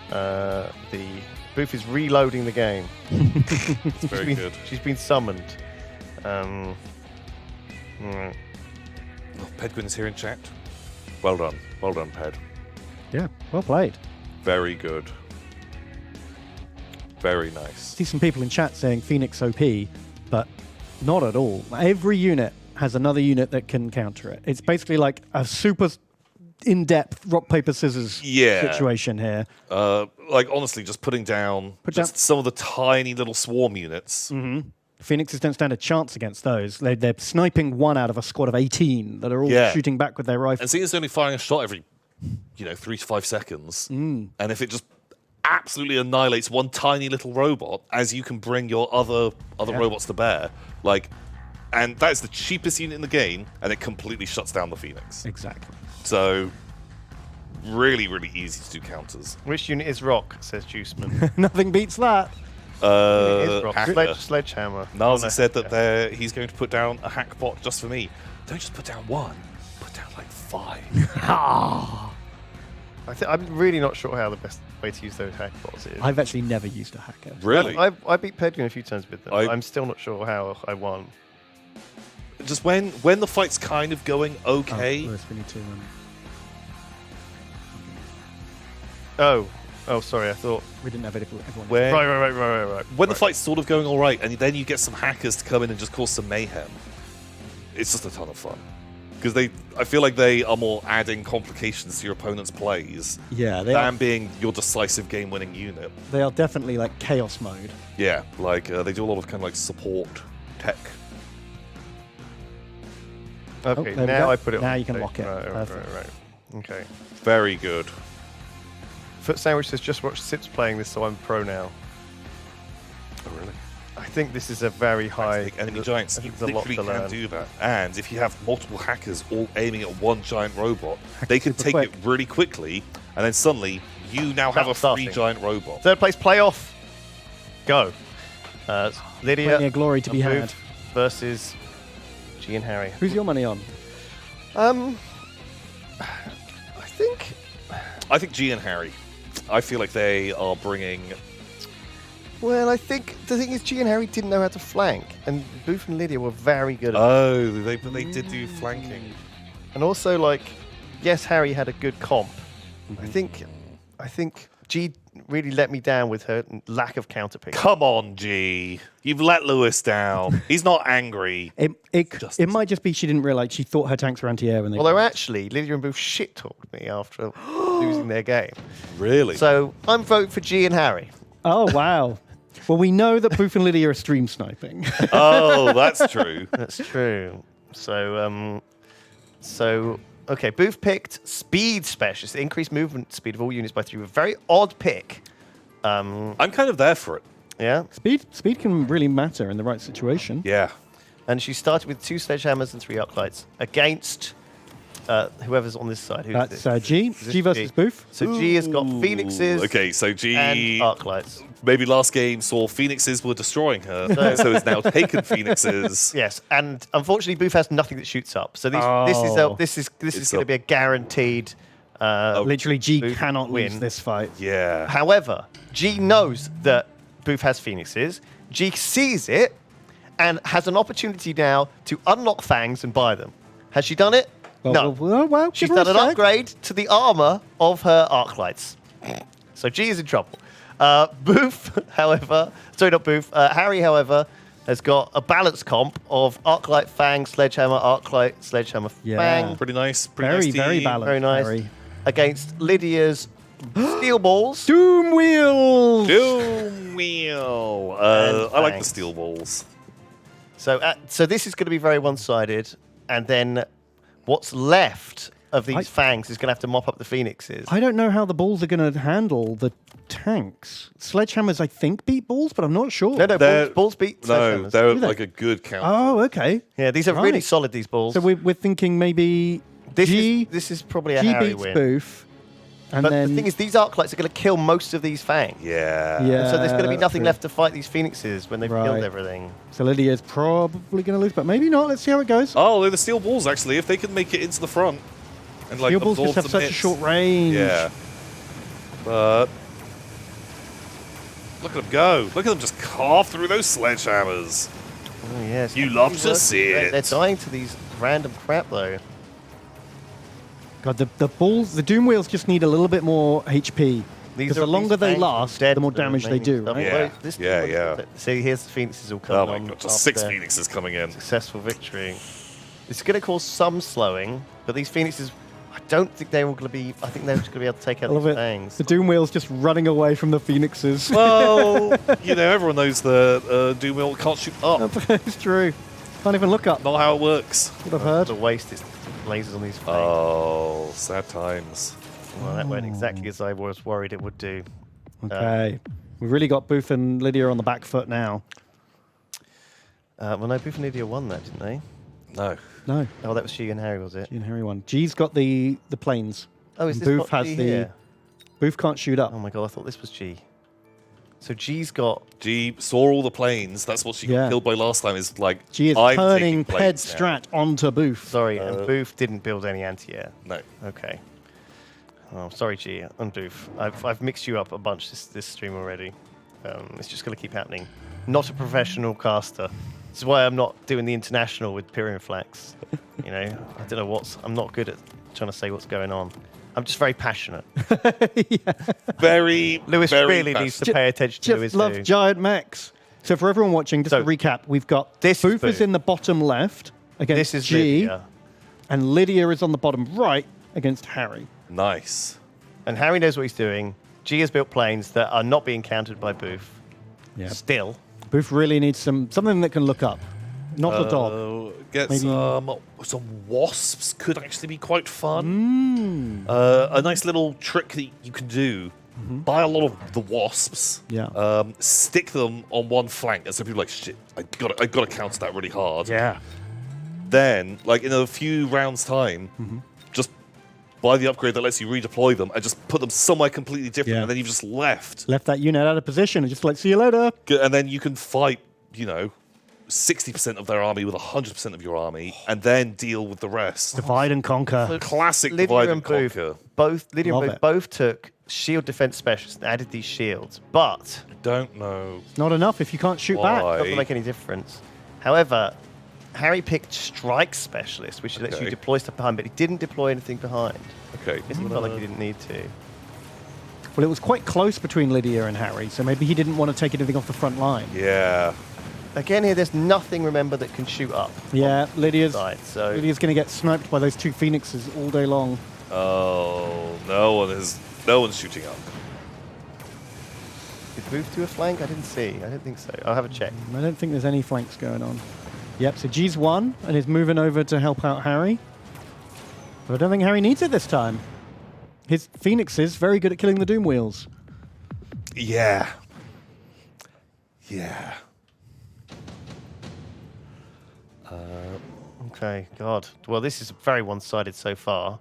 The Booth is reloading the game. It's very good. She's been summoned. Right. Oh, Pedguin's here in chat. Well done, Ped. Yeah, well played. Very good. Very nice. See some people in chat saying Phoenix OP, but not at all. Every unit has another unit that can counter it. It's basically like a super in-depth rock, paper, scissors situation here. Like honestly, just putting down some of the tiny little swarm units. Phoenixes don't stand a chance against those. They're sniping one out of a squad of 18 that are all shooting back with their rifles. And seeing it's only firing a shot every, 3 to 5 seconds, and if it just absolutely annihilates one tiny little robot, as you can bring your other robots to bear, and that is the cheapest unit in the game, and it completely shuts down the Phoenix. Exactly. So, really, really easy to do counters. Which unit is rock? Says Juiceman. Nothing beats that. Hacker. Sledgehammer. Nazi said that he's going to put down a hack bot just for me. Don't just put down one, put down like 5. I'm really not sure how the best way to use those hack bots is. I've actually never used a hacker. Really? I beat Pedguin a few times with them. I'm still not sure how I won. Just when the fight's kind of going okay. Oh, we need to, Oh, sorry. I thought we didn't have everyone. When, right. When the fight's sort of going all right, and then you get some hackers to come in and just cause some mayhem. It's just a ton of fun. Because I feel like they are more adding complications to your opponent's plays than being your decisive game-winning unit. They are definitely like chaos mode. Yeah, like they do a lot of kind of like support tech. Okay, there we now go. I put it Now on. you can lock it. Right. Okay. Very good. Foot Sandwich says, just watch Sips playing this, so I'm pro now. Oh, really? I think this is a very high... enemy giants. I You think there's a lot literally to can learn. do that. And if you have multiple hackers all aiming at one giant robot, they can super take quick. it really quickly, and then suddenly you now have a Starting. 3-giant robot. Third place playoff. Go. Lydia Plenty of glory to be and had. Booth versus G and Harry. Who's your money on? I think G and Harry. I feel like they are bringing... Well, I think the thing is G and Harry didn't know how to flank, and Booth and Lydia were very good at it. Oh, they did do flanking. And also, like, yes, Harry had a good comp. I think G really let me down with her lack of counter pick. Come on, G. You've let Lewis down. He's not angry. It might just be she didn't realize she thought her tanks were anti-air when they. Although actually, Lydia and Booth shit talked me after losing their game. Really? So I'm voting for G and Harry. Oh wow. Well, we know that Booth and Lydia are stream sniping. Oh, that's true. That's true. So okay, Booth picked Speed Specialist, increased movement speed of all units by 3. A very odd pick. I'm kind of there for it. Yeah. Speed can really matter in the right situation. Yeah. And she started with 2 sledgehammers and 3 arc lights against whoever's on this side. Who's That's this? G. Is this G versus Booth. So G has got Ooh, Phoenixes Okay, so G... and arc lights. Maybe last game saw Phoenixes were destroying her, so it's now taken Phoenixes. Yes, and unfortunately Booth has nothing that shoots up. So this is going to be a guaranteed. Literally, G Booth cannot win. lose this fight. Yeah. However, G knows that Booth has Phoenixes. G sees it and has an opportunity now to unlock Fangs and buy them. Has she done it? No. Well, She's give her done a an sec. upgrade to the armor of her arc lights. So G is in trouble. Booth, however, sorry, not Booth. Harry, however, has got a balance comp of arc light, Fang, Sledgehammer, arc light, Sledgehammer, Yeah. Fang. Pretty nice. Pretty Very, nice very team. balanced. Very nice. Harry. Against Lydia's steel balls. Doom wheels. Doom wheel. And I like the Fangs. steel balls. So this is going to be very one-sided, and then what's left of these Fangs is going to have to mop up the Phoenixes. I don't know how the balls are going to handle the tanks. Sledgehammers, I think, beat balls, but I'm not sure. No, balls beat No, Sledgehammers. they're Do they? like a good counter. Oh, okay. Yeah, these are really Right. solid, these balls. So we're thinking maybe this G is probably a G Harry beats win. Booth, and But then the thing is, these arc lights are going to kill most of these Fangs. Yeah. Yeah. So there's going to be that's nothing true. left to fight these Phoenixes when they've Right. killed everything. So Lydia's probably going to lose, but maybe not. Let's see how it goes. Oh, they're the steel balls, actually. If they can make it into the front and like Steel balls absorb just have some such a hits. short range. Yeah. But look at them go. Look at them just carve through those sledgehammers. Oh, yes. You love to see it. They're dying to these random crap, though. God, the balls, the Doom wheels just need a little bit more HP. Because the longer they Fangs last, dead the more to the damage they remaining do, stuff. right? Yeah. Well, this Yeah, yeah. See, here's the Phoenixes all Oh coming my on. god, just after 6 their Phoenixes coming in. Successful victory. It's going to cause some slowing, but these Phoenixes, I don't think they're all going to be. I think they're just going to be able to take out I love these it. Fangs. The Doom wheels just running away from the Phoenixes. Well, you know, everyone knows the Doom wheel can't shoot up. It's true. Can't even look up. Not how it works. What I've heard. The waste is lasers on these Fangs. Oh, sad times. Well, that went exactly as I was worried it would do. Okay. We've really got Booth and Lydia on the back foot now. Well, no, Booth and Lydia won that, didn't they? No. No, Oh, that was she and Harry, was it? G and Harry won. G's got the planes. Oh, is And this Booth not has G the. here? Booth can't shoot up. Oh my god, I thought this was G. So G's got... G saw all the planes. That's what she got killed by last time. Is like, G is I'm turning taking planes Ped now. Strat onto Booth. Sorry, and Booth didn't build any anti-air. No. Okay. Oh, sorry, G and Booth. I've mixed you up a bunch this stream already. It's just going to keep happening. Not a professional caster. This is why I'm not doing the international with Pyrian Flax. You know, I don't know I'm not good at trying to say what's going on. I'm just very passionate. Very, Lewis very really needs to pay attention to Lewis. Just love giant mechs. So for everyone watching, just to recap, we've got Booth is in the bottom left against This is G, Lydia. and Lydia is on the bottom right against Harry. Nice. And Harry knows what he's doing. G has built planes that are not being countered by Booth. Yeah. Still. Booth really needs something that can look up, not the dog. Get Maybe- some wasps could actually be quite fun. A nice little trick that you can do. Buy a lot of the wasps. Yeah. Stick them on one flank, and so people are like, shit, I got to counter that really hard. Yeah. Then, like in a few rounds' time, just buy the upgrade that lets you redeploy them and just put them somewhere completely different, Yeah. and then you've just left. Left that unit out of position and just like, see you later. And then you can fight, 60% of their army with 100% of your army, and then deal with the rest. Divide and conquer. Classic Lydia divide and and conquer. Booth, Lydia Love and Booth it. both took shield defense specialists and added these shields, but Don't know Not enough if you can't shoot back. why. not going to make any difference. However, Harry picked strike specialist, which lets you Okay. deploy stuff behind, but he didn't deploy anything behind. Okay. He felt like he didn't need to. Well, it was quite close between Lydia and Harry, so maybe he didn't want to take anything off the front line. Yeah. Again, here, there's nothing, remember, that can shoot up. Yeah, Lydia's Side, so going to get sniped by those two phoenixes all day long. Oh, no one's shooting up. did Booth do a flank? I didn't see. I don't think so. I'll have a check. I don't think there's any flanks going on. Yep, so G's won and is moving over to help out Harry. But I don't think Harry needs it this time. His Phoenix is very good at killing the Doom Wheels. Yeah. Yeah. Okay, God. Well, this is very one-sided so far.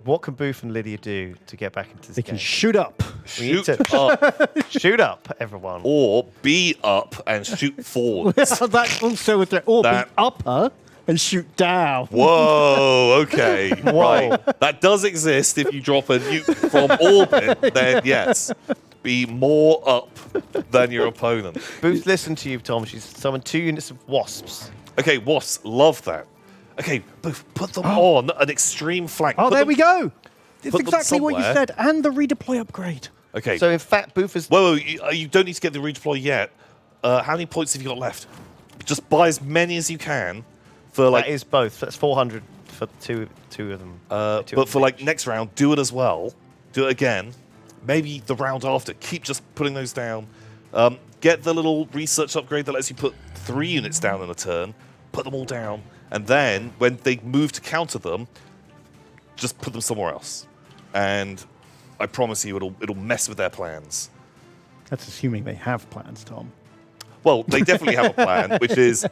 What can Booth and Lydia do to get back into this They game? can shoot up. We need Shoot to- up Shoot up, everyone. or be up and shoot forwards. That's also a threat. Or That- be upper and shoot down. Whoa, okay. Right. That does exist if you drop a nuke from orbit, then yes. Be more up than your opponent. Booth listened to you, Tom. She's summoned 2 units of wasps. Okay, wasps, love that. Okay, Booth, put them on an extreme flank. Oh, Put there them- we go. It's put them exactly what you somewhere. said. And the redeploy upgrade. Okay. So, in fact, Booth is... Whoa, you don't need to get the redeploy yet. How many points have you got left? Just buy as many as you can for like. that is both. That's 400 for two of them. Two But of for them like each. next round, do it as well. Do it again. Maybe the round after. Keep just putting those down. Get the little research upgrade that lets you put 3 units down in a turn. Put them all down, and then when they move to counter them, just put them somewhere else. And I promise you, it'll mess with their plans. That's assuming they have plans, Tom. Well, they definitely have a plan, which is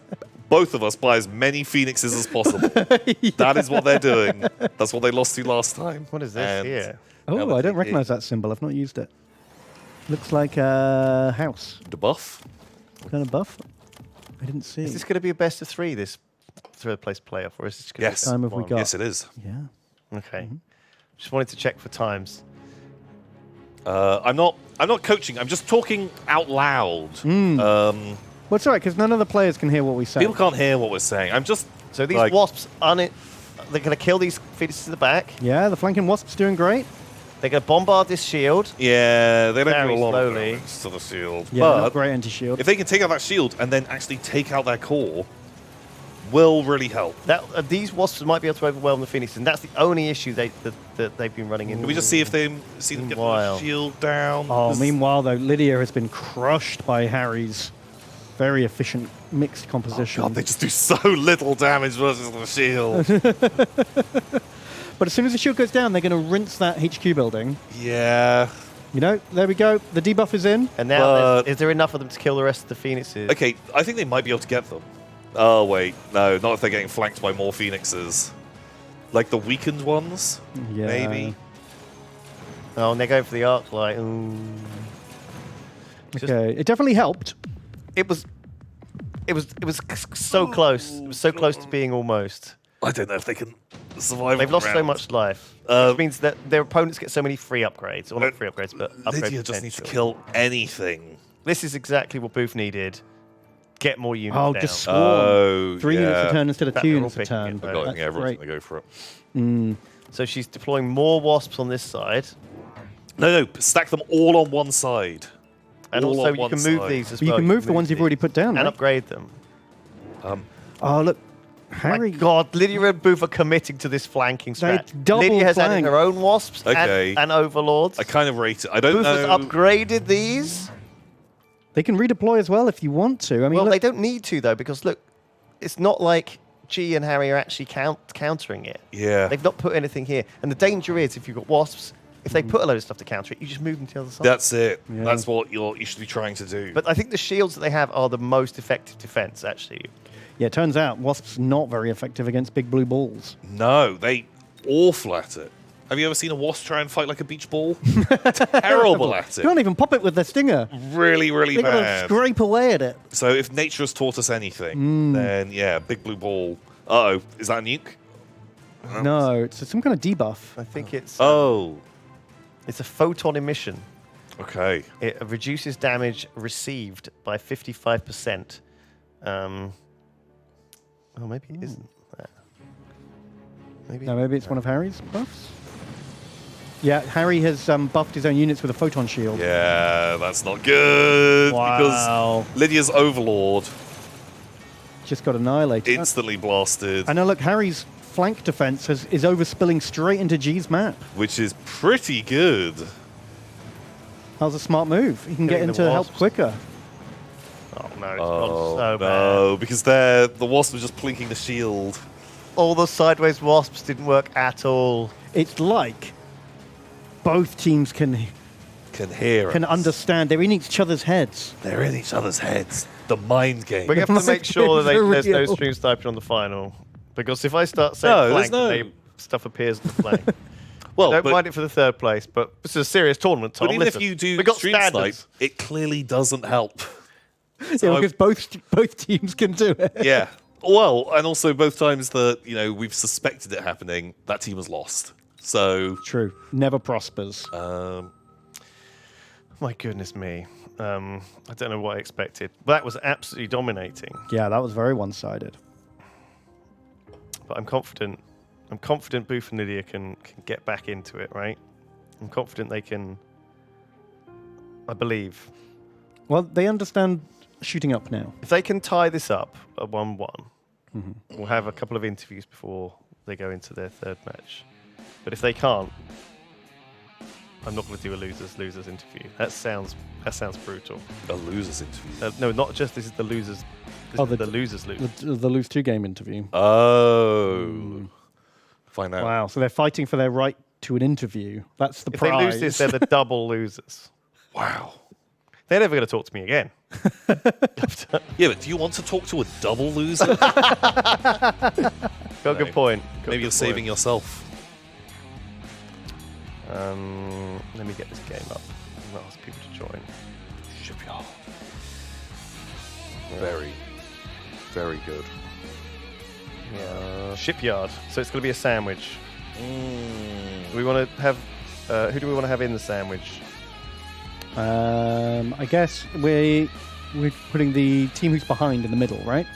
both of us buy as many phoenixes as possible. That is what they're doing. That's what they lost to last time. What is this And here? Oh, now I they don't recognize that symbol. I've not used it. Looks like a house. The buff. Kind of buff. I didn't see. Is this going to be a best of 3, this third-place playoff, or is this going Yes. to be Time have we one? got? Yes, it is. Yeah. Okay. Just wanted to check for times. I'm not coaching. I'm just talking out loud. Well, it's all right, because none of the players can hear what we say. People can't hear what we're saying. I'm just So these like, wasps, they're going to kill these phoenixes in the back. Yeah, the flanking wasp's doing great. They're going to bombard this shield. Yeah, they don't Very do a lot slowly. of damage to the shield. Yeah, not but great anti-shield. if they can take out that shield and then actually take out their core, will really help. These wasps might be able to overwhelm the phoenix, and that's the only issue that they've been running into. Can we just see if they see them get the Meanwhile. shield down? Oh, This- meanwhile, though, Lydia has been crushed by Harry's very efficient mixed composition. God, they just do so little damage versus the shield. But as soon as the shield goes down, they're going to rinse that HQ building. Yeah. You know, there we go. The debuff is in. And now, But- is there enough of them to kill the rest of the phoenixes? Okay, I think they might be able to get them. Oh, wait. No, not if they're getting flanked by more phoenixes. Like the weakened ones? Yeah. Maybe. Oh, and they're going for the arc light. Ooh. Okay, it definitely helped. It was so close. It was so close to being almost. I don't know if they can survive. They've lost so round. much life. Which means that their opponents get so many free upgrades. Or not free upgrades, but upgrade Lydia just needs to potential. kill anything. This is exactly what Booth needed. Get more units Oh, down. just swarm. Oh, 3 units a yeah. turn instead of That 2 they're all units a picking turn. it, I got That's it. Everyone's great. going to go for it. So she's deploying more wasps on this side. No, stack them all on one side. And All also on you one can move side. these as But you well. can move the ones you've these already put down, and right? upgrade them. Oh, look. My Harry. God, Lydia and Booth are committing to this flanking They strat. double Lydia has added flank. her own wasps Okay. and overlords. I kind of rate it. I don't Booth has know. upgraded these. They can redeploy as well if you want to. I mean, Well, look, they don't need to though, because look, it's not like G and Harry are actually countering it. Yeah. They've not put anything here. And the danger is, if you've got wasps, if they put a load of stuff to counter it, you just move them to the other side. That's it. Yeah. That's what you should be trying to do. But I think the shields that they have are the most effective defense, actually. yeah, it turns out Wasp's not very effective against big blue balls. no, they awful at it. Have you ever seen a wasp try and fight like a beach ball? Terrible at You it. can't even pop it with their stinger. Really, really They gotta bad. scrape away at it. So if nature has taught us anything, then yeah, big blue ball. Uh-oh, is that a nuke? No, it's some kind of debuff. I think it's Oh, it's a photon emission. okay. It reduces damage received by 55%. Oh, maybe it isn't that. Maybe. No, maybe it's one of Harry's buffs. Yeah, Harry has buffed his own units with a photon shield. Yeah, that's not good. Wow. Because Lydia's Overlord Just got annihilated. instantly blasted, I know, look, Harry's flank defense is overspilling straight into G's map. which is pretty good. That was a smart move. He can get Killing the into help wasps. quicker. Oh no, it's Oh, gone so bad. no, because the wasp was just plinking the shield. All the sideways wasps didn't work at all. It's like both teams can Can understand. They're in each other's heads. They're in each other's heads. The mind game. We have to make sure that For there's no real. stream sniping on the final. Because if I start saying No, flank, there's and stuff appears in the flank. well, Don't but, mind it for the third place, but this is a serious tournament, Tom. but even Listen, if you do we got stream snipe, standards. it clearly doesn't help. Yeah, because both teams can do it. Yeah. Well, and also both times that we've suspected it happening, that team has lost. So True. Never prospers. My goodness me. I don't know what I expected. That was absolutely dominating. Yeah, that was very one-sided. But I'm confident. I'm confident Booth and Lydia can get back into it, right? I'm confident they can. I believe. Well, they understand shooting up now. If they can tie this up at 1-1, we'll have a couple of interviews before they go into their third match. But if they can't, I'm not going to do a losers interview. That sounds brutal. a loser's interview. No, not just this is the losers. This Oh, is the losers lose. The lose 2 game interview. Oh. Find out. Wow. So they're fighting for their right to an interview. That's the If prize. they lose this, they're the double losers. Wow. They're never going to talk to me again. Yeah, but do you want to talk to a double loser? Got a No. good point. Maybe you're saving yourself. Let me get this game up. I'll ask people to join. Shipyard. Very, very good. Shipyard. So it's going to be a sandwich. Do we want to have? Who do we want to have in the sandwich? I guess we're putting the team who's behind in the middle, right?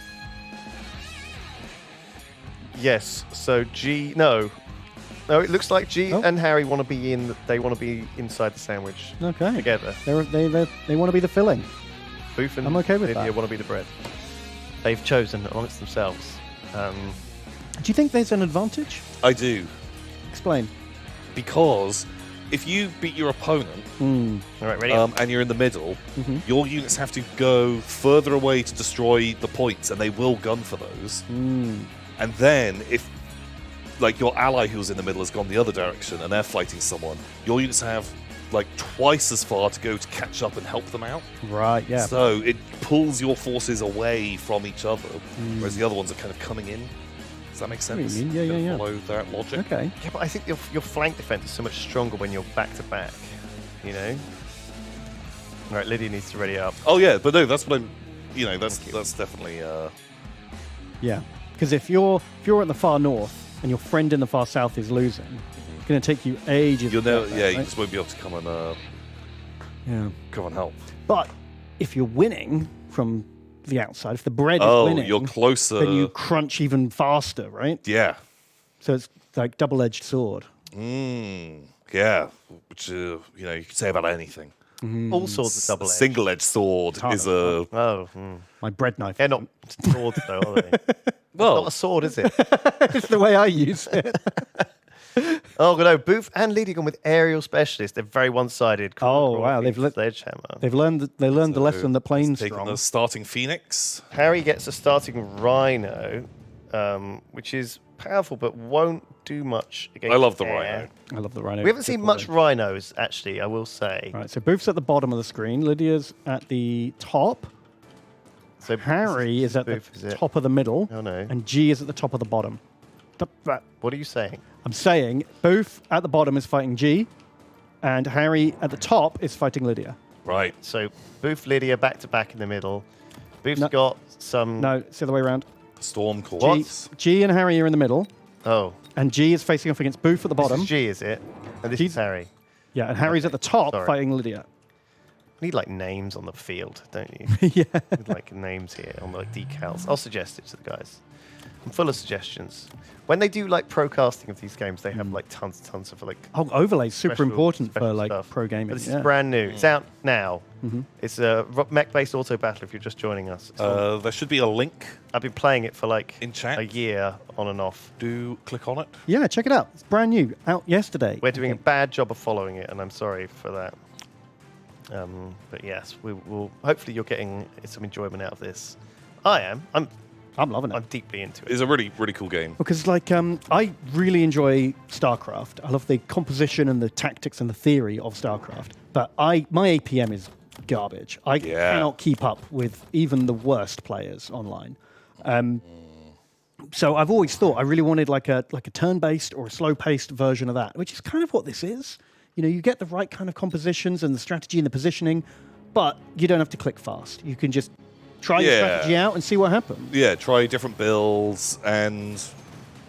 Yes. So G. No. It looks like G Oh. and Harry want to be in. They want to be inside the sandwich Okay. together. They want to be the filling. Booth and I'm okay with Lydia that. want to be the bread. They've chosen amongst themselves. Do you think there's an advantage? I do. Explain. Because if you beat your opponent All right, ready? and you're in the middle, your units have to go further away to destroy the points, and they will gun for those. And then if your ally who's in the middle has gone the other direction and they're fighting someone, your units have twice as far to go to catch up and help them out. Right. Yeah. So it pulls your forces away from each other, whereas the other ones are kind of coming in. Does that make sense? mean. Yeah, You yeah. Follow that logic. Okay. Yeah, but I think your flank defense is so much stronger when you're back to back. You know. Right, Lydia needs to ready up. Oh yeah, but no, that's what I'm. You know, that's definitely. Yeah, because if you're at the far north and your friend in the far south is losing, it's going to take you ages. You'll to know. get there, Yeah, you right? just won't be able to come and Yeah. come and help. But if you're winning from the outside, if the bread is Oh, winning, you're closer. then you crunch even faster, right? Yeah. So it's like double-edged sword. Yeah. Which you know you can say about anything. All swords are A double-edged. single-edged sword Harder. is a Oh, My bread knife. they're not swords though, are they? well. Not a sword, is it? It's the way I use it. Oh no, Booth and Lydia gone with aerial specialist. They're very one-sided. Oh, wow, they've sledgehammer. They learned the lesson that plane's taking strong. the starting Phoenix. Harry gets a starting rhino, which is powerful but won't do much against I love the air. rhino. I love the rhino. We haven't seen Good much for rhinos, actually, I will say. them. Right, so Booth's at the bottom of the screen. Lydia's at the top. So Harry is at Booth, is the it? top of the middle. Oh, no. And G is at the top of the bottom. What are you saying? I'm saying Booth at the bottom is fighting G, and Harry at the top is fighting Lydia. Right. So Booth, Lydia, back-to-back in the middle. Booth's No. got some... No, it's the other way around. Storm Courts. G and Harry are in the middle, Oh. and G is facing off against Booth at the This bottom. is G, is it? And this G's- is Harry. Yeah, and Harry's at the top Sorry. fighting Lydia. You need, like, names on the field, don't you? Yeah. You need, like, names here on, like, decals. I'll suggest it to the guys. I'm full of suggestions. When they do, like, pro casting of these games, they have, like, tons of, like... Oh, overlay's super special- important for special like stuff. pro gaming. But this yeah. is brand new. It's out now. It's a mech-based auto battle. If you're just joining us, It's on- There should be a link. I've been playing it for like In chat? a year on and off. Do click on it. Yeah, check it out. It's brand new, out yesterday. We're doing a bad job of following it, and I'm sorry for that. But yes, we will. Hopefully, you're getting some enjoyment out of this. I am. I'm loving it. I'm deeply into it. It's a really cool game. Because like I really enjoy StarCraft. I love the composition and the tactics and the theory of StarCraft. But my APM is garbage. I cannot keep up with even the worst players online. So I've always thought I really wanted like a turn-based or a slow-paced version of that, which is kind of what this is. You know, you get the right kind of compositions and the strategy and the positioning, but you don't have to click fast. You can just try your strategy out and see what happens. Yeah, try different builds, and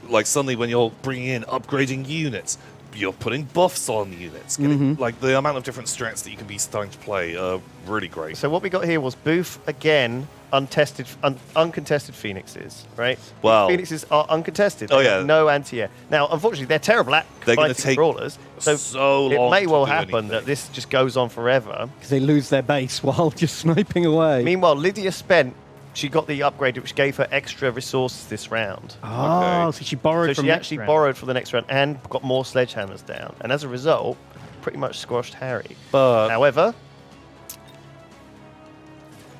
like suddenly when you're bringing in upgrading units, you're putting buffs on units. Like the amount of different strats that you can be starting to play are really great. So what we got here was Booth again, uncontested Phoenixes, right? Wow. Phoenixes are uncontested. Oh, They yeah. have no anti-air. Now, unfortunately, they're terrible at They're gonna fighting take crawlers. so it long may to well do happen anything. that this just goes on forever. Because they lose their base while just sniping away. Meanwhile, Lydia she got the upgrade, which gave her extra resources this round. Oh, Okay. so she borrowed So from she next actually round. borrowed for the next round and got more sledgehammers down. And as a result, pretty much squashed Harry. But However,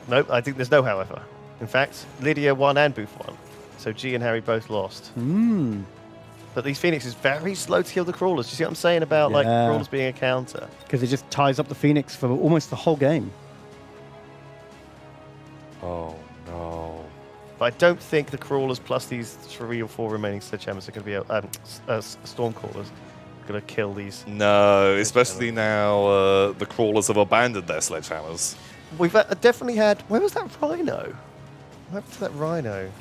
no, I think there's no however. In fact, Lydia won and Booth won. So G and Harry both lost. But these Phoenixes very slow to kill the crawlers. Do you see what I'm saying about like Yeah. crawlers being a counter? Because it just ties up the Phoenix for almost the whole game. oh no. But I don't think the crawlers plus these 3 or 4 remaining sledgehammers are going to be storm crawlers. Going to kill these. No, especially now the crawlers have abandoned their sledgehammers. We've definitely had. Where was that rhino? What happened to that rhino?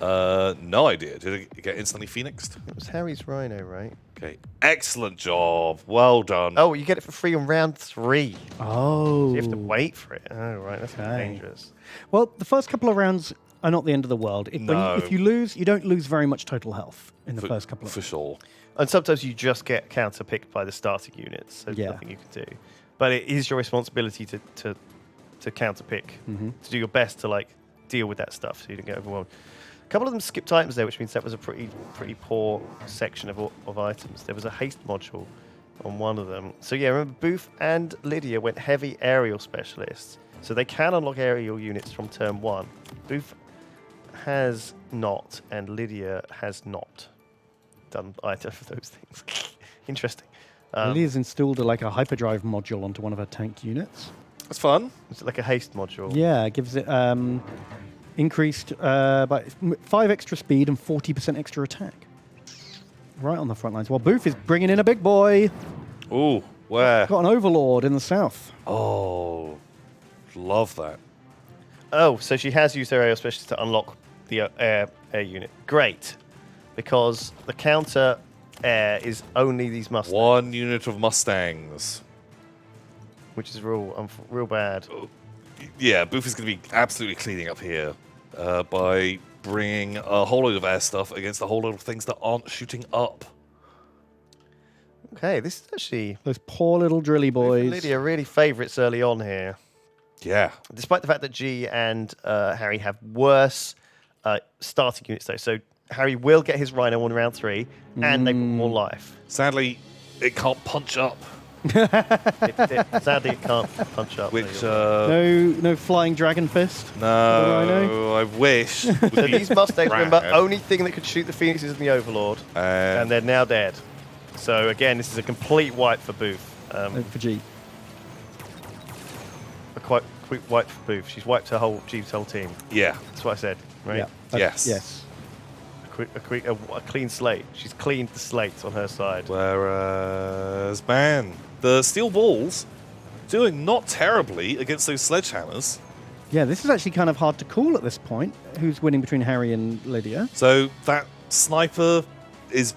No idea. Did it get instantly phoenixed? It was Harry's rhino, right? Okay, excellent job. Well done. Oh, you get it for free on round 3. Oh. So you have to wait for it. Oh, right. That's Okay. dangerous. Well, the first couple of rounds are not the end of the world. No. If you lose, you don't lose very much total health in the for, first couple of for sure. And sometimes you just get counter picked by the starting units. So there's Yeah. nothing you can do. But it is your responsibility to counter pick, to do your best to like deal with that stuff so you don't get overwhelmed. A couple of them skipped items there, which means that was a pretty poor section of items. There was a haste module on one of them. So yeah, remember Booth and Lydia went heavy aerial specialists. So they can unlock aerial units from turn 1. Booth has not, and Lydia has not done either of those things. Interesting. Lydia's installed like a hyperdrive module onto one of her tank units. That's fun. It's like a haste module. Yeah, it gives it increased by 5 extra speed and 40% extra attack. Right on the front lines. While Booth is bringing in a big boy. Ooh, Where? Got an overlord in the south. Oh, love that. Oh, so she has used her aerial specialist to unlock the air unit. Great. Because the counter air is only these Mustangs. 1 unit of Mustangs. Which is real bad. Yeah, Boof is going to be absolutely cleaning up here by bringing a whole load of air stuff against a whole load of things that aren't shooting up. Okay, this is actually... Those poor little drilly boys. Lydia really favourites early on here. Yeah. Despite the fact that G and Harry have worse starting units, though. So Harry will get his Rhino on round 3, and they've got more life. Sadly, it can't punch up. Sadly, it can't punch up. Which, no flying dragon fist. no, I wish. So these Mustangs, remember, Rad. only thing that could shoot the Phoenixes and the Overlord, and they're now dead. So again, this is a complete wipe for Booth. For G. A quite quick wipe for Booth. She's wiped her G's whole team. Yeah. That's what I said, right? Yeah. Yes. Yes. A clean slate. She's cleaned the slate on her side. Whereas, man, the steel balls doing not terribly against those sledgehammers. Yeah, this is actually kind of hard to call at this point. Who's winning between Harry and Lydia? So that sniper is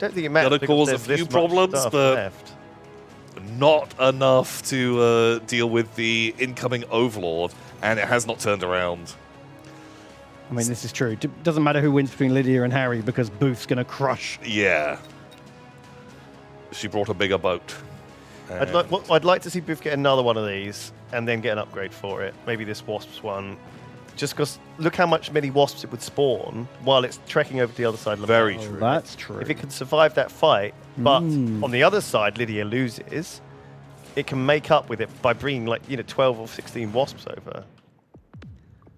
Don't think it matters. gonna cause a because there's few this much problems, stuff but left. not enough to deal with the incoming Overlord, and it has not turned around. I mean, this is true. Doesn't matter who wins between Lydia and Harry because Booth's going to crush. Yeah. She brought a bigger boat. I'd like to see Booth get another one of these and then get an upgrade for it. Maybe this Wasps one. Just because look how many Wasps it would spawn while it's trekking over to the other side of the Very map. true. That's true. If it can survive that fight, but on the other side, Lydia loses, it can make up with it by bringing 12 or 16 Wasps over.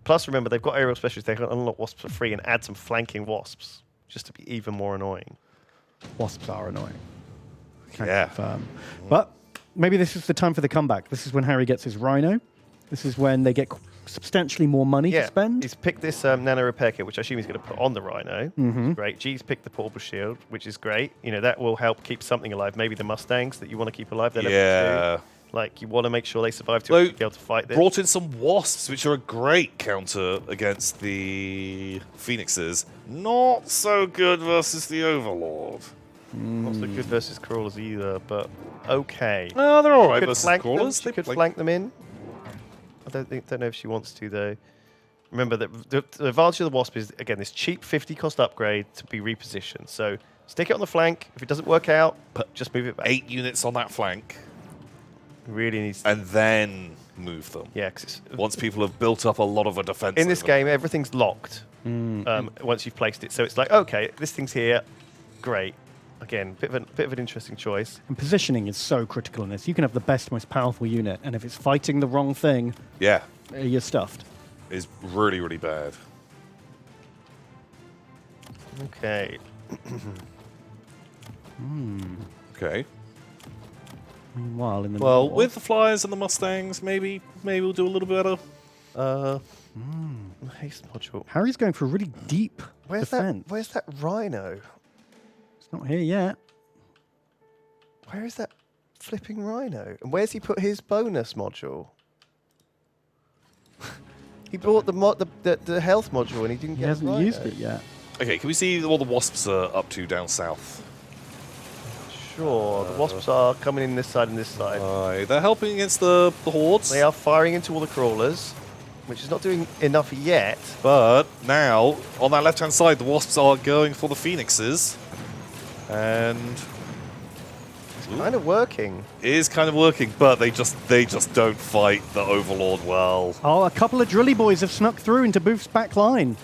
Plus, remember, they've got aerial specialists. They can unlock Wasps for free and add some flanking Wasps just to be even more annoying. Wasps are annoying. Can Yeah. confirm. But maybe this is the time for the comeback. This is when Harry gets his Rhino. This is when they get substantially more money to spend. He's picked this nano repair kit, which I assume he's going to put on the Rhino. Which is great. G's picked the portable shield, which is great. That will help keep something alive. Maybe the Mustangs that you want to keep alive. They're level 2. You want to make sure they survive to be able to fight this. Brought in some Wasps, which are a great counter against the Phoenixes. Not so good versus the Overlord. Not so good versus crawlers either, but okay. Oh, they're all right Could versus flank crawlers. Them. She could flank them in. I don't know if she wants to though. Remember that the advantage of the Wasp is again this cheap 50 cost upgrade to be repositioned. So stick it on the flank. If it doesn't work out, just move it back. 8 units on that flank. Really needs. And then move them. Yeah, because Once people have built up a lot of a defense. in this game everything's locked once you've placed it. So it's like okay, this thing's here, great. Again, bit of an interesting choice. And positioning is so critical in this. You can have the best, most powerful unit, and if it's fighting the wrong thing, Yeah, you're stuffed. is really, really bad. Okay. Okay. Meanwhile, in the Well, north- with the Flyers and the Mustangs, maybe we'll do a little bit better. Haste module. Harry's going for a really deep Where's defense. that? Where's that Rhino? It's not here yet. Where is that flipping Rhino? And where's he put his bonus module? He bought the health module and he didn't He get hasn't Rhino. used it yet. Okay, can we see what the Wasps are up to down south? Sure, the Wasps are coming in this side and this side. They're helping against the Hordes. They are firing into all the crawlers, which is not doing enough yet. But now, on that left-hand side, the Wasps are going for the Phoenixes. And It's kind of working. it is kind of working, but they just don't fight the Overlord well. Oh, a couple of drilly boys have snuck through into Booth's back line.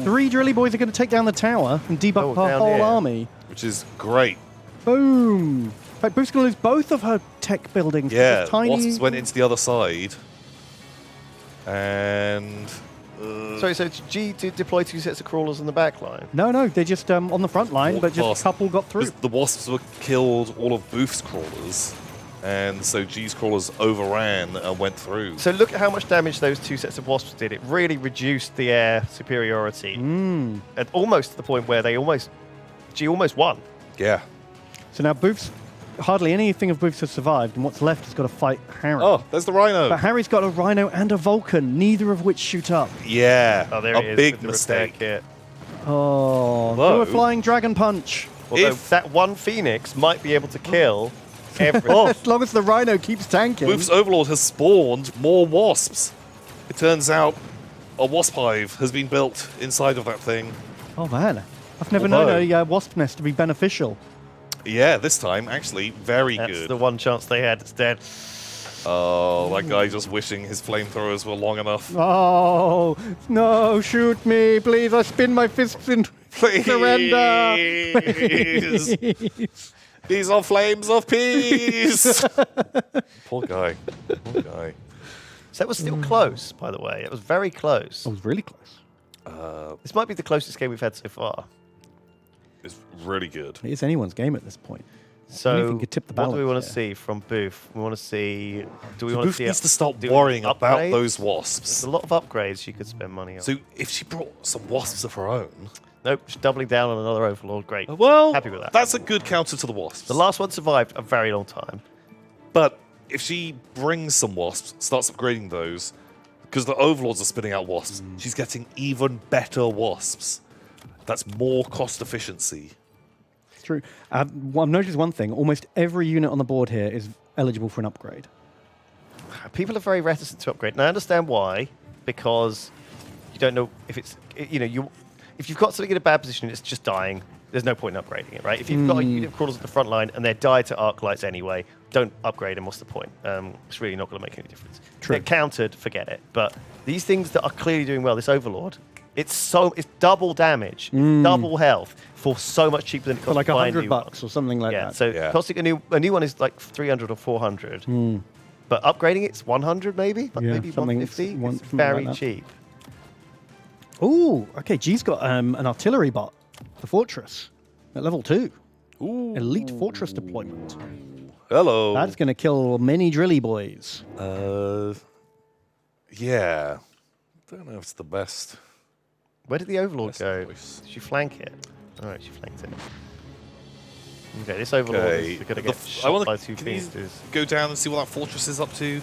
3 drilly boys are going to take down the tower and debuff her down whole here. army. Which is great. Boom! In fact, Booth's going to lose both of her tech buildings. Yeah, This tiny... Wasps went into the other side. And... Sorry, so G to deploy 2 sets of crawlers on the back line. No, they're just on the front line, Walk but just past. a couple got through. Because the Wasps were killed all of Booth's crawlers. And so G's crawlers overran and went through. So look at how much damage those 2 sets of Wasps did. It really reduced the air superiority. At almost to the point where G almost won. Yeah. So now Booth's hardly anything of Booth's has survived, and what's left has got to fight Harry. Oh, there's the Rhino. But Harry's got a Rhino and a Vulcan, neither of which shoot up. Yeah, Oh, there a it is. big with the repair mistake. kit. Oh, Whoa. do a flying dragon punch. Although If- that one Phoenix might be able to kill everything. As long as the Rhino keeps tanking. Booth's Overlord has spawned more wasps. It turns out a wasp hive has been built inside of that thing. Oh man, I've never Although- known a wasp nest to be beneficial. Yeah, this time, actually, very That's good. the one chance they had. It's dead. Oh, that guy just wishing his flamethrowers were long enough. Oh no! Shoot me, please! I spin my fists in Please. surrender. Please. These are flames of peace. Poor guy. Poor guy. So that was still close, by the way. It was very close. I was really close. This might be the closest game we've had so far. It's really good. It is anyone's game at this point. So, Anything could tip the what do we balance want to here. see from Booth? We want to see. Do we want to Booth see? needs to start do worrying about upgrades? those There's wasps. a lot of upgrades you could spend money on. So if she brought some wasps of her own, Nope, just doubling down on another Overlord. Great. well, Happy with that. That's a good counter to the wasps. The last one survived a very long time. But if she brings some wasps, starts upgrading those, because the overlords are spitting out wasps, she's getting even better wasps. That's more cost efficiency. It's true. I've noticed one thing. Almost every unit on the board here is eligible for an upgrade. People are very reticent to upgrade, and I understand why. Because you don't know if it's if you've got something in a bad position, it's just dying. There's no point in upgrading it, right? If you've got a unit of crawlers at the front line and they're died to arc lights anyway, don't upgrade them. What's the point? It's really not going to make any difference. True. They're countered, forget it. But these things that are clearly doing well, this Overlord, it's double damage, double health for so much cheaper than it costs For like to buy a new $100 one. or something like Yeah, that. so Yeah. costing a new one is like 300 or 400. But upgrading it's 100 maybe, like Yeah, maybe something 150. one- It's something very like that. cheap. Ooh, okay. G's got an artillery bot, the Fortress, at level 2. Ooh. Elite Fortress deployment. Hello. That's going to kill many drilly boys. Yeah. Don't know if it's the best. Where did the Overlord Best go? choice. Did she flank it? All right, she flanked it. Okay, this Overlord Okay. is going to The get I shot wanna- by two can you Phoenixes. go down and see what that fortress is up to?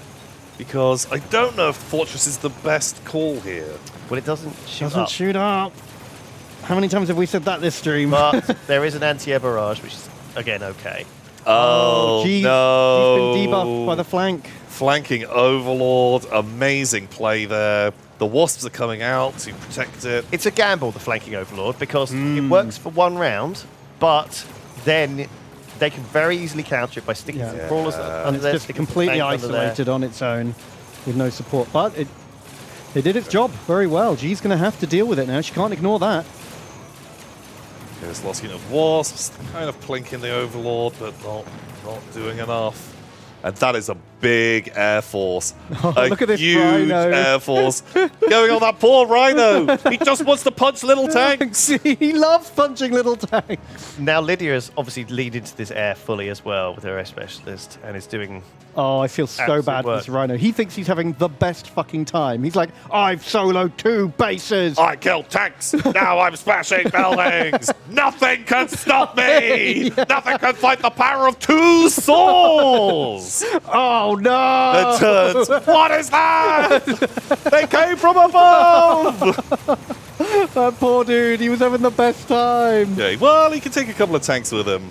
Because I don't know if fortress is the best call here. Well, it doesn't shoot Doesn't up, shoot up. How many times have we said that this stream? but there is an anti-air barrage, which is, again, okay. Oh, G's, no. G's been debuffed by the flank. Flanking Overlord. Amazing play there. The wasps are coming out to protect it. It's a gamble, the flanking Overlord, because it works for one round, but then they can very easily counter it by sticking Yeah. some crawlers And under it's there, just sticking some completely tanks under there. isolated on its own with no support. But it did its job very well. G's going to have to deal with it now. She can't ignore that. There's lots of wasps, kind of plinking the Overlord, but not doing enough. And that is a big air force. A look at this huge Rhino. air force going on that poor Rhino. He just wants to punch little tanks. He loves punching little tanks. Now Lydia is obviously lead into this air fully as well with her air specialist and is doing. Oh, I feel so Absolute bad for work. this Rhino. He thinks he's having the best fucking time. He's like, I've soloed 2 bases. I killed tanks. Now I'm smashing buildings. Nothing can stop me. Nothing can fight the power of 2 swords. Oh, no. The turns. What is that? They came from above. That poor dude. He was having the best time. Okay, well, he can take a couple of tanks with him.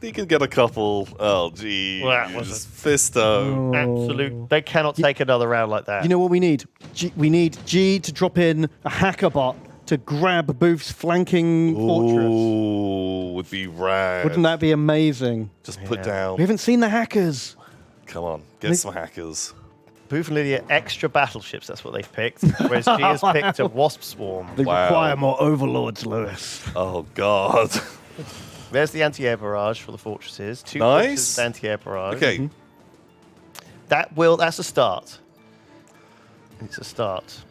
He can get a couple. Oh, geez. Well, that was Fisto. Absolute. They cannot take another round like that. You know what we need? We need G to drop in a hacker bot to grab Booth's flanking fortress. Ooh, would be rad. Wouldn't that be amazing? Just put We down. haven't seen the hackers. Come on, get some hackers. Booth and Lydia, extra battleships, that's what they've picked. Whereas G has picked a wasp swarm. They Wow. require more overlords, Lewis. Oh, God. There's the anti-air barrage for the fortresses. 2 Nice. fortresses anti-air barrage. Okay. That's a start. It's a start.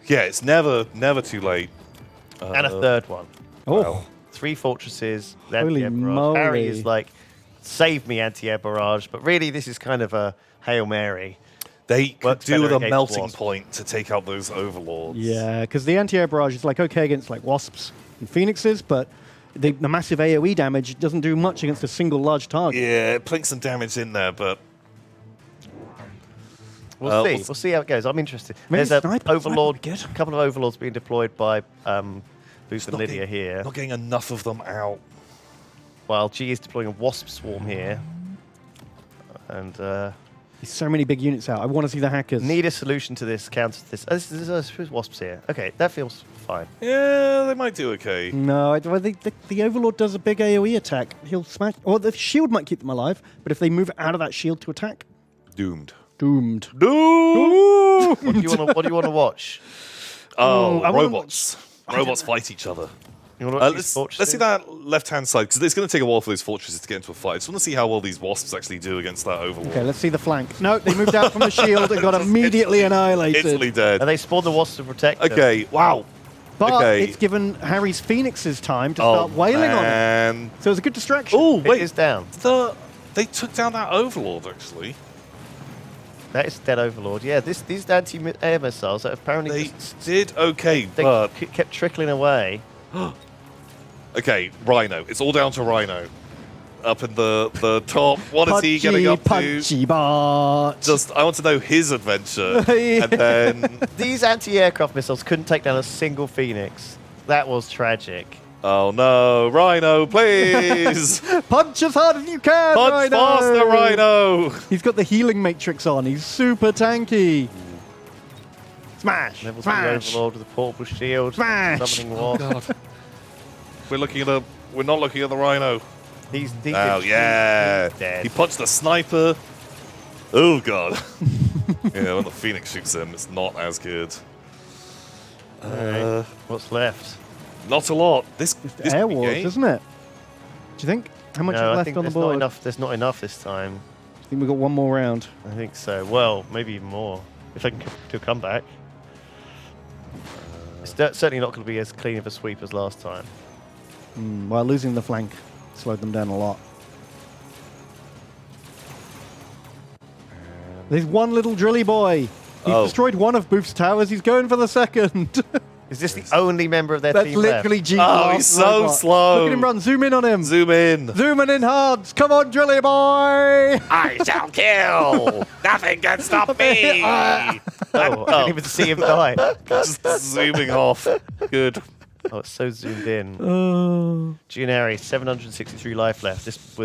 Yeah, it's never too late. And a third one. Oh, 3 fortresses, Holy anti-air barrage. Harry moly. is like, save me anti-air barrage. But really, this is kind of a Hail Mary. They could Works do better with a against melting wasps. point to take out those overlords. yeah, because the anti-air barrage is like okay against like wasps and phoenixes, but The massive AoE damage doesn't do much against a single large target. Yeah, it plinks some damage in there, but We'll see. We'll see how it goes. I'm interested. Maybe There's a sniper overlord, would be good. a couple of overlords being deployed by Booth and Lydia here. not getting enough of them out. While G is deploying a wasp swarm here. And There's so many big units out. I want to see the hackers. need a solution to this, counter to this. Oh, there's wasps here. Okay, that feels fine. Yeah, they might do okay. No, the Overlord does a big AoE attack. He'll smash. Or the shield might keep them alive, but if they move out of that shield to attack, Doomed. doomed. Doomed! What do you want to watch? Oh, I wanna robots. Robots fight each other. You want to watch these Let's fortresses? see that left-hand side, because it's going to take a while for those fortresses to get into a fight. I just want to see how well these wasps actually do against that overlord. Okay, let's see the flank. No, they moved out from the shield and got immediately annihilated. Instantly dead. And they spawned the wasps to protect them. Okay, wow. But Okay. it's given Harry's Phoenixes time to start wailing on him. man. So it's a good distraction. Oh, It wait. is down. They took down that overlord, actually. That is dead overlord. Yeah, these anti-air missiles that apparently They did okay, they but... kept trickling away. Okay, Rhino. It's all down to Rhino. Up in the top. What is he getting up to? Punchy bot. Just, I want to know his adventure. And then... These anti-aircraft missiles couldn't take down a single Phoenix. That was tragic. Oh no, Rhino, please! Punch as hard as you can, Punch Rhino! faster, Rhino! He's got the healing matrix on. He's super tanky. Smash! Level 3 Smash! overlord with a portable shield. Smash! Summoning wasp. God. We're not looking at the Rhino. He's Oh yeah, dead. he punched a sniper. Oh god. Yeah, when the Phoenix shoots him, it's not as good. Alright, what's left? Not a lot. This Air could be Wars, game. isn't it? Do you think? How much No, is I left think on the there's not board? enough. There's not enough this time. I think we've got one more round. I think so. Well, maybe even more if I can do a comeback. It's certainly not going to be as clean of a sweep as last time. While losing the flank slowed them down a lot. There's one little drilly boy. He's destroyed one of Booth's towers. He's going for the second. Is this the only member of their That's team left? literally G. Oh, he's so slow. Look at him run. Zoom in on him. Zoom in. Zooming in hard. Come on, drilly boy. I shall kill. Nothing can stop me. Oh, I didn't even see him die. Just zooming off. Good. Oh, it's so zoomed in. Oh Gianari, 763 life left. This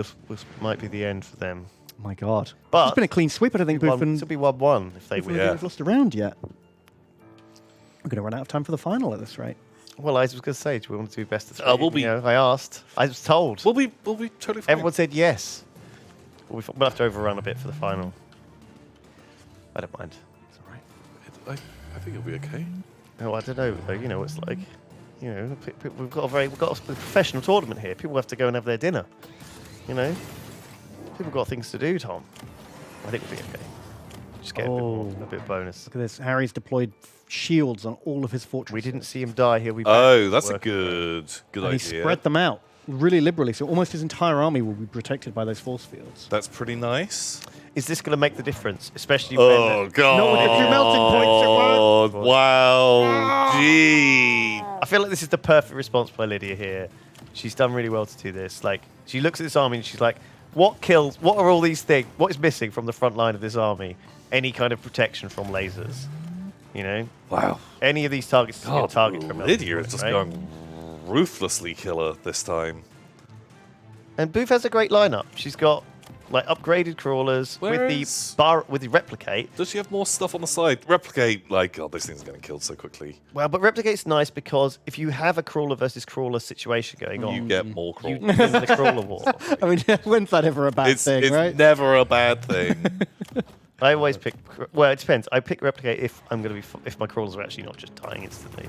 might be the end for them. my God. But It's been a clean sweep, I think, Booth. And It'll be 1-1 if they win. Yeah. We've lost a round yet. We're going to run out of time for the final at this rate. Well, I was going to say, do we want to do best of 3? We'll be- You know, I asked. I was told. We'll be totally fine. Everyone said yes. We'll have to overrun a bit for the final. I don't mind. It's all right. I think it'll be okay. Oh, I don't know. You know what it's like. You know, we've got a professional tournament here. People have to go and have their dinner. You know, people got things to do. Tom, I think we'll be okay. Just get a bit of bonus. Look at this. Harry's deployed shields on all of his fortresses. We didn't see him die. He'll be back. Oh, that's a working. good And idea. he spread them out really liberally, so almost his entire army will be protected by those force fields. That's pretty nice. Is this going to make the difference, especially Oh when? god! No, with the 2 melting points, it Wow! Gee! I feel like this is the perfect response by Lydia here. She's done really well to do this. Like, she looks at this army and she's like, "What kills? What are all these things? What is missing from the front line of this army? Any kind of protection from lasers? You know, Wow! any of these targets is a good God, target for a melting Lydia point, is just right? going ruthlessly killer this time. And Booth has a great lineup. She's got like upgraded crawlers Whereas- with the replicate. Does she have more stuff on the side? Replicate, like, God, this thing's getting killed so quickly. Well, but replicate's nice because if you have a crawler versus crawler situation going on, You get more crawl. you win the crawler war. I mean, when's that ever a bad It's thing, right? never a bad thing. I always pick. Well, it depends. I pick replicate if I'm going to be if my crawlers are actually not just dying instantly.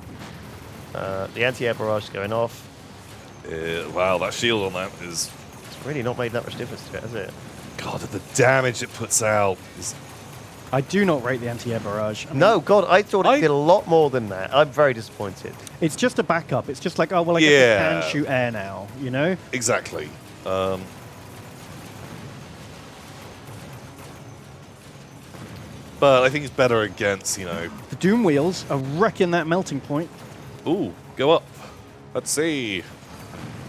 The anti-air barrage is going off. Wow, that shield on that is... It's really not made that much difference to it, has it? God, the damage it puts out is... I do not rate the anti-air barrage. I mean, No, God, I thought it did a lot more than that. I'm very disappointed. it's just a backup. It's just like, oh, well, I guess Yeah. we can shoot air now, you know? Exactly. But I think it's better against, you know... The Doom Wheels are wrecking that melting point. Ooh, go up. Let's see.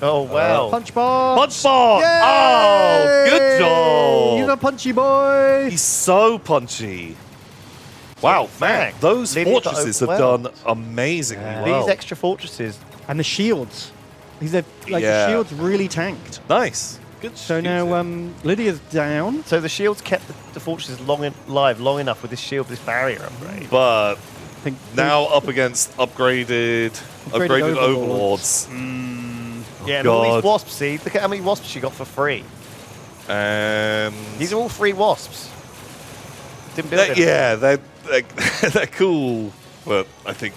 Oh, wow. Punch bar. Punch bar! Yay! Oh, good job! He's a punchy boy. He's so punchy. Wow, man, those Lydia got fortresses have overwhelmed. done amazingly well. These extra fortresses. And the shields. The Yeah. shields really tanked. Nice. Good. So now Lydia's down. So the shields kept the fortresses live long enough with this shield, this barrier upgrade. But I think now up against upgraded overlords. Yeah, and all God. these wasps, see? Look at how many wasps she got for free. And These are all free wasps. Didn't build it. yeah, they're cool, but I think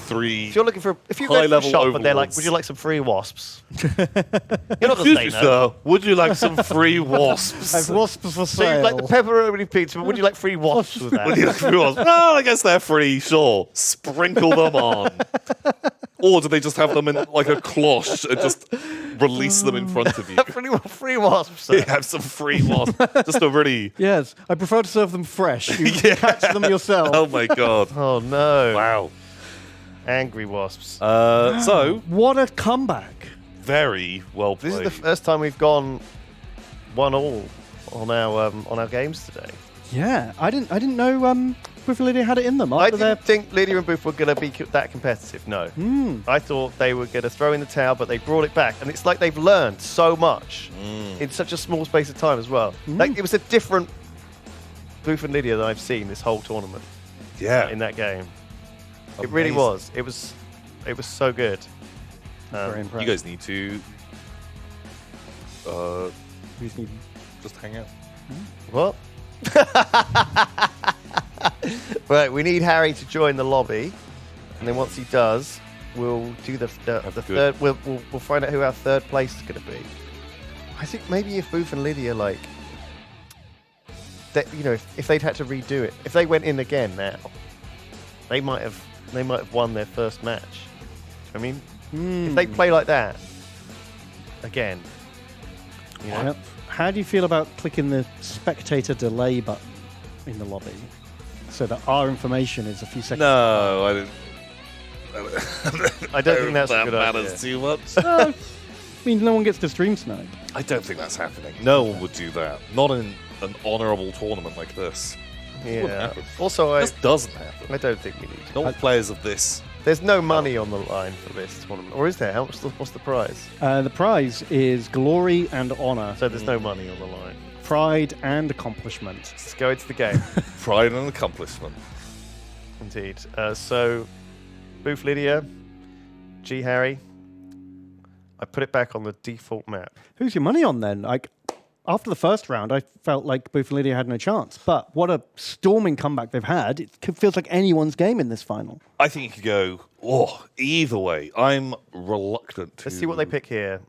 3 If you're looking for, if you go to a high-level shop and they're like, overlords. "Would you like some free wasps?" You're not going Excuse to me, say no. sir. Would you like some free wasps? I have wasps for So you sale. like the pepperoni pizza, but would you like free wasps with Would you that? like free wasps? Well, I guess they're free. Sure, sprinkle them on. Or do they just have them in like a cloche and just release them in front of you? free wasps. You Sir. have some free wasps. Just a really. Yes, I prefer to serve them fresh. You Yeah. catch them yourself. Oh my god! Oh no! Wow. Angry wasps. So What a comeback. very well played. This is the first time we've gone 1-all on our games today. Yeah, I didn't know Boof and Lydia had it in them. I After their didn't think Lydia and Booth were going to be that competitive. No, I thought they were going to throw in the towel, but they brought it back, and it's like they've learned so much in such a small space of time as well. Like it was a different Booth and Lydia that I've seen this whole tournament yeah. in that game. It really was. It was so good. very You impressed. guys need to We just need- just hang out. What? Right, we need Harry to join the lobby, and then once he does, we'll do the good. third. We'll find out who our third place is going to be. I think maybe if Booth and Lydia like, that, you know, if they'd had to redo it, if they went in again now, they might have won their first match. I mean, if they play like that again, you know, Yep. How do you feel about clicking the spectator delay button in the lobby so that our information is a few seconds? No, I didn't. I don't think that's a that good matters idea. too much. I mean, no one gets to stream snag. I don't think that's happening. No one would do that. Not in an honourable tournament like this. Wouldn't Yeah. happen. Also, I This doesn't happen. don't think we need to. Not with players of this. There's no money on the line for this tournament, or is there? What's the prize? The prize is glory and honor, So there's no money on the line. pride and accomplishment. Let's go into the game. Pride and accomplishment. Indeed. So, Booth Lydia, G Harry. I put it back on the default map. Who's your money on then? Like, after the first round, I felt like Boof and Lydia had no chance. But what a storming comeback they've had. It feels like anyone's game in this final. I think you could go, either way. I'm reluctant to. Let's see what they pick here.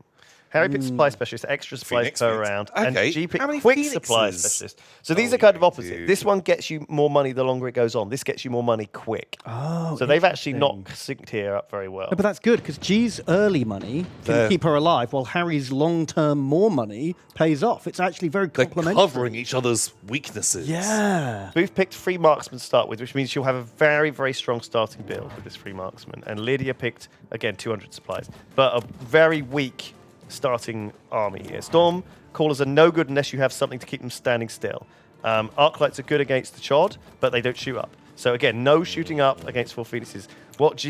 Harry picked supply specialist, extra supplies Phoenix, per Phoenix. round, Okay. and G picked How many quick supply Phoenixes specialist. So these are are kind we of going opposite. to This one gets you more money the longer it goes on. This gets you more money quick. Oh, So they've actually not interesting. synced here up very well. No, but that's good because G's early money can They're- keep her alive, while Harry's long-term more money pays off. It's actually very They're complementary. covering each other's weaknesses. Yeah. Booth picked free marksman to start with, which means she'll have a very, very strong starting build with this free marksman. And Lydia picked, again, 200 supplies, but a very weak starting army here. Storm Callers are no good unless you have something to keep them standing still. Arclights are good against the Chod, but they don't shoot up. So again, no shooting up against 4 Phoenixes. What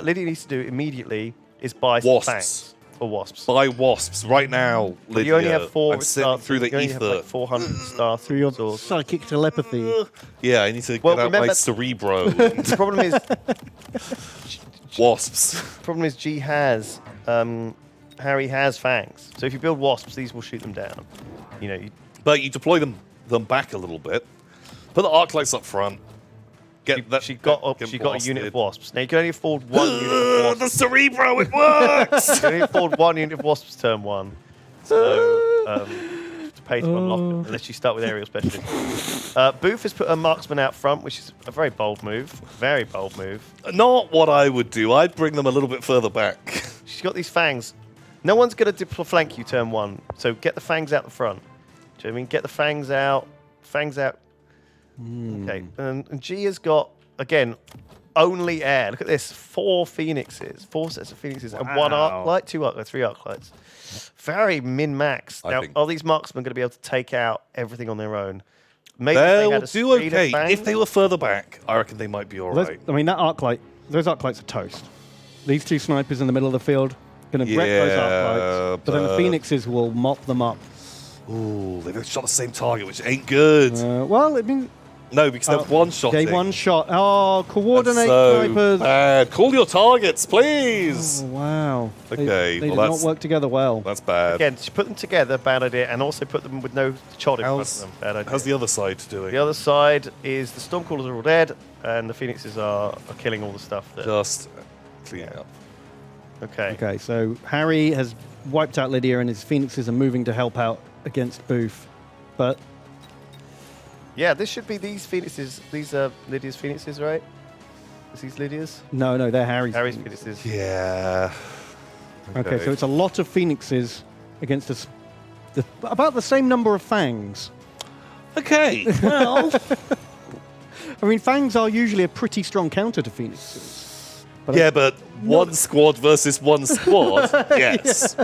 Lydia needs to do immediately is buy some Wasps. fangs or wasps. Buy wasps right now, Lydia. You only have 4 I'm sitting through the you only have ether. like 400 starters. Through your or- psychic telepathy. Yeah, I need to Well, get out my remember- cerebro. The problem is Wasps. G has Harry has fangs. So if you build wasps, these will shoot them down. You know, But you deploy them back a little bit. Put the arc lights up front. Get that. she got a unit of wasps. Now you can only afford 1 unit of The wasps. cerebro, it works. You can only afford 1 unit of wasps turn 1. So to pay to unlock it, unless you start with aerial specialist. Booth has put a marksman out front, which is a very bold move. Very bold move. Not what I would do. I'd bring them a little bit further back. She's got these fangs. No one's going to flank you turn 1. So get the fangs out the front. Do you know what I mean? Get the fangs out. Fangs out. Okay. And G has got, again, only air. Look at this. 4 phoenixes. 4 sets of phoenixes. And 1 arc light, 2 arc lights, 3 arc lights. Very min-max. Now, are these marksmen going to be able to take out everything on their own? Maybe they'll do okay. If they were further back, I reckon they might be all right. I mean, that arc light, those arc lights are toast. These 2 snipers in the middle of the field going to wreck those arc lights. But then the phoenixes will mop them up. Ooh, they both shot the same target, which ain't good. Well, I mean... No, because they're one-shotting. They one-shot. Oh, coordinate snipers. Bad. Call your targets, please. Oh, wow. Okay, they did not work together well. That's bad. Again, to put them together, bad idea, and also put them with no chod in front of them, bad idea. How's the other side doing? The other side is the Stormcallers are all dead, and the Phoenixes are killing all the stuff. Just cleaning up. Okay. Okay, so Harry has wiped out Lydia, and his Phoenixes are moving to help out against Booth. But... yeah, this should be these Phoenixes. These are Lydia's Phoenixes, right? Is these Lydia's? No, they're Harry's Phoenixes. Yeah. Okay, so it's a lot of Phoenixes against about the same number of Fangs. Okay, well... I mean, Fangs are usually a pretty strong counter to Phoenixes. But but one squad versus one squad, yes.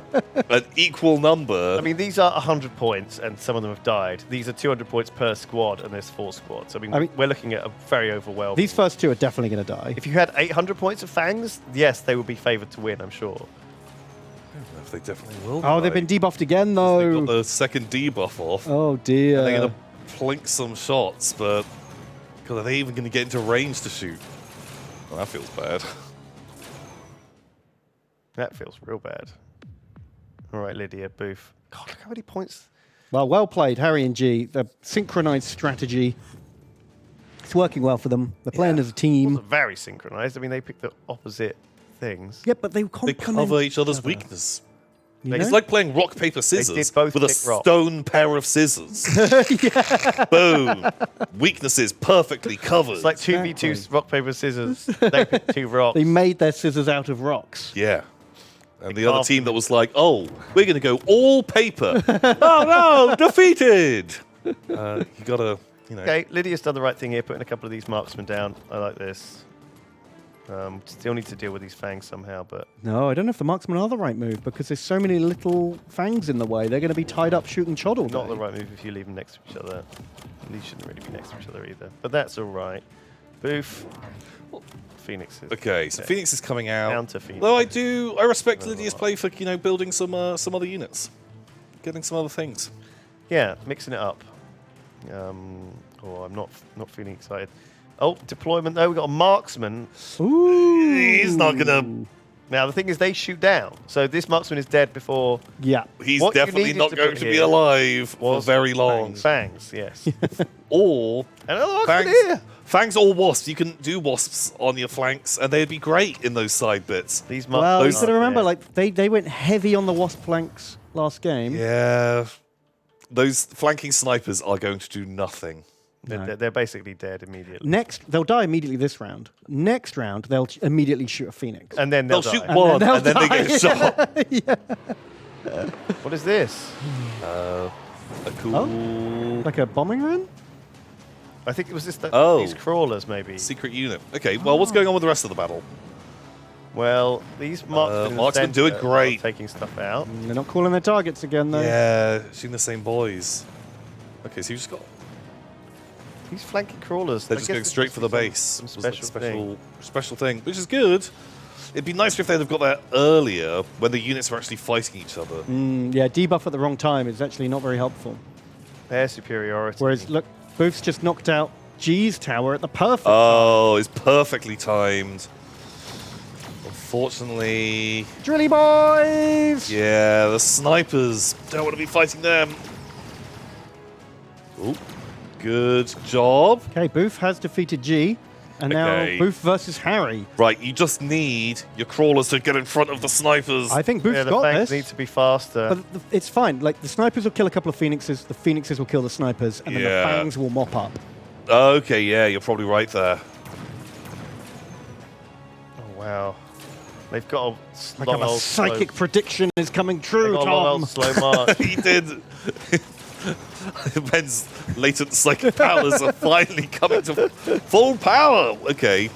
An equal number. I mean, these are 100 points, and some of them have died. These are 200 points per squad, and there's 4 squads. I mean we're looking at a very overwhelming... These first 2 are definitely going to die. If you had 800 points of Fangs, yes, they would be favoured to win, I'm sure. I don't know if they definitely will. Oh, they've been debuffed again, though. They got the second debuff off. Oh, dear. And they're going to plink some shots, but... God, are they even going to get into range to shoot? Well, that feels bad. That feels real bad. All right, Lydia, Booth. God, look how many points. Well played, Harry and G. The synchronized strategy. It's working well for them. They're playing as a team. It wasn't very synchronized. I mean, they picked the opposite things. Yeah, but they cover each other's weakness. You It's know? like playing rock, paper, scissors with a rock. stone pair of scissors. Boom. Weaknesses perfectly covered. It's like 2v2 rock, paper, scissors. They picked 2 rocks. They made their scissors out of rocks. Yeah. And the other team that was like, oh, we're going to go all paper. Oh, no, defeated. You got to, you know. Okay, Lydia's done the right thing here, putting a couple of these marksmen down. I like this. Still need to deal with these Fangs somehow, but... No, I don't know if the marksmen are the right move, because there's so many little Fangs in the way. They're going to be tied up shooting chod all day. Not the right move if you leave them next to each other. These shouldn't really be next to each other either. But that's all right. Booth. Phoenixes. Okay, so Phoenix is coming out. Counter Phoenix. Though I respect Lydia's play for, you know, building some other units. Getting some other things. Yeah, mixing it up. I'm not feeling excited. Oh, deployment though. We've got a marksman. Ooh. He's not going to... Now, the thing is, they shoot down. So this marksman is dead before... Yeah. He's What you definitely needed not to going put to be here alive for very long. Fangs, yes. Or Another marksman Fangs, here. Fangs or Wasps. You can do Wasps on your flanks, and they'd be great in those side bits. These Well, you marksmen got to are remember, dead. like they went heavy on the Wasp flanks last game. Yeah. Those flanking snipers are going to do nothing. They're basically dead immediately. Next, they'll die immediately this round. Next round, they'll immediately shoot a Phoenix. And then They'll die. shoot one, and then they get shot. What is this? A cool Like a bombing run? I think it was this. Oh. These crawlers, maybe. secret unit. Okay, well, what's going on with the rest of the battle? Well, these marksmen, in the marksmen do it centre great. are taking stuff out. They're not calling their targets again, though. Yeah, shooting the same boys. Okay, so you just got... These flanking crawlers. They're I just guess going it's straight for the some base. It was like a special thing. special thing, which is good. It'd be nicer if they'd have got that earlier when the units were actually fighting each other. Yeah, debuff at the wrong time is actually not very helpful. Air superiority. Whereas, look, Booth's just knocked out G's tower at the perfect Oh, it's perfectly timed. Unfortunately... Drilly boys! Yeah, the snipers. Don't want to be fighting them. Ooh, good job. Okay, Booth has defeated G, and Okay. now Booth versus Harry. Right, you just need your crawlers to get in front of the snipers. I think Booth's Yeah, the got Fangs this. need to be faster. But it's fine. Like, the snipers will kill a couple of Phoenixes, the Phoenixes will kill the snipers, and then the Yeah. Fangs will mop up. Okay, yeah, you're probably right there. Oh, wow. They've got a Like long a old psychic slow, prediction is coming they've true, got a long Tom. old slow march. He did. Ben's latent psychic powers are finally coming to full power. Okay.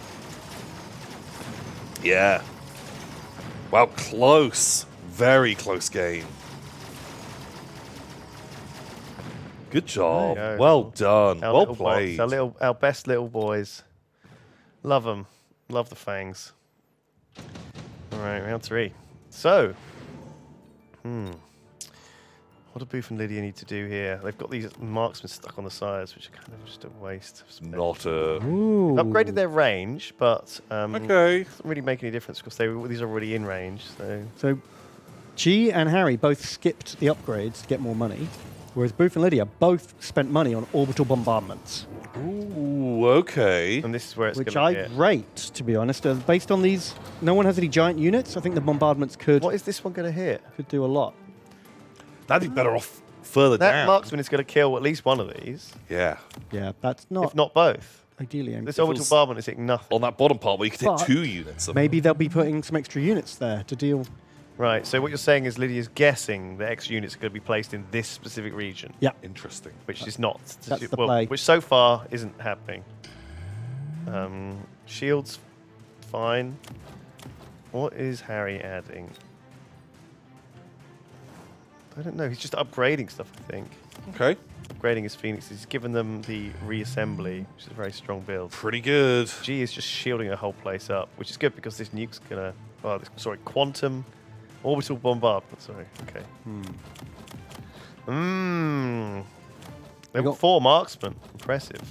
Yeah. Wow, close. Very close game. Good job. There you go. Well done. Our Well little boys, played. our best little boys. Love them. Love the fangs. All right, round 3. So, what do Booth and Lydia need to do here? They've got these marksmen stuck on the sides, which are kind of just a waste of space. Not a... Ooh. Upgraded their range, but Okay. doesn't really make any difference because these are already in range. So G and Harry both skipped the upgrades to get more money, whereas Booth and Lydia both spent money on orbital bombardments, Ooh, okay. And this is where it's which going I to hit. rate, to be honest. Based on these, no one has any giant units. I think the bombardments could What is this one going to hit? do a lot. That'd be better off further That down. marksman is going to kill at least one of these, Yeah. Yeah, that's not if not both. ideally aimed. This If it orbital was- bombardment is hitting nothing. On that bottom part where you could But hit 2 units. Of Maybe they'll be putting some extra units there to deal. Right, so what you're saying is Lydia's guessing that X units are going to be placed in this specific region, Yeah, Interesting. which is not. That's the play. Which so far isn't happening. Shields, fine. What is Harry adding? I don't know. He's just upgrading stuff, I think. Okay. Upgrading his Phoenixes. He's given them the reassembly, which is a very strong build. Pretty good. G is just shielding the whole place up, which is good because this nuke's gonna. Oh, quantum orbital bombardment. Sorry. Okay. They've got got- 4 marksmen. Impressive.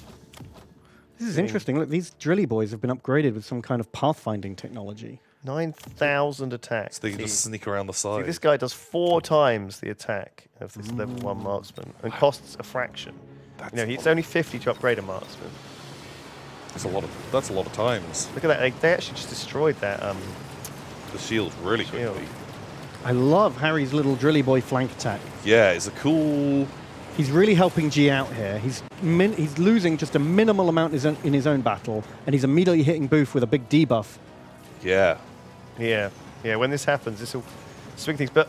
this is interesting. Look, these drilly boys have been upgraded with some kind of pathfinding technology. 9,000 attacks. So they can just sneak around the side. See, this guy does 4 times the attack of this level 1 marksman and costs a fraction. It's only 50 to upgrade a marksman. That's a lot of times. Look at that. They actually just destroyed that. The shield really Shield. quickly. I love Harry's little drilly boy flank attack. Yeah, it's a cool... He's really helping G out here. He's losing just a minimal amount in his own battle, and he's immediately hitting Booth with a big debuff. Yeah. Yeah. When this happens, this will swing things. But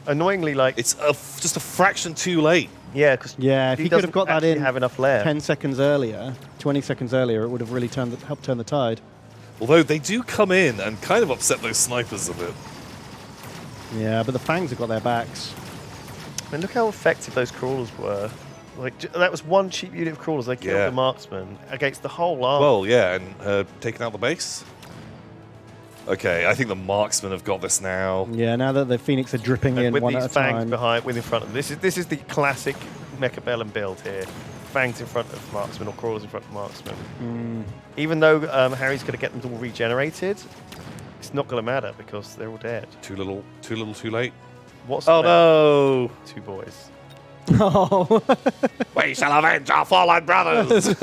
annoyingly, like It's just a fraction too late. yeah, because Yeah, if he could have got that in have enough left. 10 seconds earlier, 20 seconds earlier, it would have really helped turn the tide. Although they do come in and kind of upset those snipers a bit. Yeah, but the Fangs have got their backs. And look how effective those crawlers were. Like that was one cheap unit of crawlers. They killed Yeah. the marksman against the whole army. Well, yeah, and taking out the base. Okay, I think the marksmen have got this now. Yeah, now that the Phoenix are dripping in with one these at a fangs time. behind, with in front of them. This is the classic Mechabellum build here. Fangs in front of marksman or crawlers in front of marksman. Even though Harry's going to get them all regenerated, it's not going to matter because they're all dead. Too little, too late. What's Oh left? no! 2 boys. Oh, We shall avenge our fallen brothers!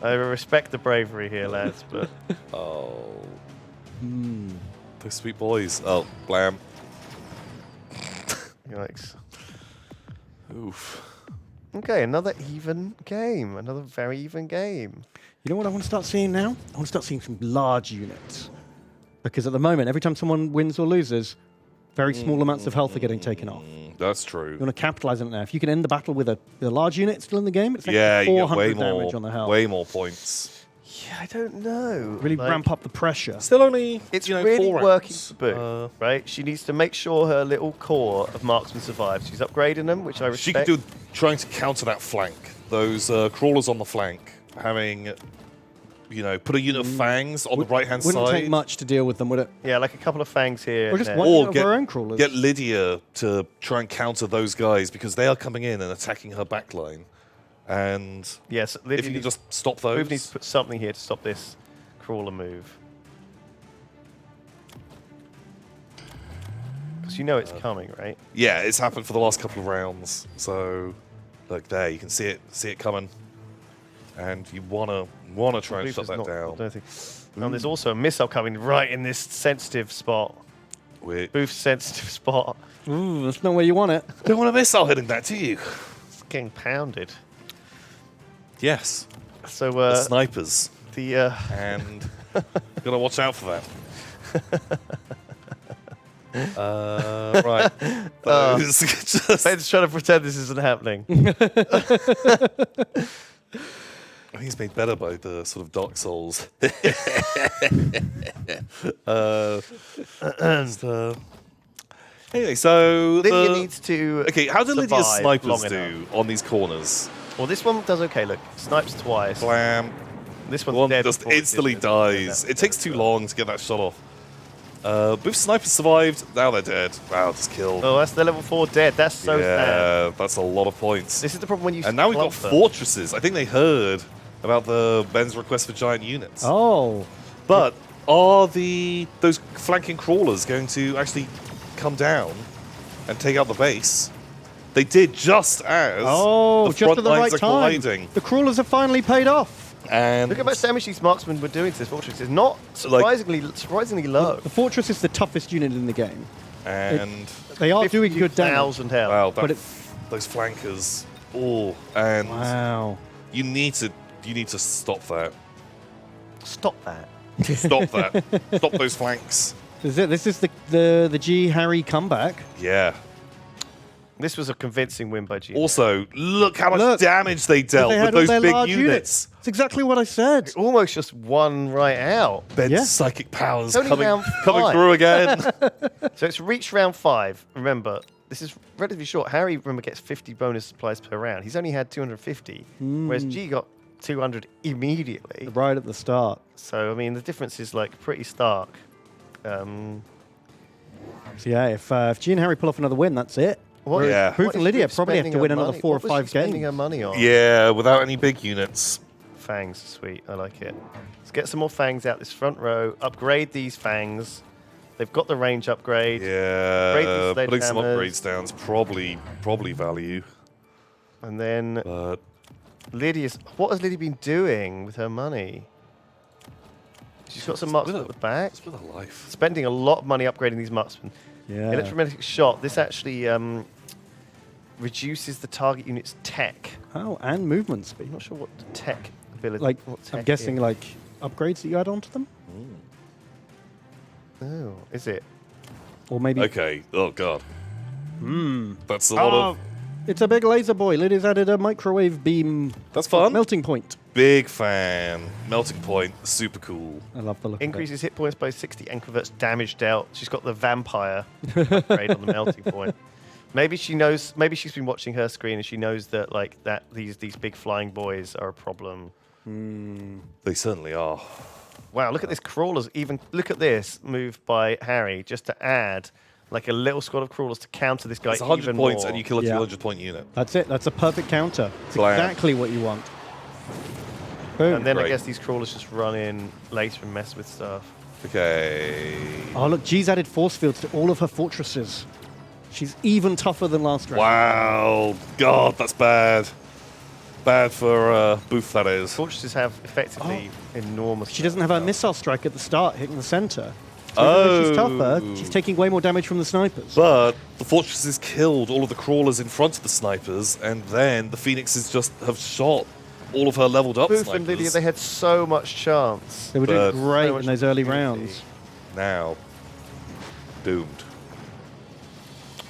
I respect the bravery here, lads, but Oh. Those sweet boys. Oh, blam. yikes. Oof. Okay, another even game. Another very even game. you know what I want to start seeing now? I want to start seeing some large units. Because at the moment, every time someone wins or loses, very small amounts of health are getting taken off. That's true. You want to capitalize on it now. If you can end the battle with a large unit still in the game, it's Yeah, actually you get 400 way damage more, on the health. way more points. Yeah, I don't know. Really Like, ramp up the pressure. Still only, It's you know, really 4 working rounds. for Boo, right? She needs to make sure her little core of marksmen survives. She's upgrading them, which I respect. She could do trying to counter that flank. Those crawlers on the flank, having, put a unit of fangs on the right-hand Wouldn't side. take much to deal with them, would it? Yeah, like a couple of fangs here. Or just and one there. Or of get- our own crawlers. Get Lydia to try and counter those guys because they are coming in and attacking her backline. And Yes, if Lydia you can needs, just stop Boo those. needs to put something here to stop this crawler move. Because you know it's coming, right? Yeah, it's happened for the last couple of rounds. So, look there, you can see it coming, and you wanna try and Booth shut is that not- I down. don't think. And there's also a missile coming right in this sensitive spot. We Booth's sensitive spot. Ooh, that's not where you want it. don't want a missile hitting that, do you? It's getting pounded. Yes, So the snipers, the and gotta watch out for that. Right, those just Ben's trying to pretend this isn't happening. I think it's made better by the sort of Dark Souls. Anyway, so Lydia needs to. Okay, how do Lydia's survive snipers long do on these corners? Well, this one does okay. Look, snipes twice. Blam. This one's One dead just before it instantly finishes. dies. It takes too long to get that shot off. Both snipers survived. Now they're dead. Wow, just killed. Oh, that's the level 4 dead. That's so sad. Yeah, that's a lot of points. This is the problem when you. And now we've got clump them. fortresses. I think they heard about the Ben's request for giant units. Oh. But are those flanking crawlers going to actually come down and take out the base? They did just as Oh, the just front at the lines right are time. colliding. The crawlers have finally paid off. And Look how much damage these marksmen were doing to this fortress. It's not surprisingly low. The fortress is the toughest unit in the game. and They are doing good damage. 50,000 health. wow, but those flankers. Oh, and Wow. you need to stop that. Stop that. Stop that. Stop those flanks. This is the G Harry comeback. Yeah. This was a convincing win by G. Also, look how much Look, damage they dealt They with had all those their big large units. It's exactly what I said. Almost just one right out. Ben's Yeah. psychic powers It's only coming round coming 5. through again. So it's reached round 5. Remember, this is relatively short. Harry, remember, gets 50 bonus supplies per round. He's only had 250, whereas G got 200 immediately. Right at the start. So, I mean, the difference is like pretty stark. So yeah, if G and Harry pull off another win, that's it. What, Yeah. Proof what and is Lydia Boof probably have to spending win her another money? 4 or What was 5 she spending games. her money on? Yeah, without any big units. Fangs, sweet. I like it. Let's get some more fangs out this front row. Upgrade these fangs. They've got the range upgrade. Yeah, these putting some sledgehammers. upgrades down is probably value. And then But what has Lydia been doing with her money? She's got some marksmen at the back. it's with a life. Spending a lot of money upgrading these marksmen. Yeah. Electromagnetic shot. This actually reduces the target unit's tech. Oh, and movement speed. I'm not sure what the tech ability. Like, what I'm tech guessing is. like upgrades that you add onto them, Oh, is it? or maybe. Okay. Oh god. That's a Oh, lot of. it's a big laser boy. Lydia's added a microwave beam. That's fun. Melting point. Big fan. Melting point. Super cool. I love the look. Increases hit points by 60 and converts damage dealt. She's got the vampire upgrade on the melting point. Maybe she knows. Maybe she's been watching her screen and she knows that these big flying boys are a problem. They certainly are. Wow, look at this crawlers. Even look at this move by Harry just to add like a little squad of crawlers to counter this guy. It's 100 even points more. and you kill a Yeah. 200 point unit. That's it. That's a perfect counter. It's Blam. exactly what you want. Boom. And then I Great. guess these crawlers just run in later and mess with stuff. Okay. Oh, look, G's added force fields to all of her fortresses. She's even tougher than last round. Wow. God, that's bad. Bad for Boof, that is. Fortresses have effectively enormous. She doesn't have her damage. missile strike at the start hitting the center. So even though she's tougher, she's taking way more damage from the snipers. But the fortresses killed all of the crawlers in front of the snipers, and then the phoenixes just have shot all of her leveled up Boof snipers. and Lydia, they had so much chance. They were doing but- great So much in those early opportunity. rounds. Now, doomed.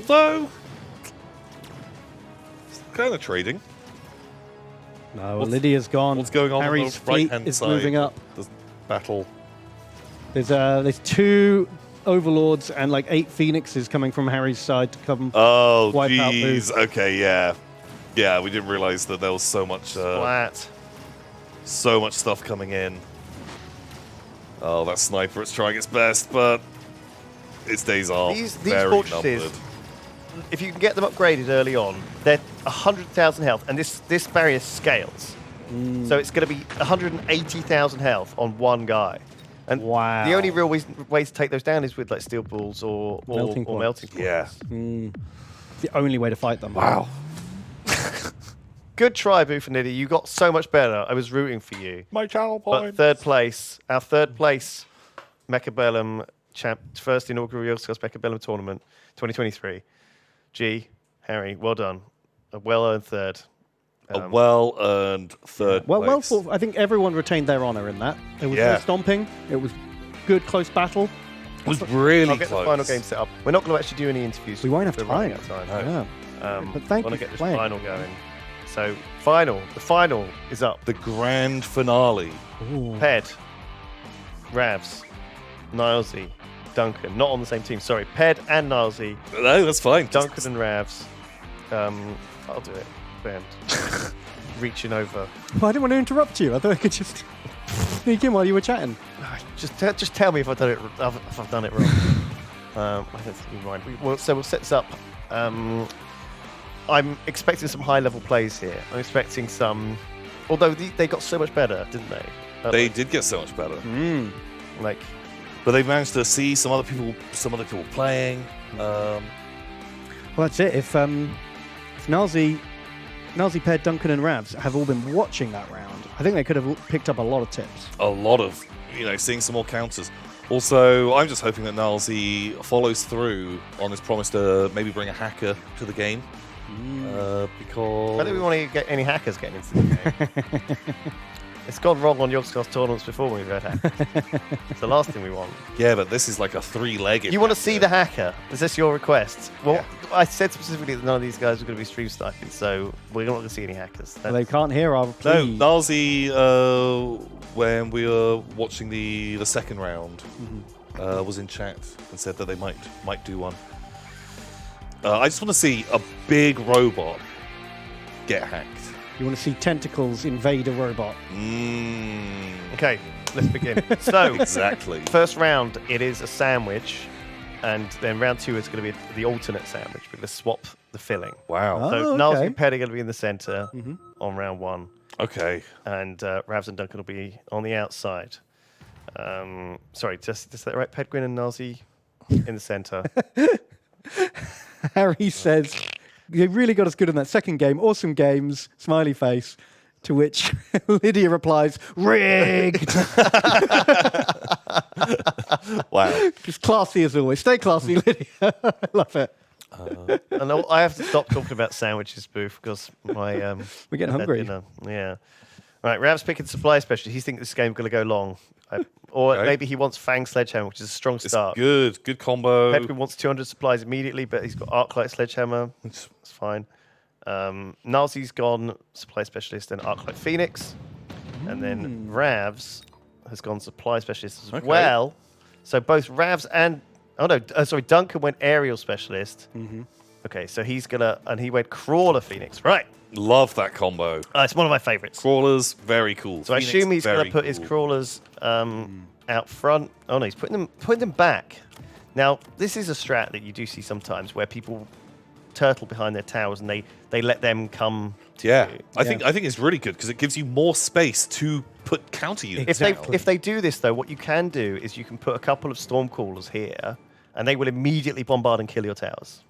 Although, kind of trading. No, What's- Lydia's gone. What's going on Harry's on the fleet right-hand is side? moving up. The battle. There's 2 overlords and like 8 phoenixes coming from Harry's side to come. Oh, Wipe out jeez. Okay, yeah. Yeah, we didn't realize that there was so much Flat. stuff coming in. Oh, that sniper, it's trying its best, but its days are These very fortresses, numbered. if you can get them upgraded early on, they're 100,000 health, and this barrier scales. So it's going to be 180,000 health on one guy. And Wow. the only real way to take those down is with like steel balls or Melting melting points. points. Yeah. It's the only way to fight them. Wow. Good try, Boof and Lydia. You got so much better. I was rooting for you. My channel But point. third place, our third place Mechabellum first inaugural Yorkshire Mechabellum tournament, 2023. G, Harry, well done. A well-earned third. A well-earned third Well place. fought. I think everyone retained their honor in that. It was Yeah. no stomping. It was good, close battle. It was really I'll get close. the final game set up. We're not going to actually do any interviews. We won't have We're time. running out of time. No. Yeah. But thank want you to get for this playing. final going. So the final is up. The grand finale. Ped, Ravs, Nilesy, Duncan. Not on the same team. Sorry, Ped and Nilesy. No, that's fine. Duncan and Ravs. I'll do it. Bend. Reaching over. Well, I didn't want to interrupt you. I thought I could just sneak in while you were chatting. Just tell me if I've done it. If I've done it wrong. I don't think we mind. So we'll set this up. I'm expecting some high-level plays here. I'm expecting some. Although they got so much better, didn't they? They did get so much better. Like, but they managed to see some other people playing. Well, that's it. If Nilesy, Ped, Duncan, and Ravs have all been watching that round, I think they could have picked up a lot of tips. A lot of, seeing some more counters. Also, I'm just hoping that Nilesy follows through on his promise to maybe bring a hacker to the game. Because I don't think we want to get any hackers getting into the game. It's gone wrong on Yogscast tournaments before when we've had hackers. It's the last thing we want. Yeah, but this is like a three-legged. You want to see the hacker? Is this your request? Well, I said specifically that none of these guys are going to be stream sniping, so we're not going to see any hackers. Well, they can't hear our No, plea. Nilesy, when we were watching the second round, was in chat and said that they might do one. I just want to see a big robot get hacked. You want to see tentacles invade a robot. Okay, let's begin. So, Exactly. first round, it is a sandwich, and then round 2 is going to be the alternate sandwich. We're going to swap the filling. Wow. So, Oh, Niles okay. and Ped are going to be in the center on round 1, Okay. and Ravs and Duncan will be on the outside. Sorry, just is that right? Pedguin and Nilesy in the center. Harry says, "You really got us good in that second game. Awesome games." Smiley face. To which Lydia replies, "Rigged." Wow. Just classy as always. Stay classy, Lydia. I love it. And I have to stop talking about sandwiches, Booth, because my We're getting I've had hungry. dinner. Yeah. Right, Rav's picking supply specialist. He thinks this game's going to go long. Or Okay. maybe he wants Fang Sledgehammer, which is a strong It's start. good combo. Pedguin wants 200 supplies immediately, but he's got Arclight Sledgehammer. It's fine. Nilesey's gone supply specialist and Arclight Phoenix. And then Ravs has gone supply specialist as Okay. well. So both Ravs and... Oh, no. Sorry, Duncan went aerial specialist. Okay, so he's going to... And he went crawler Phoenix. Right. Love that combo. It's one of my favorites. Crawlers, very cool. So I Phoenix, assume he's going very to put his cool. crawlers out front. Oh no, he's putting them back. Now this is a strat that you do see sometimes where people turtle behind their towers and they let them come. To Yeah, you. I think it's really good because it gives you more space to put counter units. If they do this though, what you can do is you can put a couple of storm crawlers here, and they will immediately bombard and kill your towers.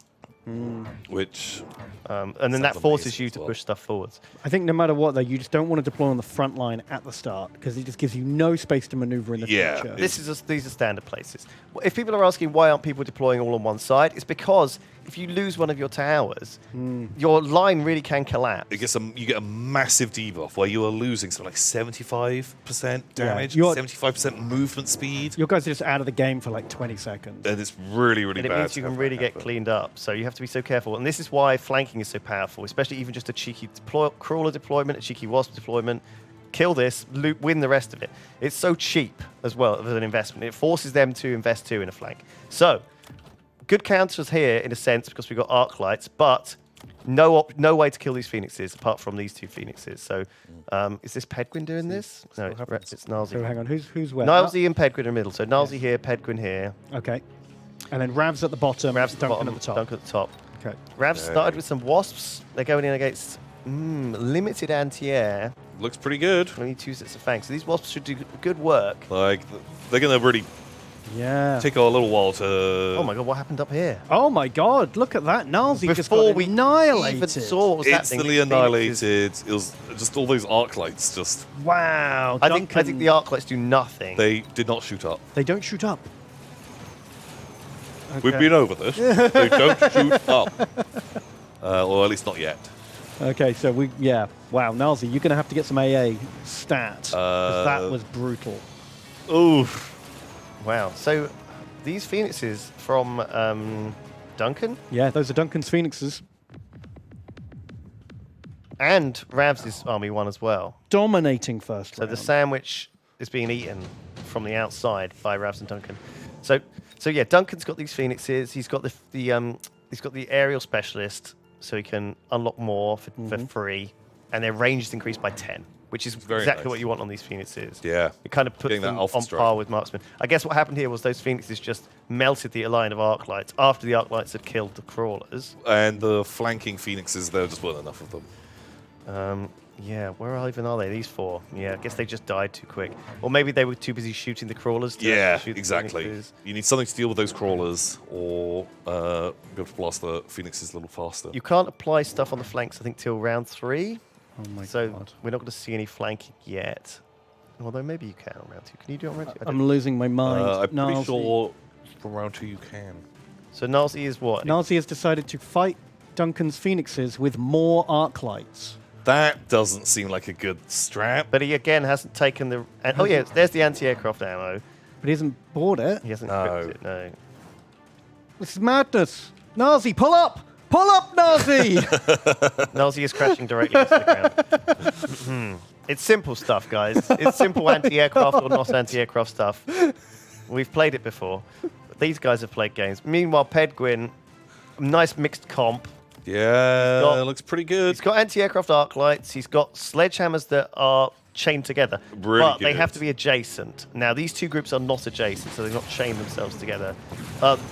Which And then that Sounds forces amazing you as to well. push stuff forwards. I think no matter what, though, you just don't want to deploy on the front line at the start because it just gives you no space to maneuver in the Yeah, future. These are standard places. If people are asking why aren't people deploying all on one side, it's because if you lose one of your towers, your line really can collapse. you get a massive debuff where you are losing something like 75% damage, you're- 75% movement speed, Your guys are just out of the game for like 20 seconds. and it's really And it bad. means you can really get cleaned up. So you have to be so careful. And this is why flanking is so powerful, especially even just a cheeky crawler deployment, a cheeky wasp deployment. Kill this, win the rest of it. It's so cheap as well as an investment. It forces them to invest too in a flank. So good counters here in a sense because we've got arc lights, but no way to kill these phoenixes apart from these two phoenixes. So is this Pedguin doing this? No, it's Nilesy. So hang on, who's where? Nilesy and Pedguin in the middle. So Nilesy here, Pedguin here. Okay. And then Ravs at the bottom, Ravs at the Duncan bottom, at the top. Duncan at the top. Okay. Ravs started with some wasps. They're going in against limited anti-air. Looks pretty good. Only 2 sets of fangs. So these wasps should do good work. Like they're gonna really Yeah. take a little while to. Oh my god, what happened up here? Oh my god, look at that. Nilesy just Before got we annihilated. even saw what was happening. Instantly these phoenixes- annihilated. It was just all those arc lights. Just Wow. I think the arc lights do nothing. they did not shoot up. They don't shoot up. We've been over this. They don't shoot up, or at least not yet. Okay, so wow, Nilesy, you're going to have to get some AA stat. 'Cause that was brutal. Oof. Wow. So these phoenixes from Duncan. Yeah, those are Duncan's Phoenixes. And Ravs' army won as well. Dominating first So round. the sandwich is being eaten from the outside by Ravs and Duncan. So yeah, Duncan's got these phoenixes. He's got he's got the aerial specialist, so he can unlock more for free, and their range is increased by 10, which is Very exactly nice. what you want on these phoenixes. Yeah. It kind of puts Getting that them alpha on strike. par with marksmen. I guess what happened here was those phoenixes just melted the line of arc lights after the arc lights had killed the crawlers. And the flanking phoenixes, there just weren't enough of them. Yeah, where even are they? These 4. Yeah, I guess they just died too quick. Or maybe they were too busy shooting the crawlers to Yeah, shoot the exactly. phoenixes. You need something to deal with those crawlers, or be able to blast the phoenixes a little faster. You can't apply stuff on the flanks, I think, till round 3. Oh my So god. we're not going to see any flanking yet. Although maybe you can on round 2. Can you do it on round 2? I don't- I'm losing my mind. I'm pretty Nazi. sure from round 2 you can. So Nazi is what? Nazi has decided to fight Duncan's phoenixes with more arc lights. That doesn't seem like a good strat. But he again hasn't taken the. Oh yeah, there's the anti-aircraft ammo. But he hasn't bought it. He hasn't No. equipped it. No. This is madness. Nazi, pull up! Pull up, Nazi! Nazi is crashing directly into the ground. It's simple stuff, guys. It's simple anti-aircraft or not anti-aircraft stuff. We've played it before. These guys have played games. Meanwhile, Pedguin, nice mixed comp. Yeah, got- it looks pretty good. He's got anti-aircraft arc lights. He's got sledgehammers that are chained together, Really but they good. have to be adjacent. Now, these two groups are not adjacent, so they're not chained themselves together.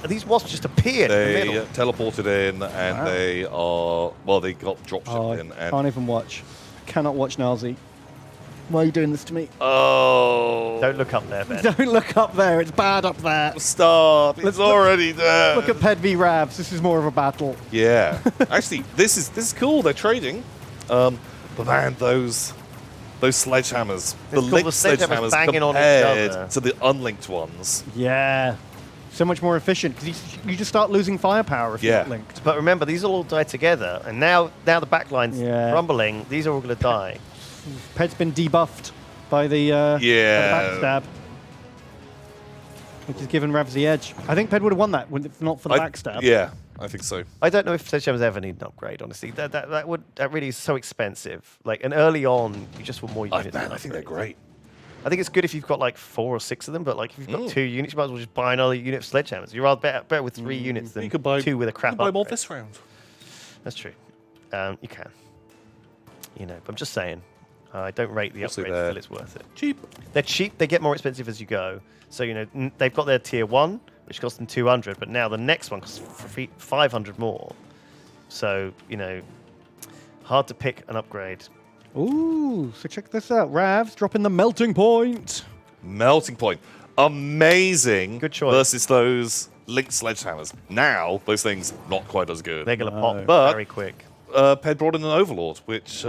These wasps just appeared in the They middle. teleported in, and Wow. they are, well, they got dropshipped Oh, in. I And, can't even watch. I cannot watch Nazi. Why are you doing this to me? oh, Don't look up there, Ben. Don't look up there. It's bad up there. stop! It's Let's look- already there. Look at Ped v Ravs. This is more of a battle. Yeah, actually, this is cool. They're trading, but man, those sledgehammers, the It's called linked the sledgehammers sledgehammers banging on each compared other. to the unlinked ones. Yeah. So much more efficient because you just start losing firepower if you're Yeah. not linked. But remember, these will all die together, and now the backline's Yeah. crumbling. These are all going to die. Ped's been debuffed by the, Yeah. by the backstab, which has given Ravs the edge. I think Ped would have won that if not for the backstab. Yeah, I think so. I don't know if sledgehammers ever need an upgrade. Honestly, that really is so expensive. Like, and early on, you just want more units. Man, than I think they're upgrades. great. I think it's good if you've got like 4 or 6 of them, but like if you've got 2 units, you might as well just buy another unit of sledgehammers. You're rather better with 3 units than You could buy 2 with a you crap could buy more upgrade. this round. That's true. You can. You know, but I'm just saying. I don't rate the Also upgrade they're until it's worth it. Cheap. They're cheap. They get more expensive as you go. So, you know, they've got their tier 1, which costs them 200, but now the next one costs 500 more. So, you know, hard to pick an upgrade. Ooh, so check this out. Ravs dropping the melting point. Melting point. Amazing. Good choice. Versus those linked sledgehammers. Now, those things not quite as good. They're going to pop But- very quick. Ped brought in an overlord, which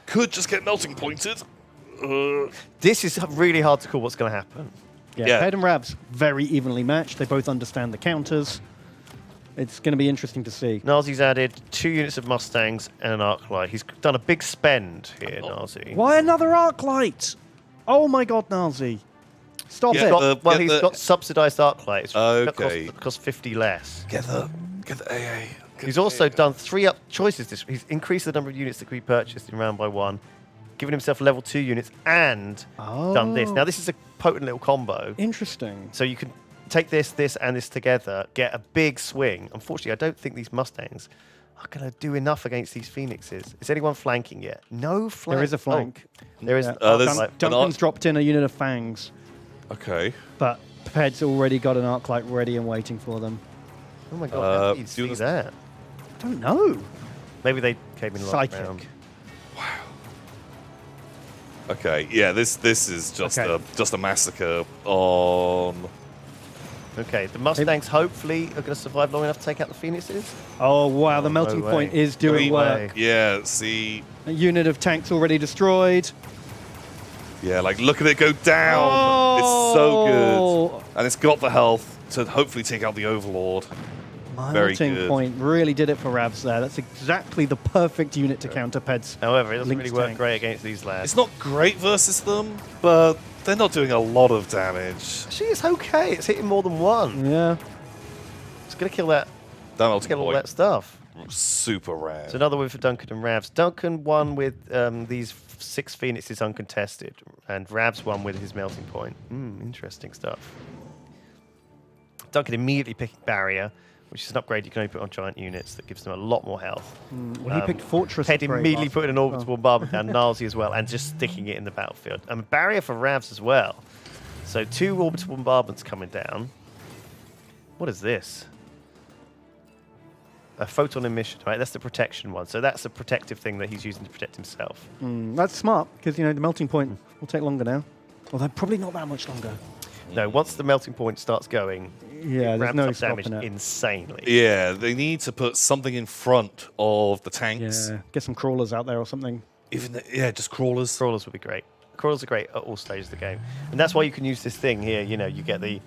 could just get melting pointed. This is really hard to call what's going to happen. Yeah. Ped and Ravs very evenly matched. They both understand the counters. It's going to be interesting to see. Nazi's added 2 units of Mustangs and an arc light. He's done a big spend here, Nazi. Why another arc light? Oh my god, Nazi. Stop Yeah, it. the- He's got subsidized arc lights. Okay. That cost 50 less. Get the AA. He's also done 3 up choices. He's increased the number of units that can be purchased in round by 1, given himself level 2 units, and done this. Now, this is a potent little combo. Interesting. So you can take this, and this together, get a big swing. Unfortunately, I don't think these Mustangs are going to do enough against these Phoenixes. Is anyone flanking yet? No flank. There is a flank. Oh, there is. Yeah. there's Duncan's dropped in a unit of fangs, Okay. but Ped's already got an arc light ready and waiting for them. Oh my god, how did you do see this- that? I don't know. Maybe they came in last Psychic. round. Okay. Yeah. This is just Okay. just a massacre on. Okay, the Mustangs hopefully are going to survive long enough to take out the Phoenixes. Oh wow, the Oh, melting no point way. is doing No work. Yeah. See. A unit of tanks already destroyed. Yeah. Like look at it go down. It's so Oh. good, and it's got the health to hopefully take out the overlord. Very Melting good. point really did it for Ravs there. That's exactly the perfect unit to counter Ped's. However, it doesn't Linked really work tank. great against these lads. It's not great versus them, but they're not doing a lot of damage. Actually, it's okay. It's hitting more than one. Yeah. It's going to kill that. That Let's melting get all point. that stuff. super rare. It's another win for Duncan and Ravs. Duncan won with these 6 Phoenixes uncontested, and Ravs won with his melting point. Interesting stuff. Duncan immediately picking Barrier, which is an upgrade you can only put on giant units that gives them a lot more health. Well, he picked Fortress. Ped upgrade immediately last putting an week. orbital bombardment down Nazi as well, and just sticking it in the battlefield. And Barrier for Ravs as well. So 2 orbital bombardments coming down. What is this? A photon emission, right? That's the protection one. So that's a protective thing that he's using to protect himself. That's smart, because, the melting point will take longer now. Although probably not that much longer. No, once the melting point starts going, Yeah, it there's ramps no up damage stopping it. insanely. Yeah, they need to put something in front of the tanks. Yeah, get some crawlers out there or something. Just crawlers. Crawlers would be great. Crawlers are great at all stages of the game, and that's why you can use this thing here. You get the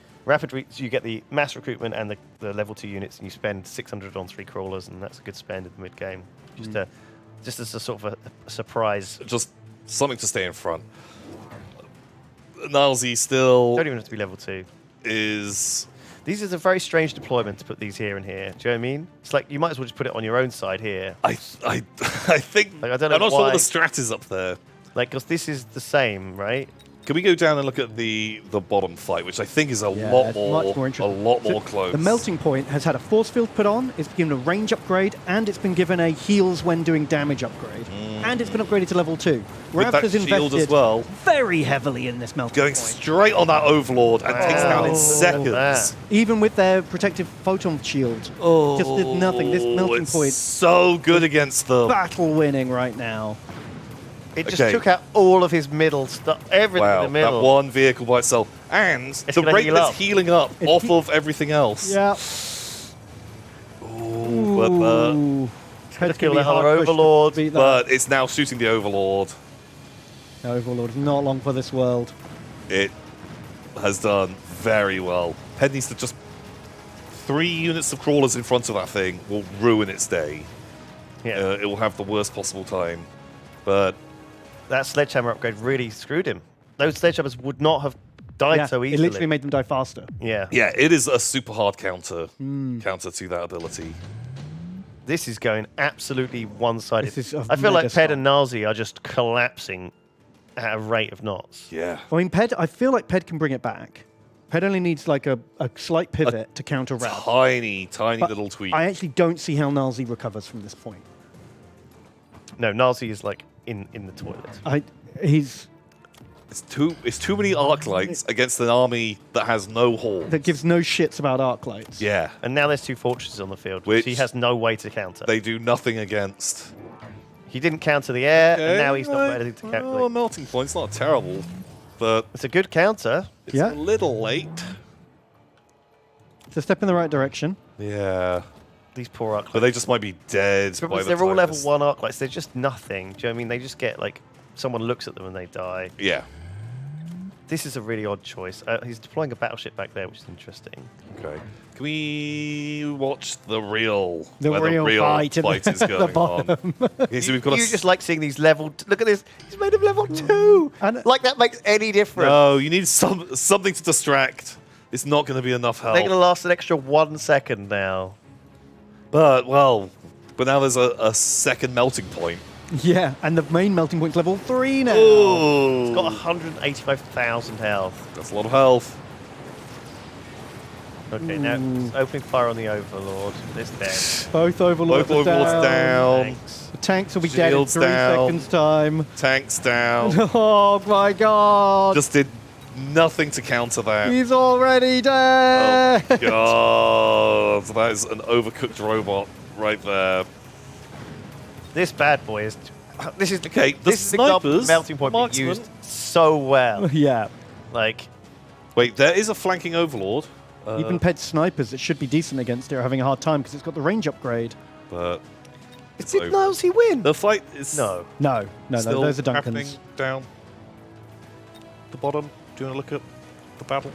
you get the mass recruitment and the level 2 units, and you spend 600 on 3 crawlers, and that's a good spend in the mid game. Just as a sort of a surprise. Just something to stay in front. Nazi still Don't even have to be level 2. is. These is a very strange deployment to put these here and here. Do you know what I mean? It's like you might as well just put it on your own side here. I think. Like, I don't know I'm not sure why- what the strat is up there. Like, because this is the same, right? Can we go down and look at the bottom fight, which I think is a Yeah, lot it's more much more interesting. So close. The melting point has had a force field put on, it's been given a range upgrade, and it's been given a heals when doing damage upgrade. And it's been upgraded to level 2. with Ravs that has shield invested as well, very heavily in this melting going point. straight on that Overlord and takes down in Wow. seconds. That. Even with their protective photon shield. Just did nothing. This melting it's point, so good against them. battle winning right now. It just Okay. took out all of his middle stuff, everything Wow, in the middle. that one vehicle by itself, and the gonna rate heal that's up. healing up It's off of everything else. Yeah. Ooh, Gonna kill that other Overlord. but it's now shooting the Overlord. Overlord is not long for this world. It has done very well. Ped needs to just 3 units of crawlers in front of that thing will ruin its day. Yeah, It will have the worst possible time. But that sledgehammer upgrade really screwed him. Those sledgehammers would not have died so It easily. literally made them die faster. Yeah. yeah, it is a super hard counter to that ability. This is going absolutely one-sided. This is a I feel like mega Ped stop. and Nazi are just collapsing at a rate of knots. Yeah. I mean, I feel like Ped can bring it back. Ped only needs like a slight pivot to counter Ravs. Tiny But little tweak. I actually don't see how Nazi recovers from this point. No, Nazi is like in the toilet. He's It's too many arc lights against an army that has no horns. that gives no shits about arc lights. Yeah. And now there's 2 fortresses on the field, Which which he has no way to counter. They do nothing against. He didn't counter the air, and now he's not got anything to counter. Oh, melting point's not terrible, but It's a good counter. it's Yeah. a little late. It's a step in the right direction. Yeah. These poor arc But lights. they just might be dead. by Because the they're all time level this- 1 arc lights. They're just nothing. Do you know what I mean? They just get like someone looks at them and they die. Yeah. This is a really odd choice. He's deploying a battleship back there, which is interesting. Okay. Can we watch the real The where real fight in fight the- is going bottom. on? Okay, so we've got You a just like seeing these level. Look at this. He's made him level 2. And- Like that makes any difference. No, you need something to distract. It's not going to be enough help. They're going to last an extra 1 second now. But now there's a second melting point. Yeah, and the main melting point's level 3 now. Oh, It's got 185,000 health. that's a lot of health. Okay, now it's opening fire on the Overlord. It's dead. Both Overlords Both are Overlords down. Thanks. The tanks will be dead in Shields 3 down. seconds' time. Tanks down. Oh my god! Just did nothing to counter that. He's already dead! Oh, God. That is an overcooked robot right there. This bad boy is. This is Okay, the this is the example of snipers, melting point being marksmen. used so well. Yeah. Like, Wait, there is a flanking Overlord. Even Ped snipers that should be decent against it are having a hard time because it's got the range upgrade. But did over. Nazi win? the fight is No. No, still those are happening Duncans. down the bottom. Do you want to look at the battle?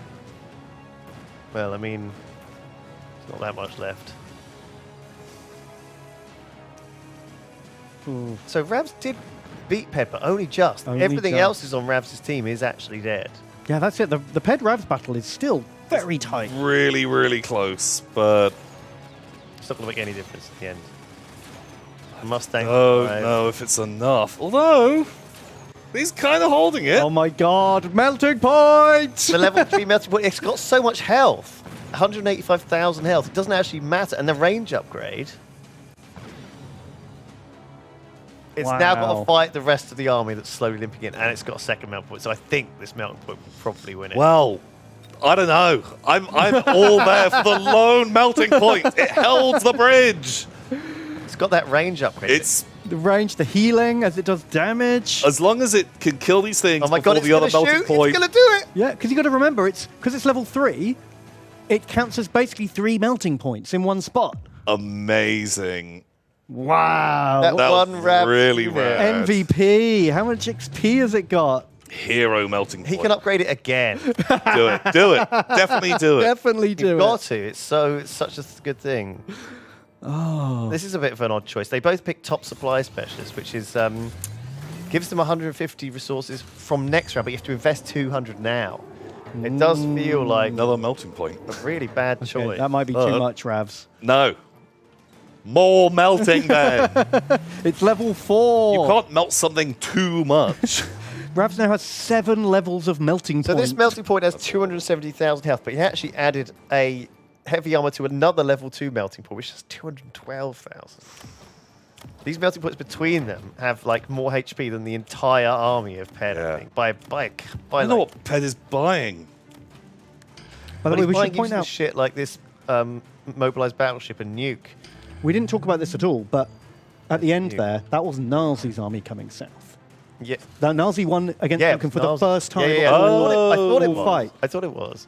Well, I mean, there's not that much left. Ooh. So Ravs did beat Ped, but only just. Only Everything just. else is on Ravs' team is actually dead. Yeah, that's it. The Ped Ravs battle is still very tight. Really, really close, but It's not going to make any difference at the end. Mustang. Don't drive. know if it's enough. Although, he's kind of holding it. Oh my god, melting point! The level 3 melting point, it's got so much health. 185,000 health. It doesn't actually matter. And the range upgrade. It's now got Wow. to fight the rest of the army that's slowly limping in, and it's got a second melting point. So I think this melting point will probably win it. Well, I don't know. I'm all there for the lone melting point. It held the bridge. It's got that range upgrade. It's The range, the healing as it does damage. as long as it can kill these things oh my before god, it's the other gonna melting shoot. point. It's going to do it. Yeah, because you got to remember, because it's level 3, it counts as basically 3 melting points in one spot. Amazing. Wow. That That was one Ravs really unit. rad. MVP. How much XP has it got? Hero melting point. He can upgrade it again. do it. Do it. Definitely do it. Definitely do You've it. got to. It's such a good thing. Oh. This is a bit of an odd choice. They both pick top supply specialist, which is gives them 150 resources from next round, but you have to invest 200 now. It does feel like Another melting point. a really bad Okay, choice. that might be too much, Ravs. No. More melting then. It's level 4. You can't melt something too much. Ravs now has 7 levels of melting So point. this melting point has 270,000 health, but he actually added a heavy armor to another level 2 melting point, which has 212,000. These melting points between them have like more HP than the entire army of Ped, Yeah. I think. By I know like, what Ped is buying. By the but way, he's we buying should point useless out, shit like this mobilized battleship and nuke. we didn't talk about this at all, but at the end You. there, that was Nalzi's army coming south. Yeah, Now, Nalzi won against yeah, Duncan for the Nalzi- first time. Yeah, yeah, of yeah. all- I thought it all was. fight. I thought it was.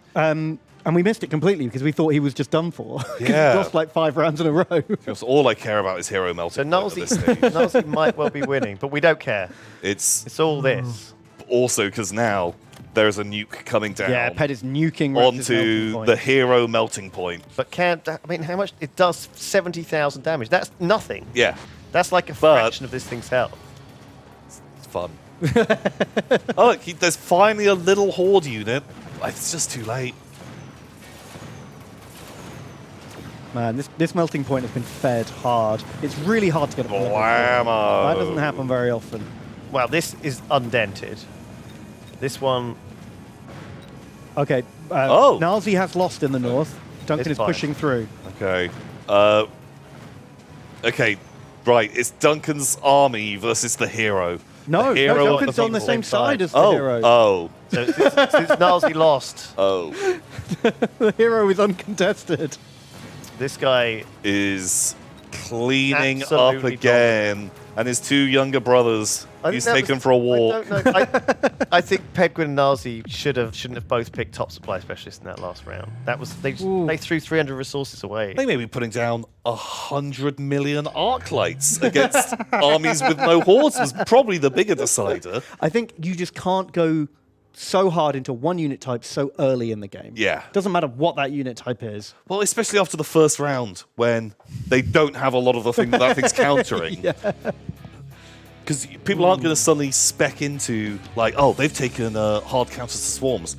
And we missed it completely because we thought he was just done for. 'Cause Yeah. he lost like 5 rounds in a row. Because all I care about is hero melting So point at this stage. Nalzi might well be winning, but we don't care. It's It's all this. also because now there's a nuke coming down Yeah, Ped is nuking Ravs' melting onto point. the hero melting point. But I mean, how much? It does 70,000 damage. That's nothing. Yeah, That's like a But- fraction of this thing's health. it's fun. Oh, look, there's finally a little horde unit. It's just too late. Man, this melting point has been fed hard. It's really hard to get up. to level 4. Blammo. That doesn't happen very often. Wow, this is undented. This one, Okay. Oh. Nalzi has lost in the north. Duncan It's is fine. pushing through. Okay. Okay, right. It's Duncan's army versus the hero. No, The hero no, Duncan's on on the the same side. side as the Oh, hero. oh, so since Nalzi lost, oh. The hero is uncontested. this guy, Is cleaning up Absolutely again. And his 2 younger brothers I think he's that taken was- for a walk. I don't know. I think Pedguin and Nalzi shouldn't have both picked top supply specialists in that last round. That was they Ooh. threw 300 resources away. They may be putting down 100 million arc lights against armies with no hordes was probably the bigger decider. I think you just can't go so hard into one unit type so early in the game. Yeah. Doesn't matter what that unit type is. Well, especially after the first round when they don't have a lot of the thing that thing's countering. Because people aren't going to suddenly spec into, like, oh, they've taken hard counters to swarms.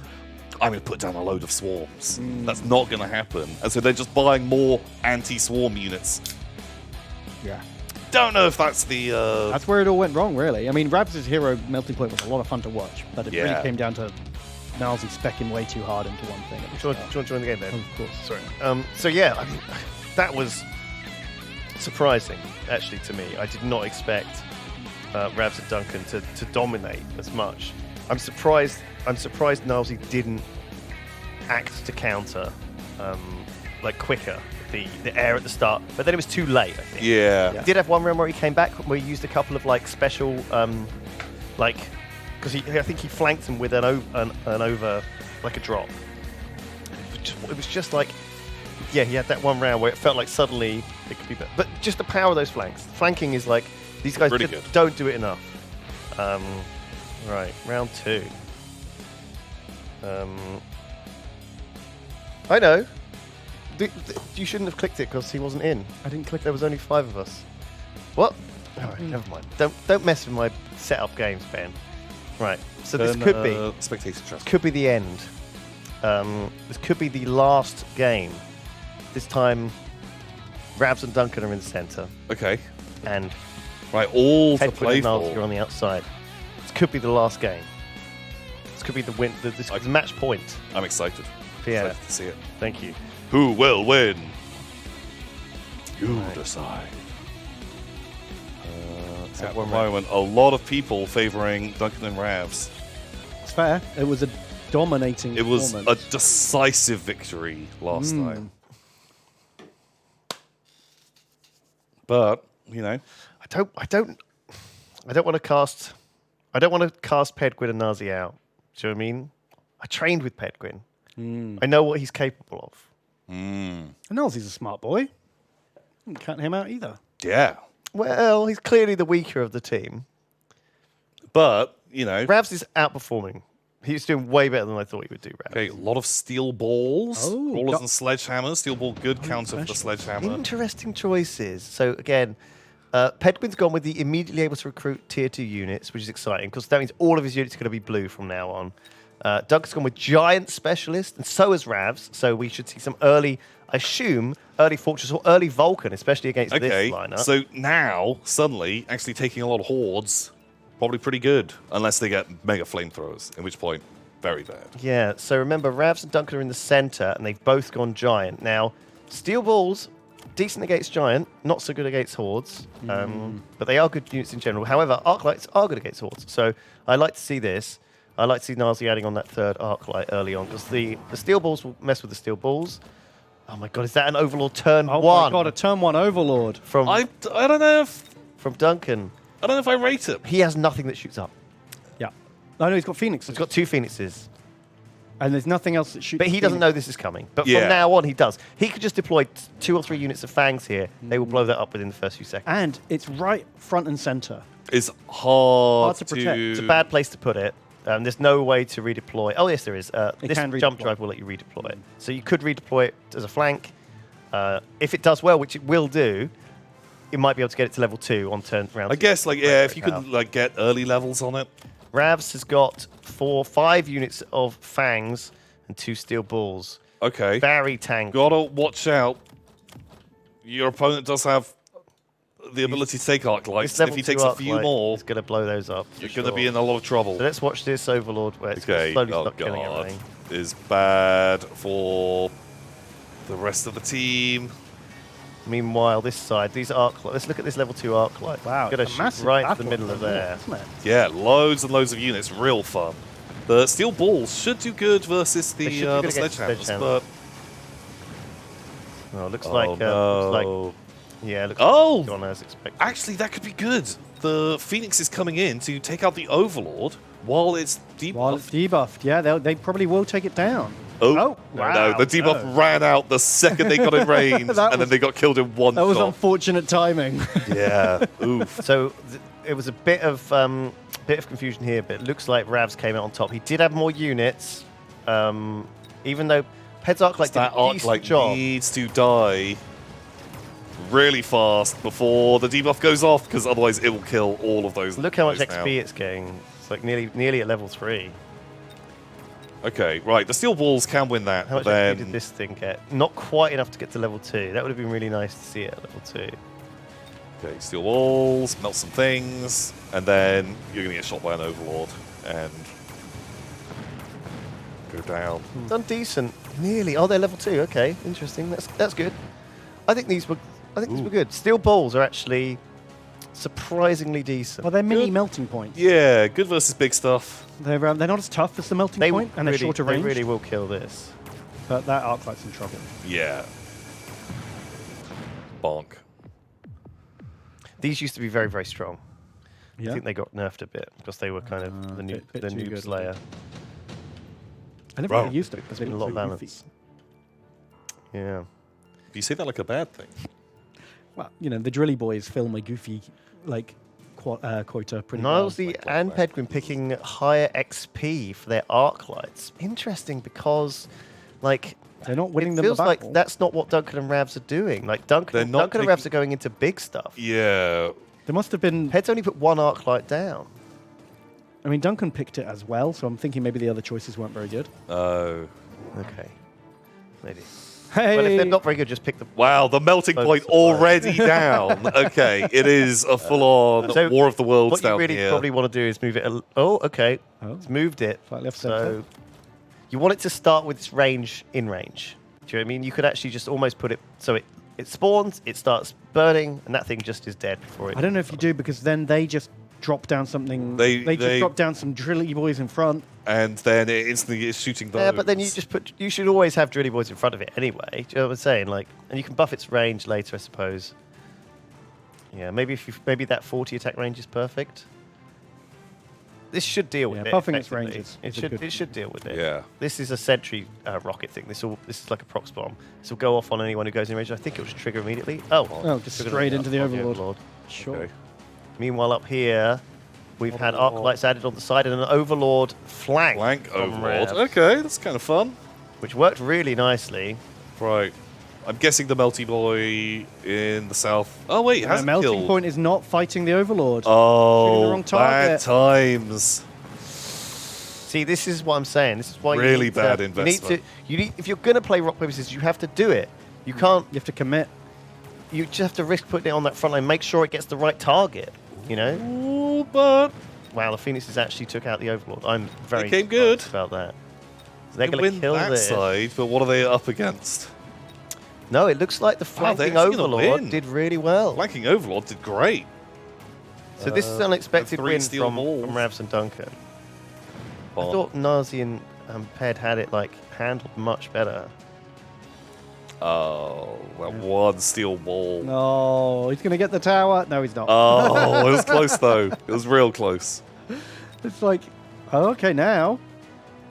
I'm going to put down a load of swarms. That's not going to happen. And so they're just buying more anti-swarm units. Yeah. Don't know if that's the... That's where it all went wrong, really. I mean, Ravs' hero melting point was a lot of fun to watch, but it really Yeah. came down to Nalzi specking way too hard into one thing. at the Do you want start. to join the game then? Of course. Sorry. So yeah, I mean, that was surprising actually to me. I did not expect Ravs and Duncan to dominate as much. I'm surprised Nalzi didn't act to counter like quicker the air at the start, but then it was too late. I think. Yeah. He did have one round where he came back where he used a couple of like special like because I think he flanked him with an over like a drop. It was just like, yeah, he had that one round where it felt like suddenly it could be better. But just the power of those flanks. Flanking is like, these guys Really just good. don't do it enough. Right, round 2. I know. You shouldn't have clicked it because he wasn't in. I didn't click There was only 5 of us. What? All right, never mind. Don't mess with my setup games, Ben. Right, so this could be spectator trust. could be the end. This could be the last game. This time, Ravs and Duncan are in the center, Okay. and Right, all to Pedguin play and Gnarls for. are on the outside. This could be the last game. This could be the win. This could be the match point. I'm excited. Yeah. Excited to see it. Thank you. Who will win? You decide. At the moment, a lot of people favoring Duncan and Ravs. It's fair. It was a dominating It was a performance. decisive victory last time. But, you know, I don't want to cast Pedguin and Nazi out. Do you know what I mean? I trained with Pedguin. I know what he's capable of. Nelsey's a smart boy. Didn't cut him out either. yeah. Well, he's clearly the weaker of the team. But, you know, Ravs is outperforming. He's doing way better than I thought he would do, Ravs. okay, a lot of steel balls. Oh, Brawlers got- and sledgehammers. Steel ball, good counter for the sledgehammer. Interesting choices. So again, Pedguin's gone with the immediately able to recruit tier 2 units, which is exciting because that means all of his units are going to be blue from now on. Duncan's gone with giant specialist, and so has Ravs. So we should see some early, I assume, early Fortress or early Vulcan, especially against Okay, this lineup. so now, suddenly, actually taking a lot of hordes, probably pretty good. Unless they get mega flamethrowers, in which point, very bad. Yeah, so remember, Ravs and Duncan are in the center, and they've both gone giant. Now, steel balls, decent against giant, not so good against hordes, but they are good units in general. However, arclights are good against hordes, so I like to see this. I like to see Nazi adding on that third arclight early on, because the steel balls will mess with the steel balls. Oh my god, is that an Overlord turn Oh one my god, a turn 1 Overlord. from I don't know if Duncan? I rate it. He has nothing that shoots up. Yeah. No, he's got Phoenixes. He's got 2 Phoenixes. And there's nothing else that shoots. But he doesn't know this is coming. But Yeah. from now on, he does. He could just deploy 2 or 3 units of fangs here. They will blow that up within the first few seconds. And it's right front and center. It's hard Hard to protect. It's a bad place to put it. There's no way to redeploy. Oh, yes, there is. This can jump redeploy. drive will let you redeploy it. So you could redeploy it as a flank. If it does well, which it will do, it might be able to get it to level 2 on turn round. I guess, like, yeah, if you could like get early levels on it. Ravs has got 5 units of fangs and 2 steel balls. Okay. Very tanky. Gotta watch out. Your opponent does have the ability to take arc lights. This If level he 2 takes a arc few light more, is going to blow those up. you're going to be in a lot of trouble. So let's watch this Overlord where it's gonna Okay. slowly Oh start killing god, everything. is bad for the rest of the team. Meanwhile, this side, these arc lights. Let's look at this level 2 arc light. Wow. Going to it's a shoot massive right to battle the middle of over there. isn't it? Yeah, loads and loads of units, real fun. The steel balls should do good versus They the should do good against sledgehammers, sledgehammer. but Oh, looks oh like, no. yeah, looks Oh! like gone as expected. Actually, that could be good. The Phoenix is coming in to take out the Overlord while it's debuffed. While it's debuffed, yeah, they probably will take it down. Oh, wow, no, the debuff no. ran out the second they got in range, That and then was- they got killed in one That was shot. unfortunate timing. Yeah, oof. So it was a bit of confusion here, but it looks like Ravs came out on top. He did have more units, even though Ped's arc light did That a arc decent light job. needs to die really fast before the debuff goes off, because otherwise it will kill all of those. Look how much those XP now. it's getting. It's like nearly at level 3. Okay, right. The steel balls can win that. How much but XP then did this thing get? Not quite enough to get to level 2. That would have been really nice to see it at level 2. Okay, steel walls, melt some things, and then you're going to get shot by an Overlord and go down. Done decent. Nearly. Oh, they're level 2. Okay, interesting. That's good. I think these were good. Steel balls are actually surprisingly decent. Well, they're mini Good. melting points. Yeah, good versus big stuff. They're not as tough as the melting point, and they're shorter range. They really will kill this. But that arc light's in trouble. Yeah. Bonk. These used to be very, very strong. Yeah. I think they got nerfed a bit because they were kind of the bit the too noob good, slayer. I never Wow. really used it because they A look lot of so goofy. balance. Yeah. You say that like a bad thing. Well, you know, the Drilly Boys film a goofy, like, quota pretty Nilesy like and Black. Pedguin picking higher XP for their arc lights. Interesting because, like, They're not winning it them the feels like battle. that's not what Duncan and Ravs are doing. Like They're Duncan not and taking- Ravs are going into big stuff. Yeah. There must have been. Ped's only put 1 arc light down. I mean, Duncan picked it as well, so I'm thinking maybe the other choices weren't very good. Oh. Okay. Maybe. Hey. Well, if they're not very good, just pick the. Wow, the melting Both point supplies. already down. Okay, it is a full-on So War of the Worlds What you down really here. probably want to do is move it. Oh, okay. Oh. It's moved it. Slightly off So center. you want it to start with its range in range. Do you know what I mean? You could actually just almost put it so it spawns, it starts burning, and that thing just is dead before it. I don't know if you do because then they just drop down something. They- just drop down some drilly boys in front. And then it instantly is shooting those. Yeah, but then you just put. You should always have drilly boys in front of it anyway. Do you know what I'm saying? Like, and you can buff its range later, I suppose. Yeah, maybe maybe that 40 attack range is perfect. This should deal with Yeah, it. buffing its effectively. range is It a should. good- It should deal with it. Yeah. This is a sentry rocket thing. This is like a prox bomb. This will go off on anyone who goes in range. I think it will just trigger immediately. Oh, Oh, just trigger straight into the on Overlord. Sure. Okay. Meanwhile, up here, we've had arc lights added on the side and an Overlord flank. Blank from Overlord. Ravs, Okay, that's kind of fun. which worked really nicely. Right. I'm guessing the Melty Boy in the south. Oh, wait, it The hasn't melting killed. point is not fighting the Overlord. Oh, Shooting the wrong bad target. times. See, this is what I'm saying. This is why Really you need bad to, investment. You need if you're going to play rock paper scissors, you have to do it. You can't. You have to commit. You just have to risk putting it on that front line. Make sure it gets the right target. You know. Ooh, but Wow, the Phoenixes actually took out the Overlord. I'm very came good. surprised about that. So they're they going win to kill that this. side, but what are they up against? No, it looks like the Wow, they're flanking actually gonna Overlord win. did really well. Flanking Overlord did great. So this is an unexpected three win steel from balls. Ravs and Duncan. I Bon. thought Nazi and Ped had it like handled much better. Oh, that one steel ball. No, he's going to get the tower. No, he's not. Oh, it was close though. It was real close. It's like, oh, okay, now.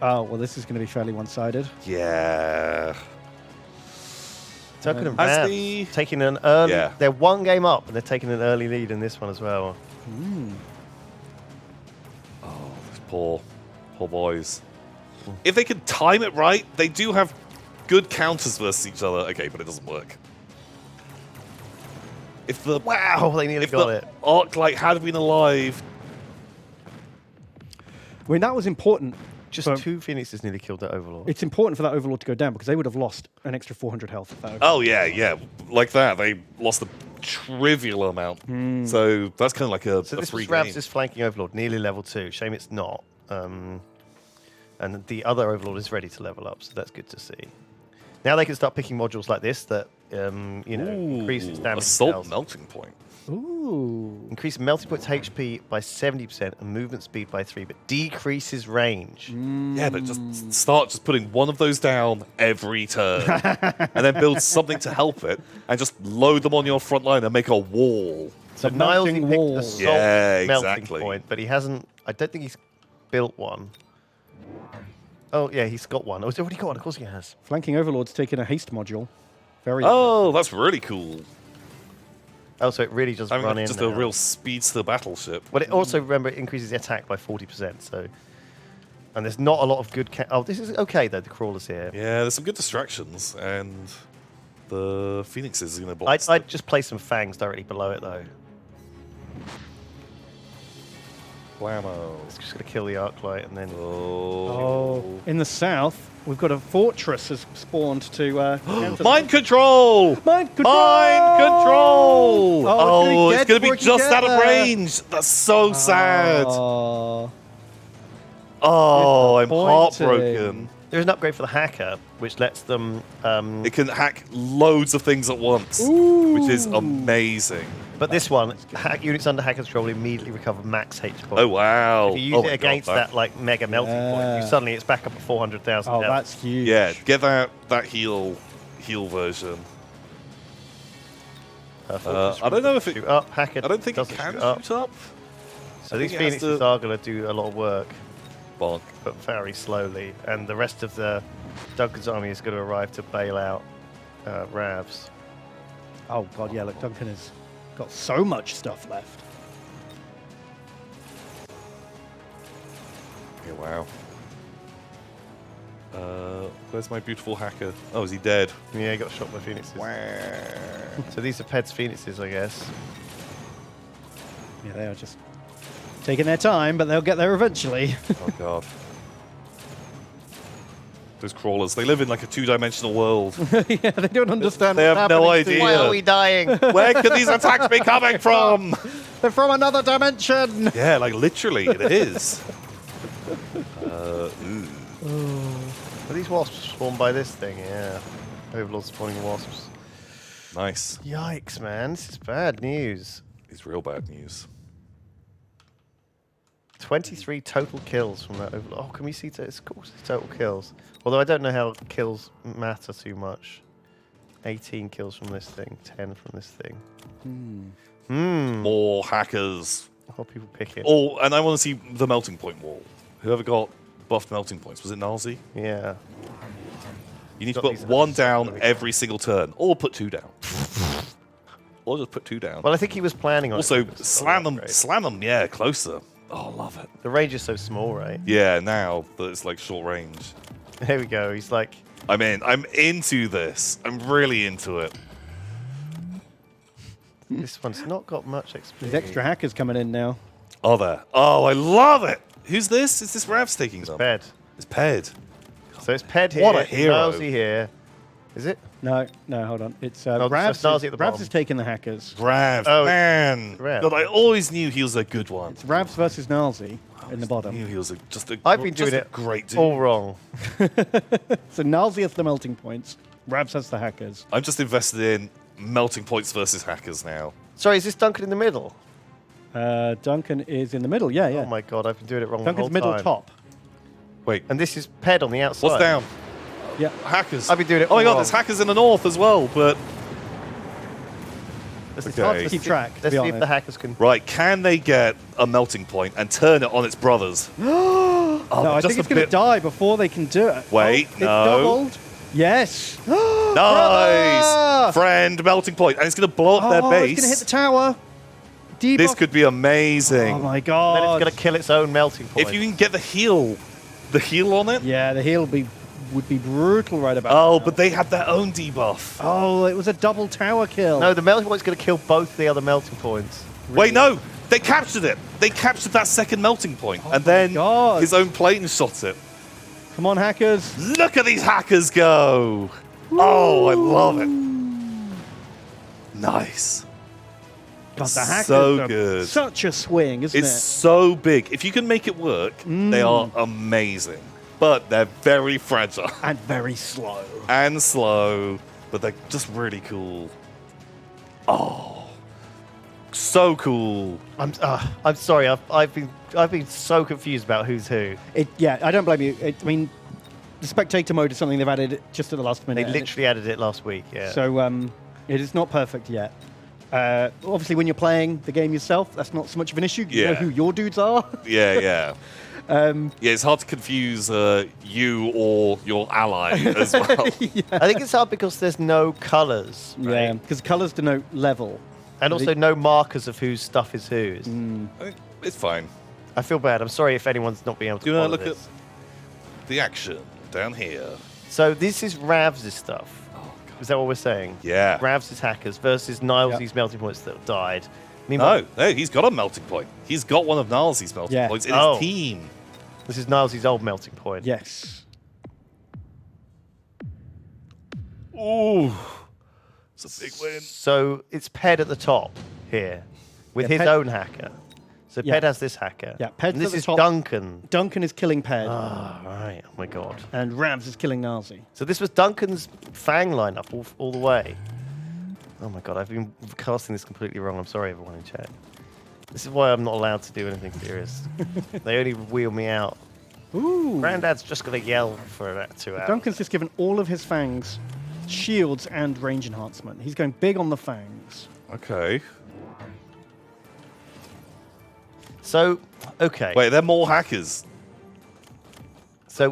Oh, well, this is going to be fairly one-sided. Yeah. Duncan and Has Ravs the- taking an early. Yeah. They're one game up, and they're taking an early lead in this one as well. Oh, these poor boys. If they can time it right, they do have good counters versus each other. Okay, but it doesn't work. If the Wow, they nearly if got the it. arc light had been alive, I mean, that was important. Just for- 2 Phoenixes nearly killed that Overlord. It's important for that Overlord to go down because they would have lost an extra 400 health. If that Overlord- oh yeah, like that, they lost a trivial amount. So that's kind of like a So this free was game. Ravs' flanking Overlord, nearly level 2. Shame it's not. And the other Overlord is ready to level up, so that's good to see. Now they can start picking modules like this that, increase its damage. Assault cells. melting point. Ooh. Increase melting point's HP by 70% and movement speed by 3, but decreases range. Yeah, but just start just putting one of those down every turn, and then build something to help it, and just load them on your front line and make a wall. So The Niles melting picked wall. Assault Yeah, melting exactly. point, but he hasn't. I don't think he's built one. Oh yeah, he's got one. Oh, he's already got one. Of course he has. Flanking Overlord's taking a haste module. Very. Oh, that's really cool. Oh, so it really does Having run in. just now. a real speedster battleship. But it also, remember, it increases the attack by 40%. So, and there's not a lot of good. Oh, this is okay though. The crawlers here. Yeah, there's some good distractions, and the Phoenixes are going to box. I'd just place some fangs directly below it though. Blammo. It's just gonna kill the arc light and then. Oh. In the south, we've got a fortress has spawned to. counter Mind control! Mind control! Mind control! Oh, it's going to be before it can just get out of there. range. That's so sad. Oh. Oh, I'm Disappointing. heartbroken. There's an upgrade for the hacker, which lets them. It can hack loads of things at once, which is amazing. But this one, units under hacker control will immediately recover max HP points. Oh, wow. If you use Oh it my against God, that like mega melting point, Yeah. you suddenly it's back up at 400,000. Oh, health. that's huge. Yeah, get that heal version. Fortress I don't know if it- shoot up. Hacker I don't think it doesn't can shoot up. shoot up. So I these think it has Phoenixes to- are going to do a lot of work, Bonk. but very slowly. And the rest of the Duncan's army is going to arrive to bail out Ravs. Oh god, yeah. Look, Duncan has got so much stuff left. Yeah, wow. Where's my beautiful hacker? Oh, is he dead? Yeah, he got shot by Phoenixes. So these are Ped's Phoenixes, I guess. Yeah, they are just taking their time, but they'll get there eventually. Oh, God. Those crawlers. They live in like a 2-dimensional world. Yeah, they don't understand. They what's have no happening to idea. you. Why are we dying? Where could these attacks be coming from? They're from another dimension. Yeah, like literally, it is. Are these wasps spawned by this thing? Yeah. Overlord spawning wasps. Nice. Yikes, man. This is bad news. It's real bad news. 23 total kills from that overlord. Oh, can we see? It's cool. Total kills. Although I don't know how kills matter too much. 18 kills from this thing. 10 from this thing. More hackers. I hope people pick it. Oh, and I want to see the melting point wall. Whoever got buffed melting points. Was it Nalzi? Yeah. You need to Got put these one others. down every single turn. Or put 2 down. Or just put 2 down. Well, I think he was planning on Also, it. It was slam them, upgrade. slam them, yeah, closer. Oh, love it. The range is so small, right? Yeah, now that it's like short range. There we go. He's like, I'm in. I'm into this. I'm really into it. this one's not got much XP. There's extra hackers coming in now. Are there? Oh, I love it. Who's this? Is this Ravs taking them? Ped. It's Ped. So it's Ped here. What a hero. Nalzi here. Is it? No, hold on. It's No, Ravs. so Nazi at the Ravs bottom. is taking the hackers. Ravs, Oh, man. Ravs. God, I always knew he was a good one. It's Ravs versus Nalzi in the I bottom. knew he was just a I've been just doing a it great dude. all wrong. So Nalzi has the melting points. Ravs has the hackers. I'm just invested in melting points versus hackers now. Sorry, is this Duncan in the middle? Duncan is in the middle. Yeah, yeah. Oh my god, I've been doing it wrong Duncan's the whole middle time. top. Wait, And this is Ped on the outside. what's down? Yeah. Hackers. I've been doing it Oh my all god, wrong. there's hackers in the north as well, but... It's Okay. hard to keep track, to Let's be see if the honest. hackers can... Right, can they get a melting point and turn it on its brothers? No, I just think it's a going to bit- die before they can do it. Wait, It's no. doubled. Yes. Nice! Brother! Friend, melting point. And it's going to blow up their Oh, base. it's going to hit the tower. Debuff. This could be amazing. Oh my Then god. it's going to kill its own melting point. If you can get the heal on it. Yeah, the heal would be brutal right about Oh, now. but they had their own debuff. Oh, it was a double tower kill. No, the melting point's going to kill both the other melting points. Wait, no! They captured it! They captured that second melting point, and my then God. his own plane shot it. Come on, hackers. Look at these hackers go! Oh, I love it. Nice. God, the hackers So are good. such a swing, isn't It's it? so big. If you can make it work, they are amazing. But they're very fragile And very slow. and slow, but they're just really cool. Oh, so cool. I'm sorry. I've been so confused about who's who. Yeah, I don't blame you. I mean, the spectator mode is something they've added just at the last They minute. literally added it last week. Yeah. So it is not perfect yet. Obviously, when you're playing the game yourself, that's not so much of an issue. You know Yeah. who your dudes are. Yeah, yeah. Yeah, it's hard to confuse you or your ally as well. I think it's hard because there's no colours, right? Yeah, because colors denote level. And also no markers of whose stuff is whose. I think it's fine. I feel bad. I'm sorry if anyone's not being able to Do you want follow to look this. at the action down here? So this is Ravs' stuff. Is that what we're saying? Yeah. Ravs' hackers versus Niles's Yep. melting points that died. Meanwhile, No, hey, he's got a melting point. He's got one of Nalzi's melting Yeah. points in Oh. his team. this is Niles's old melting point. Yes. Ooh, it's a big win. So it's Ped at the top here with Yeah, his Ped- own hacker. So Yeah. Ped has this hacker. Yeah, Ped's and this at the is top. Duncan. Duncan is killing Ped, Ah, right. Oh my god. and Ravs is killing Nazi. So this was Duncan's Fang lineup all the way. Oh my god, I've been casting this completely wrong. I'm sorry, everyone in chat. This is why I'm not allowed to do anything serious. They only wheel me out. Ooh. Granddad's just going to yell for about 2 hours. Duncan's just given all of his fangs shields and range enhancement. He's going big on the fangs. Okay. So, okay. Wait, they're more hackers. So,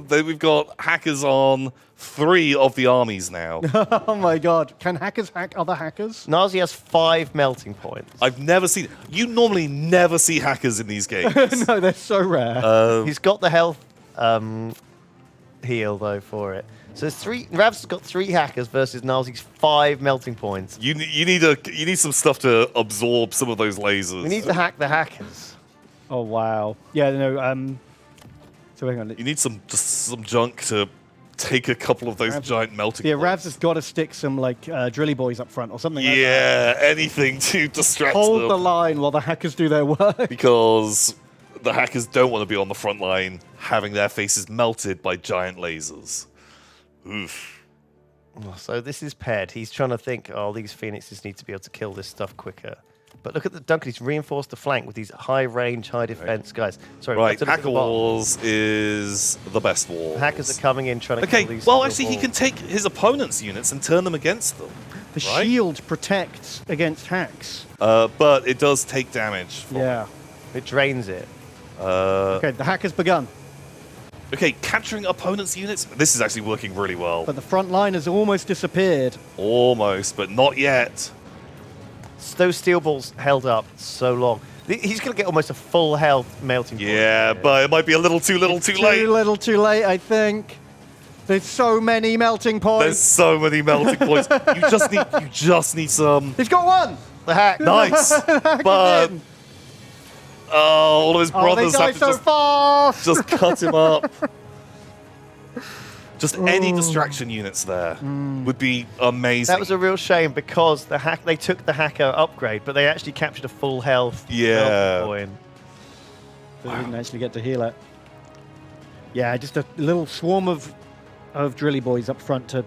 We've got hackers on 3 of the armies now. Oh my god. Can hackers hack other hackers? Nazi has 5 melting points. I've never seen it. You normally never see hackers in these games. No, they're so rare. He's got the health heal, though, for it. So there's 3. Ravs has got 3 hackers versus Nazi's 5 melting points. You need some stuff to absorb some of those lasers. We need to hack the hackers. Oh wow. Yeah, no, So hang on. You need some junk to take a couple of those giant melting Yeah, points. Ravs has got to stick some like drilly boys up front or something like that. Yeah, anything to distract Hold them. the line while the hackers do their work. Because the hackers don't want to be on the front line having their faces melted by giant lasers. Oof. So this is Ped. He's trying to think, oh, these phoenixes need to be able to kill this stuff quicker. But look at the Duncan. He's reinforced the flank with these high range, high defense guys. Sorry, Right, to look at Hacker the bottom. Wars is the best war. The hackers are coming in trying to Okay, kill these. well, steel actually, he balls. can take his opponent's units and turn them against them. The right? shield protects against hacks. But it does take damage. From Yeah. It drains it. Okay, the hack has begun. Okay, capturing opponent's units. This is actually working really well. But the front line has almost disappeared. Almost, but not yet. Those steel balls held up so long. He's going to get almost a full health melting point. Yeah, but it might be a little too late. Too little, too late, I think. There's so many melting There's points. so many melting points. You just need some. He's got one. The hack. Nice, but all of his Oh, they brothers die have to so fast. just cut him up. Just any distraction units there would be amazing. That was a real shame because they took the hacker upgrade, but they actually captured a full health. Yeah. Point. But we didn't actually get to heal it. Yeah, just a little swarm of drilly boys up front to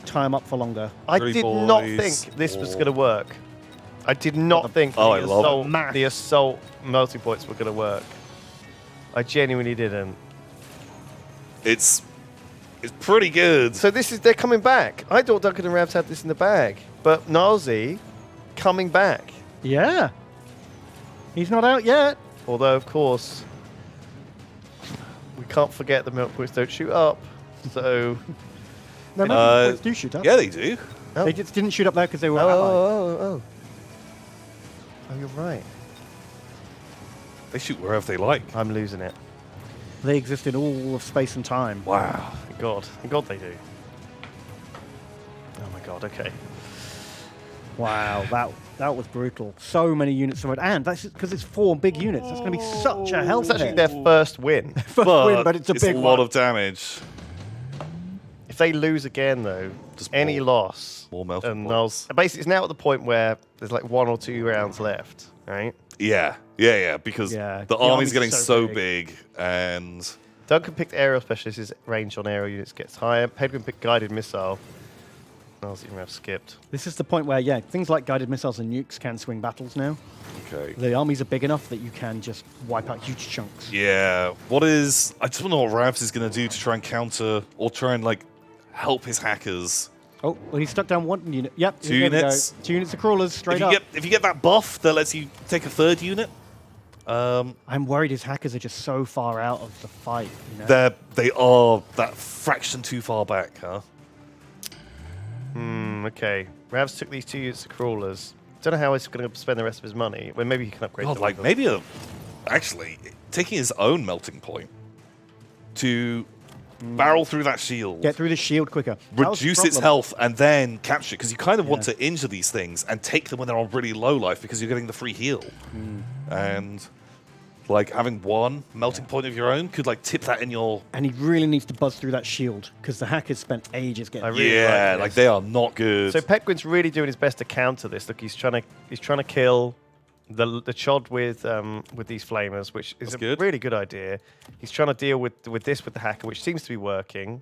tie them up for longer. I Three did not boys, think this was four. going to work. I did not think Oh, I love the assault melting points were going to work. I genuinely didn't. It's pretty good. So they're coming back. I thought Duncan and Ravs had this in the bag, but Nazi coming back. Yeah. He's not out yet. Although, of course, we can't forget the milk points don't shoot up. So, No, melting points do shoot up. Yeah, they do. oh. They just didn't shoot up there because they were Oh, allied. oh, you're right. They shoot wherever they like. I'm losing it. They exist in all of space and time. Wow. Thank God they do. Oh my God. Okay. Wow, that was brutal. So many units survived, and that's because it's 4 big units. That's going to be such a health It's actually hit. their first win. First win, but it's a big a lot one. of damage. If they lose again, though, Just any more- loss, more melting and points. basically it's now at the point where there's like 1 or 2 rounds left, right? Yeah, because Yeah, the the army's army's getting so so big, and Duncan picked aerial specialist. His range on aerial units gets higher. Pedguin picked guided missile. Nazi and Rav skipped. This is the point where, yeah, things like guided missiles and nukes can swing battles now. okay. The armies are big enough that you can just wipe out huge chunks. Yeah, I just don't know what Ravs is going to do to try and counter or try and like help his hackers. Oh, well, he stuck down 1 unit. Yep, 2 there we go. units. 2 units of crawlers straight If up. you get that buff that lets you take a 3rd unit, I'm worried his hackers are just so far out of the fight. You know? they are that fraction too far back, huh? Okay. Ravs took these 2 units of crawlers. Don't know how he's going to spend the rest of his money. Well, maybe he can upgrade God, them. like maybe actually taking his own melting point to barrel through that shield, Get through the shield quicker. That was the reduce its problem. health, and then capture it, because you kind of want to injure these things and take them when they're on really low life because you're getting the free heal. And like having 1 melting point of your own could like tip that in your And he really needs to buzz through that shield because the hackers spent ages getting. really yeah, like like this. they are not good. So Pedguin's really doing his best to counter this. Look, he's trying to kill the chod with these flamers, which is That's a good. really good idea. He's trying to deal with the hacker, which seems to be working.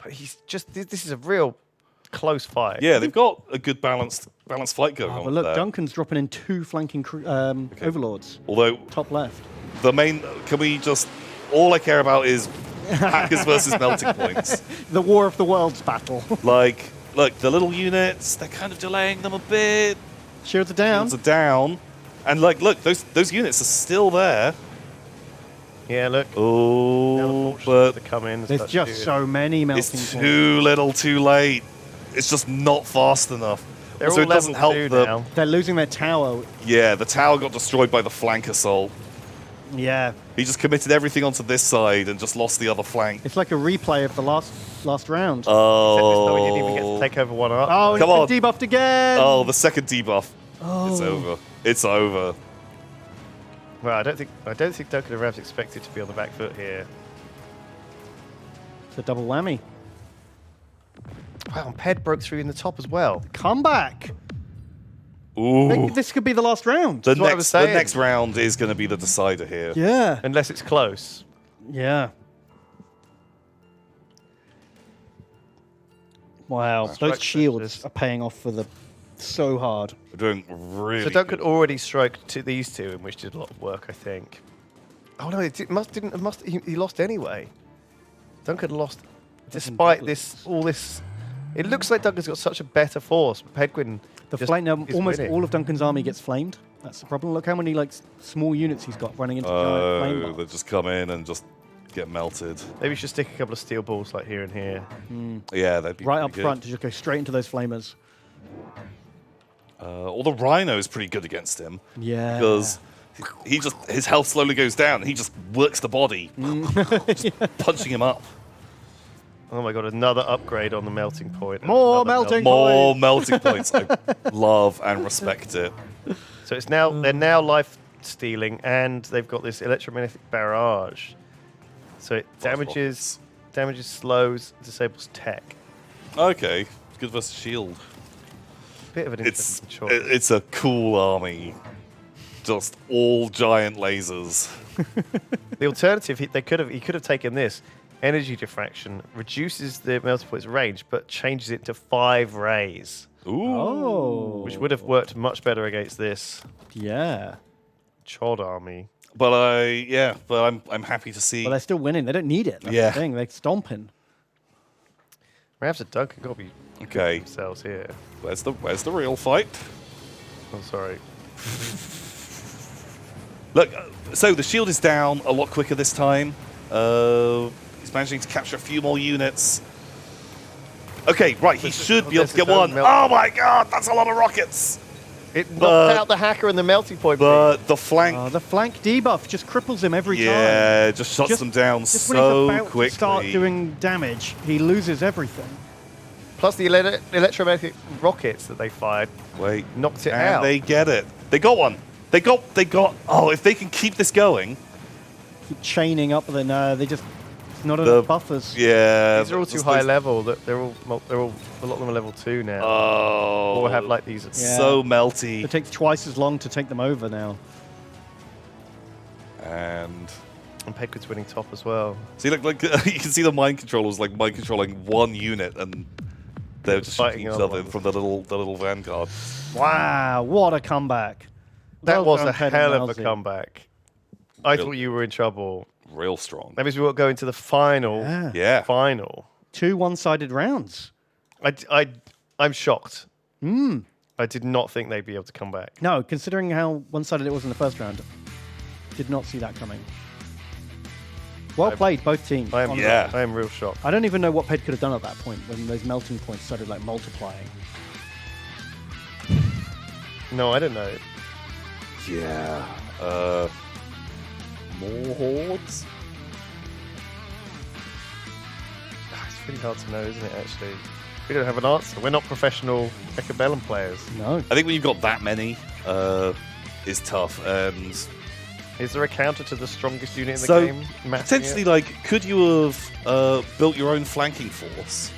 But he's just this is a real close fight. Yeah, they've got a good balanced fight going Oh, on but look, there. Duncan's dropping in 2 flanking overlords. Although Top left. the main, can we just? All I care about is hackers versus melting points. The War of the Worlds battle. Like, look, the little units, they're kind of delaying them a bit. Shields are down. Shields are down, and like, look, those units are still there. Yeah, look. Now the Oh, fortress but to come in. and There's start just shooting. so many melting it's points. too little, too late. It's just not fast enough. They're Also, all it doesn't level help 2 now. They're losing their tower. Yeah, the tower got destroyed by the flank assault. Yeah. He just committed everything onto this side and just lost the other flank. It's like a replay of the last round. Except this time we didn't even get to take over 1 up. Oh, Come it's on. been debuffed again. Oh, the second debuff. Oh. It's over. It's over. Well, I don't think Duncan and Ravs expected to be on the back foot here. It's a double whammy. Wow, and Ped broke through in the top as well. Comeback. Ooh. This could be the last round. The what I was saying. next round is going to be the decider here. Yeah. Unless it's close. Yeah. Wow. Strike Those shields specialist. are paying off for the so hard. We're doing really So Duncan good. already stroked to these two, in which did a lot of work, I think. Oh no, he lost anyway. Duncan lost, despite all this. It looks like Duncan's got such a better force. Pedguin, The flame now, is almost winning. all of Duncan's army gets flamed. That's the problem. Look how many like small units he's got running into giant flame Oh, balls. they just come in and just get melted. Maybe we should stick a couple of steel balls like here and here. Yeah, that'd be Right pretty up good. front to just go straight into those flamers. Or the Rhino is pretty good against him. Yeah. Because his health slowly goes down. And he just works the body, just punching him up. Oh my god, another upgrade on the melting point. and More another melting More melting points. I love and respect it. So it's now they're now life stealing, and they've got this electromagnetic barrage. So it damages, slows, disables tech. Okay, it's good versus shield. Bit of an It's interesting choice. it's a cool army. Just all giant lasers. The alternative, he could have taken this. Energy diffraction reduces the melting point's range, but changes it to 5 rays, Ooh. Oh. which would have worked much better against this Yeah. Chod army. But I'm happy to see. Well, they're still winning. They don't need it. That's Yeah. the thing. They're stomping. Ravs and Duncan got to be Okay, themselves here. where's the real fight? I'm sorry. Look, so the shield is down a lot quicker this time. He's managing to capture a few more units. Okay, right, he should be able to get one. Oh my god, that's a lot of rockets! It knocked But- out the hacker and the melting point. But the flank, The flank debuff just cripples him every time. yeah, just shuts Just- them down Just when so he's about quickly. to start doing damage, he loses everything. Plus the electromagnetic rockets that they fired Wait, knocked it and out. they get it. They got one. They got. Oh, if they can keep this going, Keep chaining up, then they just it's not The- enough buffers. yeah. These are all too high level. That they're all a lot of them are level 2 now. Oh, or have like these. Yeah. so melty. It takes twice as long to take them over now. And And Pedguin's winning top as well. see, like you can see the mind controllers like mind controlling one unit, and they're just Fighting shooting each other other ones. from the little vanguard. Wow, what a comeback. That Well was done, a Ted hell and of a Rousey. comeback. I Real- thought you were in trouble. Real strong. That means we won't go into the final. Yeah. Yeah. Final. 2 one-sided rounds. I'm shocked. I did not think they'd be able to come back. No, considering how one-sided it was in the first round. Did not see that coming. Well played, both teams. I am. honestly. Yeah. I am real shocked. I don't even know what Ped could have done at that point when those melting points started like multiplying. No, I don't know. Yeah. More hordes. It's really hard to know, isn't it? Actually, we don't have an answer. We're not professional Mechabellum players. No. I think when you've got that many, is tough. And Is there a counter to the strongest unit in the So, game? Matching potentially, it? like, could you have built your own flanking force,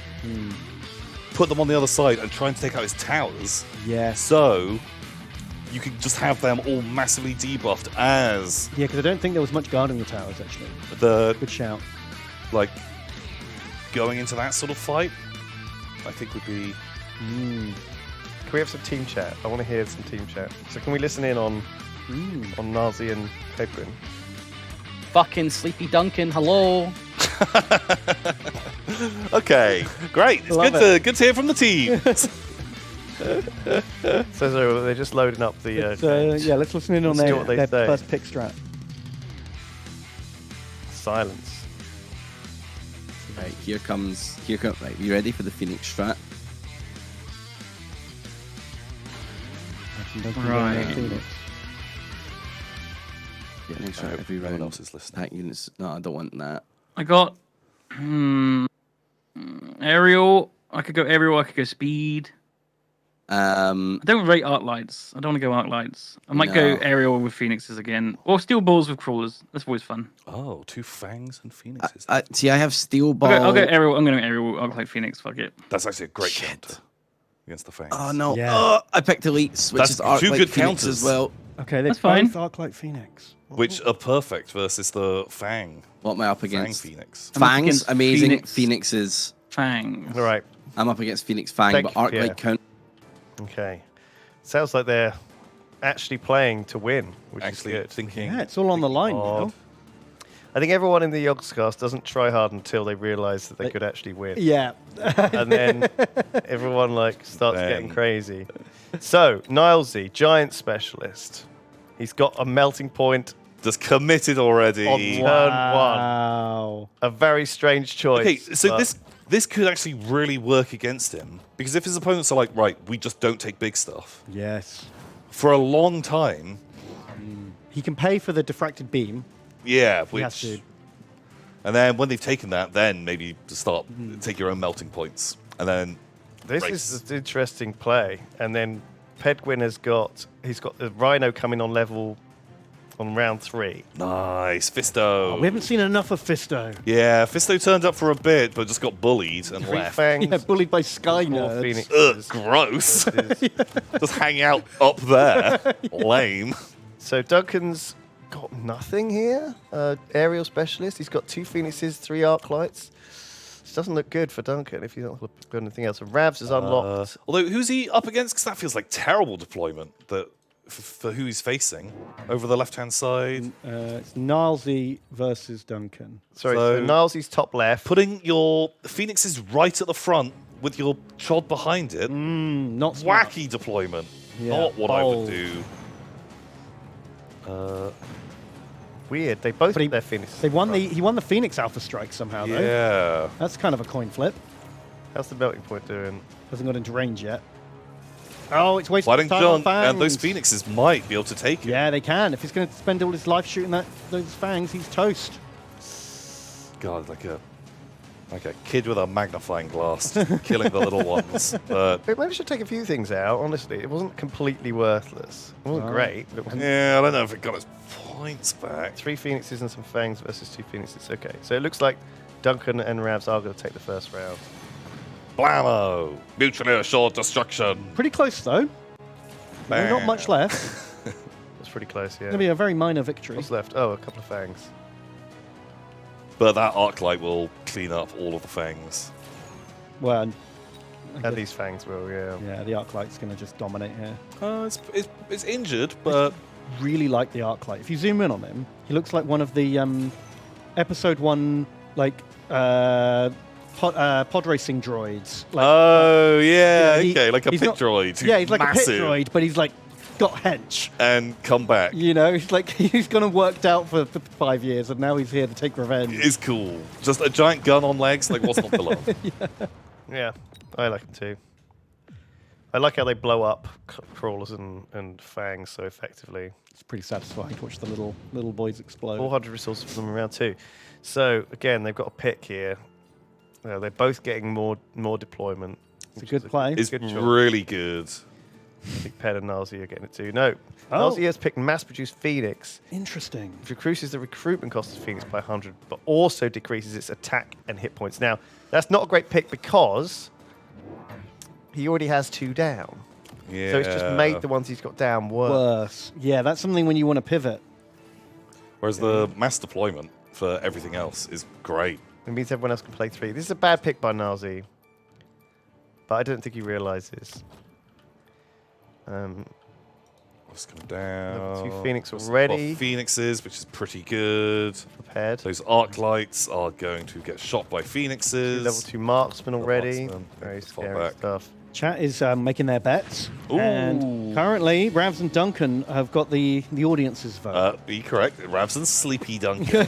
put them on the other side, and try and take out his towers? Yes. So you could just have them all massively debuffed as Yeah, because I don't think there was much guarding the towers, actually. the Good shout. like going into that sort of fight. I think would be Can we have some team chat? I want to hear some team chat. So can we listen in on Nazi and Pedguin? Fucking Sleepy Duncan, hello. okay. Great. It's Love good to hear from the team. So they're just loading up the. Yeah, let's listen in on Let's see what they their say. first pick strat. Silence. Right, here comes. Right, you ready for the Phoenix strat? Right. Phoenix strat hope every no one round. else is listening. Attack units. No, I don't want that. I got aerial. I could go aerial. I could go speed. I don't rate arc lights. I don't want to go arc lights. I might go aerial with phoenixes again, or steel balls with crawlers. That's always fun. Oh, 2 fangs and phoenixes. See, I have steel ball. I'll go aerial. I'm going to aerial arc light phoenix. Fuck it. That's actually a great counter against the fangs. Oh no! Yeah. Oh, I picked elites, which That's is arc 2 light good Phoenix counters. as well. Okay, they're That's fine. both Arclight Phoenix. Which are perfect versus the fang. What am I up Fang against? Phoenix. I'm up Fangs, against amazing. Phoenix. Phoenixes. Fangs. All right. I'm up against Phoenix Fang, Thank but you, arc Pierre. light count. Okay. Sounds like they're actually playing to win, which Actually is good. thinking. Yeah, it's all on the line hard. now. I think everyone in the Yogscast doesn't try hard until they realise that they could actually win. Yeah. And then everyone starts Then- getting crazy. So, Nilesy, giant specialist. He's got a melting point Just committed already. on turn one. Wow. A very strange choice. Okay, so but this could actually really work against him because if his opponents are like, right, we just don't take big stuff Yes. for a long time. He can pay for the diffracted beam. Yeah, He has which to. and then when they've taken that, then maybe start take your own melting points, and then this race. is an interesting play. And then Pedguin he's got the Rhino coming on level on round 3. Nice Fisto. We haven't seen enough of Fisto. Yeah, Fisto turned up for a bit, but just got bullied and 3 left. fangs, Yeah, bullied by Sky 4 Nerds. phoenixes. Gross. It is- Just hang out up there. Lame. So Duncan's got nothing here. Aerial specialist. He's got 2 phoenixes, 3 arc lights. This doesn't look good for Duncan if he's not got anything else. And Ravs is unlocked. Although, who's he up against? Because that feels like terrible deployment for who he's facing over the left-hand side. It's Nilesy versus Duncan. Sorry, so- so Nilesy's top left. Putting your phoenixes right at the front with your chod behind it. Not smart. Wacky deployment. Yeah, Not what I bold. would do. Weird. They both But put their phoenixes. He won the Phoenix Alpha Strike somehow, though. Yeah. That's kind of a coin flip. How's the melting point doing? Hasn't got into range yet. Oh, it's wasting Fighting time on John, and those fangs. phoenixes might be able to take it. Yeah, they can. If he's going to spend all his life shooting those fangs, he's toast. God, like a kid with a magnifying glass, killing the little ones. But They managed to take a few things out, honestly. It wasn't completely worthless. It wasn't great, but it wasn't. yeah, I don't know if it got its points back. 3 phoenixes and some fangs versus 2 phoenixes. Okay, so it looks like Duncan and Ravs are going to take the first round. Blammo! Mutually assured destruction. Pretty close, though. Not much left. That's pretty close, yeah. Going to be a very minor victory. What's left? Oh, a couple of fangs. But that arc light will clean up all of the fangs. Well, And these fangs will, yeah. yeah, the arc light's going to just dominate here. It's injured, but Really like the arc light. If you zoom in on him, he looks like one of the episode 1 pod racing droids. Like, oh yeah, he- okay, like a he's pit not- droid. yeah, he's like a pit massive, droid, but he's like got hench. and come back. You know, he's like he's gone and worked out for 5 years, and now he's here to take revenge. Is cool. Just a giant gun on legs, like what's not to love? Yeah, I like them too. I like how they blow up crawlers and fangs so effectively. It's pretty satisfying to watch the little boys explode. 400 resources for them around 2. So, again, they've got a pick here. They're both getting more deployment. It's a which good is play. It's good choice. really good. I think Ped and Nilesy are getting it too. No, Oh. Nilesy has picked mass-produced Phoenix. Interesting. Which decreases the recruitment cost of Phoenix by 100, but also decreases its attack and hit points. Now, that's not a great pick because he already has 2 down. Yeah. So it's just made the ones he's got down worse. Worse. Yeah, that's something when you want to pivot. Whereas the mass deployment for everything else is great. It means everyone else can play 3. This is a bad pick by Nilesy, but I don't think he realizes. Let's come down. Level 2 Phoenix There's already. Phoenixes, which is pretty good. Prepared. Those arc lights are going to get shot by phoenixes. Level 2 marksman already. marksman. Very Fall scary back. stuff. Chat is making their bets, Ooh. and currently Ravs and Duncan have got the audience's vote. Be correct. Ravs and Sleepy Duncan.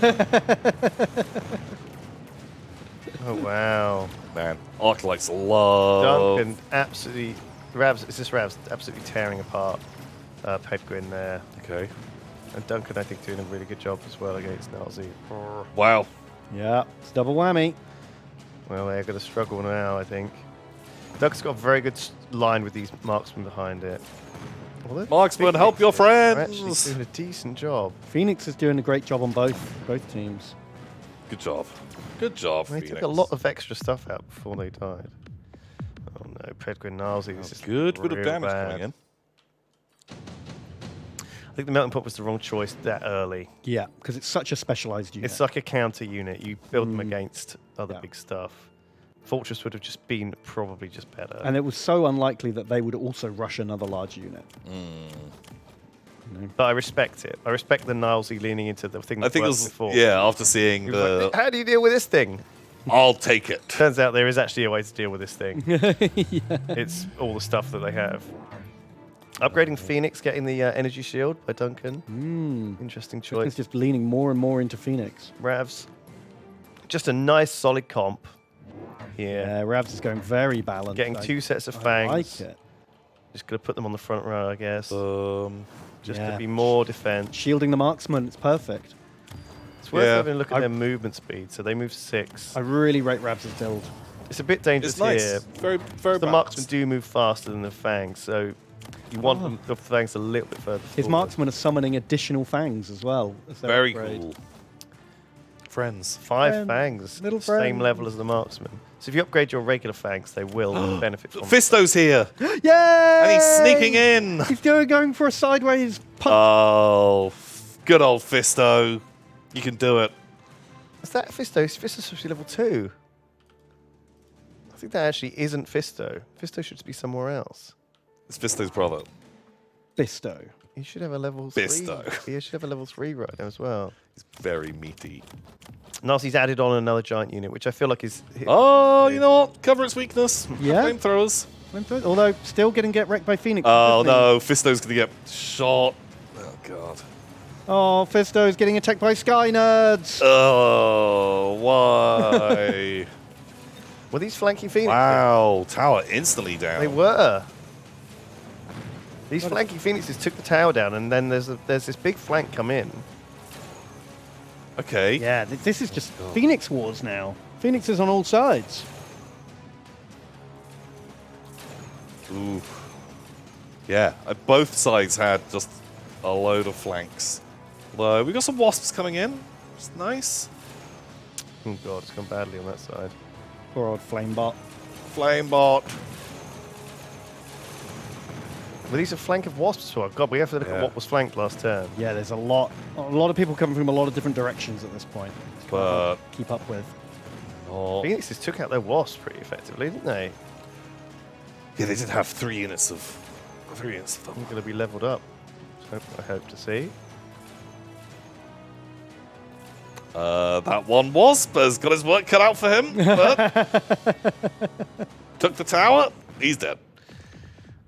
Oh, wow. Man, arc lights love. Duncan absolutely... Ravs, is this Ravs? Absolutely tearing apart Pedguin there. Okay. And Duncan, I think, doing a really good job as well against Nilesy. Wow. Yeah, it's double whammy. Well, they're going to struggle now, I think. Duck's got a very good line with these marksmen behind it. Well, Marksman, help your they're actually friends. doing a decent job. Phoenix is doing a great job on both teams. Good job. Good job, They Phoenix. took a lot of extra stuff out before they died. Oh no, Pedguin Nalzi, this is Good bit of real damage bad. coming in. I think the melting pot was the wrong choice that early. Yeah, because it's such a specialized unit. It's like a counter unit. You build them against other Yeah. big stuff. Fortress would have just been probably just better. And it was so unlikely that they would also rush another large unit. But I respect it. I respect the Nilesy leaning into the thing that I think it worked was, before. yeah, after seeing He was like, the... how do you deal with this thing? I'll take it. Turns out there is actually a way to deal with this thing. It's all the stuff that they have. Upgrading Phoenix, getting the energy shield by Duncan. Interesting It's choice. just leaning more and more into Phoenix. Ravs. Just a nice solid comp here. Yeah, Ravs is going very balanced. Getting two sets of fangs. I like it. Just going to put them on the front row, I guess. Just Yeah. to be more defense. Shielding the marksman, it's perfect. It's worth Yeah. having a look at their movement speed. So they move 6. I really rate Ravs' build. It's a bit dangerous It's nice. here. Very, very The balanced. marksmen do move faster than the fangs, so you want them, the fangs a little bit further His forward. marksmen are summoning additional fangs as well. as their Very upgrade. cool. Friends. 5 fangs, little same friends. level as the marksman. So if you upgrade your regular fangs, they will benefit from it. Fisto's here. Yay! And he's sneaking in. He's going for a sideways punch. Oh, good old Fisto. You can do it. Is that Fisto? Fisto's supposed to be level 2. I think that actually isn't Fisto. Fisto should be somewhere else. It's Fisto's brother. Fisto. He should have a level 3. Fisto. He should have a level 3 right now as well. He's very meaty. Nazi's added on another giant unit, which I feel like is... Oh, you know what? Cover its weakness. Yeah. Flamethrowers. Although still get wrecked by Phoenix. Oh, isn't he? no. Fisto's going to get shot. Oh, God. Oh, Fisto is getting attacked by Sky Nerds. Oh, why? Were these flanking Phoenix? Wow. Tower instantly down. They were. These flanking Phoenixes took the tower down, and then there's this big flank come in. Okay. Yeah, this is just Phoenix Wars now. Phoenix is on all sides. Ooh. Yeah. Both sides had just a load of flanks. Although we got some wasps coming in. It's nice. Oh god, it's gone badly on that side. Poor old Flamebot. Flamebot. Were these a flank of wasps? Oh god, we have to look at what was flanked last turn. Yeah, there's a lot of people coming from a lot of different directions at this point. It's kind of hard But to keep up with. oh, Phoenixes took out their wasps pretty effectively, didn't they? yeah, they did have 3 units of They're them. going to be leveled up. I hope to see. That one wasp has got his work cut out for him. But took the tower. He's dead.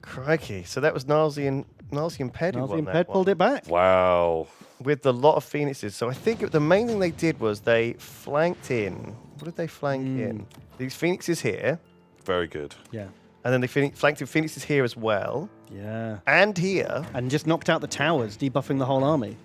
Crikey! So that was Nalzi and Ped who Nazi won and that Ped one. pulled it back. Wow. With a lot of Phoenixes. So I think the main thing they did was they flanked in. What did they flank in? These Phoenixes here, Very good. Yeah. and then they flanked in Phoenixes here as well, Yeah. and here. And just knocked out the towers, debuffing the whole army.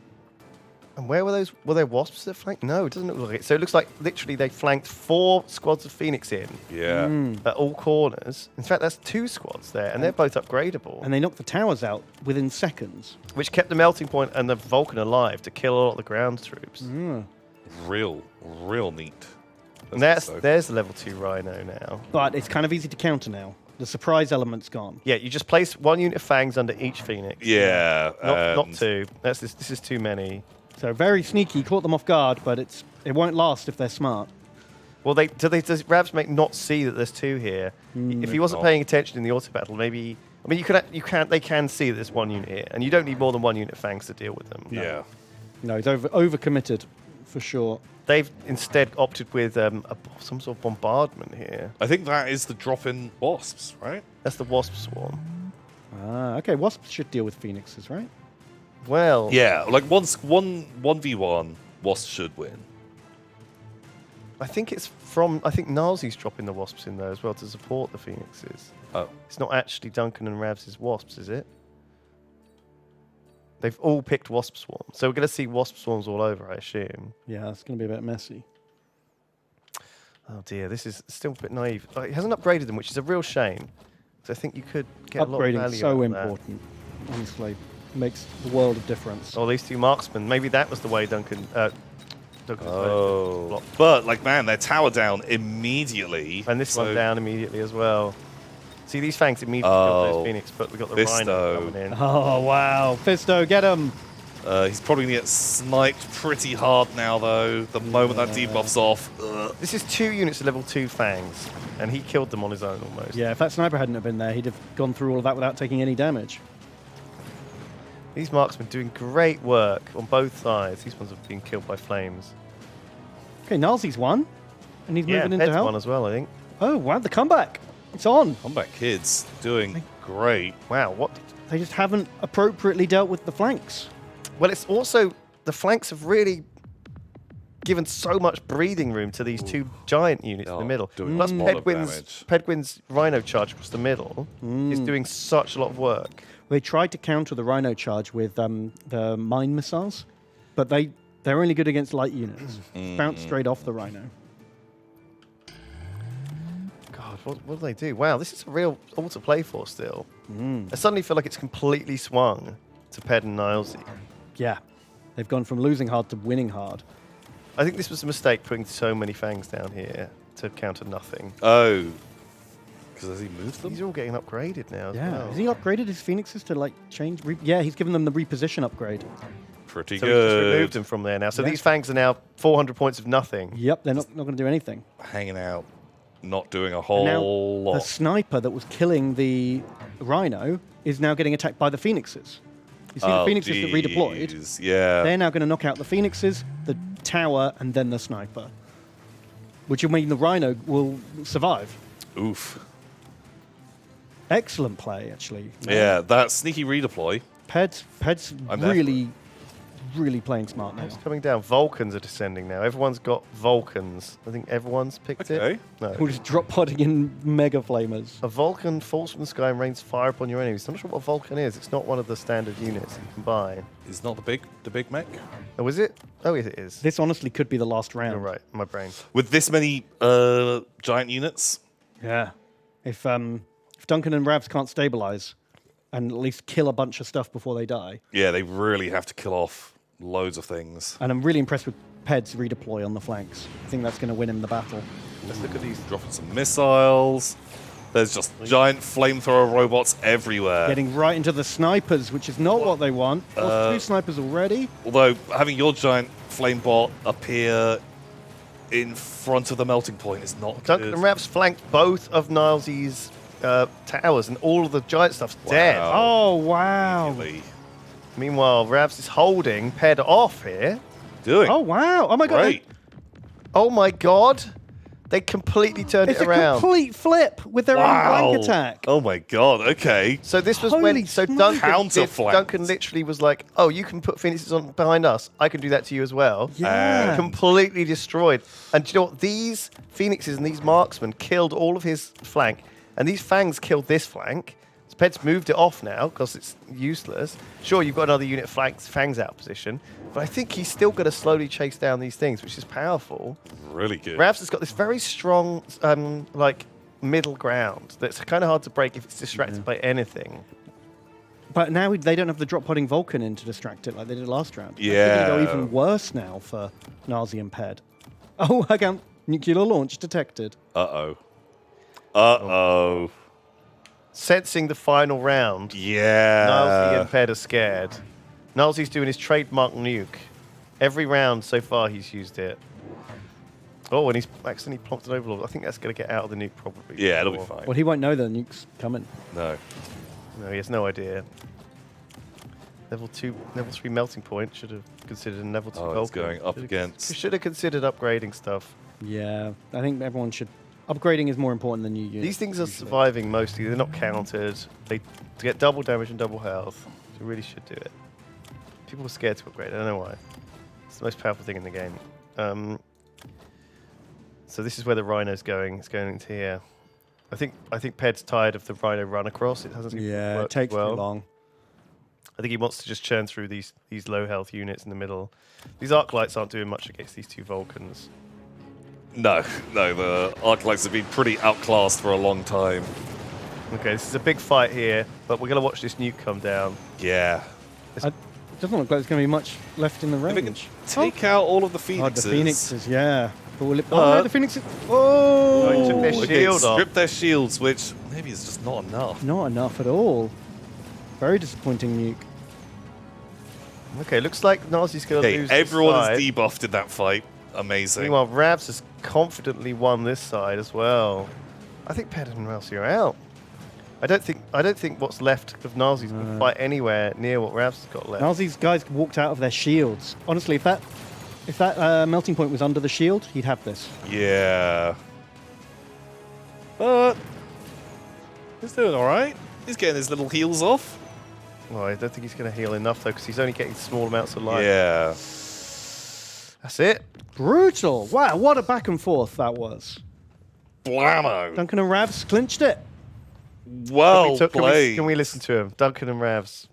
And where were those? Were there wasps that flanked? No, it doesn't look like it. So it looks like literally they flanked 4 squads of Phoenix in Yeah. at all corners. In fact, that's 2 squads there, and they're both upgradable, And they knocked the towers out within seconds. which kept the melting point and the Vulcan alive to kill a lot of the ground troops. Real neat. And there's the level 2 Rhino now. But it's kind of easy to counter now. The surprise element's gone. Yeah, you just place 1 unit of fangs under each Phoenix. Yeah. Not and 2. This is too many. So very sneaky, caught them off guard, but it won't last if they're smart. Well, does Ravs make not see that there's 2 here? If he wasn't paying attention in the auto battle, maybe. I mean, they can see that there's 1 unit here, and you don't need more than 1 unit of fangs to deal with them. Yeah. No, he's overcommitted for sure. They've instead opted with some sort of bombardment here. I think that is the drop-in wasps, right? That's the wasp swarm. Ah, okay. Wasps should deal with phoenixes, right? Well, Yeah, like 1v1, wasps should win. I think Nalzi's dropping the wasps in there as well to support the phoenixes. Oh. It's not actually Duncan and Ravs' wasps, is it? They've all picked wasp swarm, so we're going to see wasp swarms all over, I assume. Yeah, it's going to be a bit messy. Oh dear, this is still a bit naive. He hasn't upgraded them, which is a real shame. So I think you could get a lot of Upgrading value so out of important. Honestly, makes the world of difference. that. Or these two marksmen. Maybe that was the way Duncan. Duncan Oh, but like man, they're tower down immediately. and this one down immediately as well. See, these fangs immediately killed those Phoenix, but we got the Rhino coming in. Oh wow, Fisto, get him! He's probably gonna get sniped pretty hard now, though. The moment that debuff's off. Ugh. This is 2 units of level 2 fangs, and he killed them on his own almost. Yeah, if that sniper hadn't have been there, he'd have gone through all of that without taking any damage. These marksmen doing great work on both sides. These ones have been killed by flames. Okay, Nalzi's won, and he's moving into Ped's help. one as well, I think. Oh wow, the comeback! It's on. Comeback kids doing great. Wow, what? They just haven't appropriately dealt with the flanks. Well, it's also the flanks have really given so much breathing room to these 2 giant units in the middle. Doing Plus, a lot of damage. Pedguin's Rhino charge across the middle is doing such a lot of work. They tried to counter the Rhino charge with the mine missiles, but they're only good against light units. Bounce straight off the Rhino. God, what do they do? Wow, this is a real all to play for still. I suddenly feel like it's completely swung to Ped and Nilesy. Yeah, they've gone from losing hard to winning hard. I think this was a mistake putting so many fangs down here to counter nothing. Oh, because has he moved them? These are all getting upgraded now as Yeah, well. has he upgraded his Phoenixes to like change? Yeah, he's given them the reposition upgrade. Pretty So we just good. removed them from there now. So Yeah. these fangs are now 400 points of nothing. Yep, they're not going to do anything. Hanging out, not doing a And whole now lot. the sniper that was killing the Rhino is now getting attacked by the Phoenixes. You see the Phoenixes that redeployed? Jeez, yeah. They're now going to knock out the Phoenixes, the tower, and then the sniper. Which will mean the Rhino will survive. Oof. Excellent play, actually. Yeah, that sneaky redeploy. Ped's I'm there. really playing smart now. It's coming down. Vulcans are descending now. Everyone's got Vulcans. I think everyone's picked Okay. it. No. We're just drop podding in mega flamers. A Vulcan falls from the sky and rains fire upon your enemies. I'm not sure what a Vulcan is. It's not one of the standard units that you can buy. Is not the big mech. Oh, is it? Oh, yes, it is. This honestly could be the last round. You're right. My brain. With this many giant units. Yeah. If Duncan and Ravs can't stabilize and at least kill a bunch of stuff before they die. Yeah, they really have to kill off loads of things. And I'm really impressed with Ped's redeploy on the flanks. I think that's going to win him the battle. Let's look at these. Dropping some missiles. There's just giant flamethrower robots everywhere. Getting right into the snipers, which is not what they want. Lost 2 snipers already. Although having your giant flame bot appear in front of the melting point is not Duncan good. and Ravs flanked both of Nilesy's towers, and all of the giant stuff's dead. Oh, wow. Immediately. Meanwhile, Ravs is holding Ped off here. Doing Oh, wow. Oh, my God. great. Oh my god! They completely turned It's it a around. complete flip with their own flank attack. Oh my god, okay. So this was Holy when smokes. Counterflanked. Duncan literally was like, "Oh, you can put Phoenixes on behind us. I can do that to you as well." Yeah. Completely destroyed. And do you know what? These Phoenixes and these marksmen killed all of his flank, and these fangs killed this flank. So Ped's moved it off now because it's useless. Sure, you've got another unit fangs out of position, but I think he's still going to slowly chase down these things, which is powerful. Really good. Ravs has got this very strong, like, middle ground that's kind of hard to break if it's distracted by anything. But now they don't have the drop podding Vulcan in to distract it like they did last round. Yeah. It's going to go even worse now for Nazi and Ped. Oh, again, nuclear launch detected. Uh-oh. Uh-oh. Sensing the final round, Yeah. Nilesy and Ped are scared. Nilesy's doing his trademark nuke. Every round so far he's used it. Oh, and he's accidentally plonked an overlord. I think that's going to get out of the nuke probably. Yeah, it'll be before. fine. Well, he won't know the nuke's coming. No. No, he has no idea. Level 3 melting point. Should have considered a level 2 Oh, it's Vulcan. going up against... Should have considered upgrading stuff. Yeah, I think everyone should. Upgrading is more important than new units. These things are surviving mostly. They're not countered. They to get double damage and double health. You really should do it. People are scared to upgrade. I don't know why. It's the most powerful thing in the game. So this is where the Rhino's going. It's going into here. I think Ped's tired of the Rhino run across. It hasn't Yeah, it worked takes well. too long. I think he wants to just churn through these low health units in the middle. These arc lights aren't doing much against these 2 Vulcans. No, the Arclights have been pretty outclassed for a long time. Okay, this is a big fight here, but we're going to watch this nuke come down. Yeah. It doesn't look like there's going to be much left in the If it can range. take out all of the Oh, Phoenixes. the Phoenixes, yeah. But will it... But- Oh, no, the Phoenixes... Oh! He took their Okay, shield off. strip their shields, which maybe is just not enough. Not enough at all. Very disappointing nuke. Okay, looks like Nazi's going to Okay, lose everyone this side. is debuffed in that fight. Amazing. Meanwhile, Ravs has confidently won this side as well. I think Ped and Ralsei are out. I don't think what's left of Nazi's can fight anywhere near what Ravs has got left. Nazi's guys walked out of their shields. Honestly, if that melting point was under the shield, he'd have this. Yeah. But he's doing all right. He's getting his little heals off. Well, I don't think he's going to heal enough though, because he's only getting small amounts of life. Yeah. That's it. Brutal. Wow, what a back and forth that was. Blammo. Duncan and Ravs clinched it. Well Can played. we listen to him? Duncan and Ravs.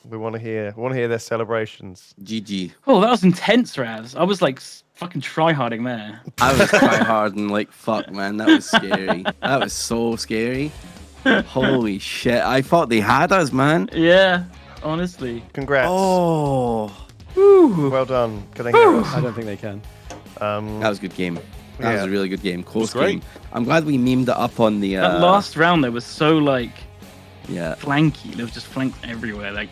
We want to hear their celebrations. GG. Oh, that was intense, Ravs. I was like fucking tryharding there. I was tryharding like fuck, man. That was scary. That was so scary. Holy shit. I thought they had us, man. Yeah, honestly. Congrats. Oh. Well done. Can they hear us? I don't think they can. That was a good game. That was Yeah. a really good game. Close great. game. I'm glad we memed it up on the... That last round there was so like Yeah. flanky. There was just flanks everywhere. Like,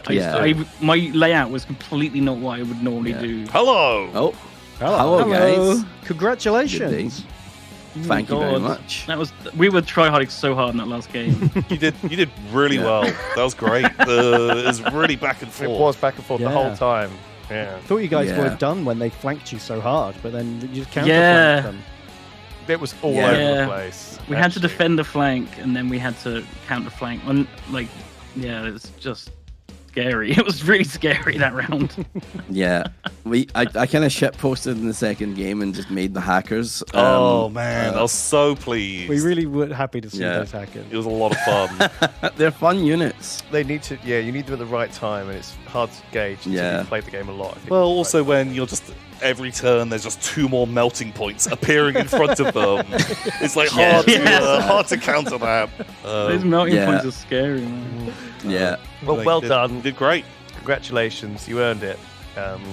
Yeah. my layout was completely not what I would normally Yeah. do. Hello. Oh. Hello, guys. Congratulations. Thank you very God. much. We were tryharding so hard in that last game. You did really Yeah. well. That was great. It was really back and It forth. was back and forth the Yeah. whole time. Yeah. Thought you guys Yeah. were done when they flanked you so hard, but then you just counterflanked Yeah. them. It was all Yeah. over the Yeah. place. We had to actually. defend the flank, and then we had to counter flank. And like, yeah, it was just scary. It was really scary that round. Yeah. I kind of shit posted in the second game and just made the hackers. Oh man, I was so pleased. We really were happy to see Yeah. those hackers. It was a lot of fun. They're fun units. They need to, yeah, you need them at the right time, and it's hard to gauge until Yeah. you've played the game a lot. I think. Well, also when you're just every turn, there's just two more melting points appearing in front of them. It's like hard to counter that. Those melting yeah. points are scary, man. Yeah. well done. You did great. Congratulations, you earned it.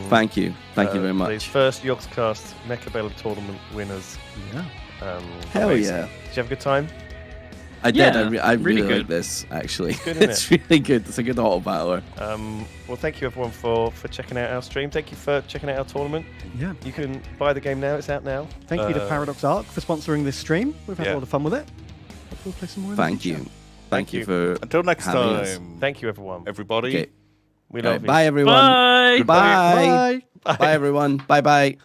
Thank you. Thank you very The much. first Yogscast Mechabellum tournament winners. Yeah. Hell amazing. yeah. Did you have a good time? I did. Yeah, I really really like good. this, actually. good, isn't It's really good. It's a good auto battler. Well, thank you everyone for checking out our stream. Thank you for checking out our tournament. Yeah. You can buy the game now. It's out now. Thank you to Paradox Arc for sponsoring this stream. We've had Yeah. a lot of fun with it. We'll play some more in the Thank future. you. Thank you you. for Until next having us. time, Thank you everyone. everybody. Okay. We All love right, you. bye, everyone. Bye. Bye. Bye. Bye, everyone. Bye, bye.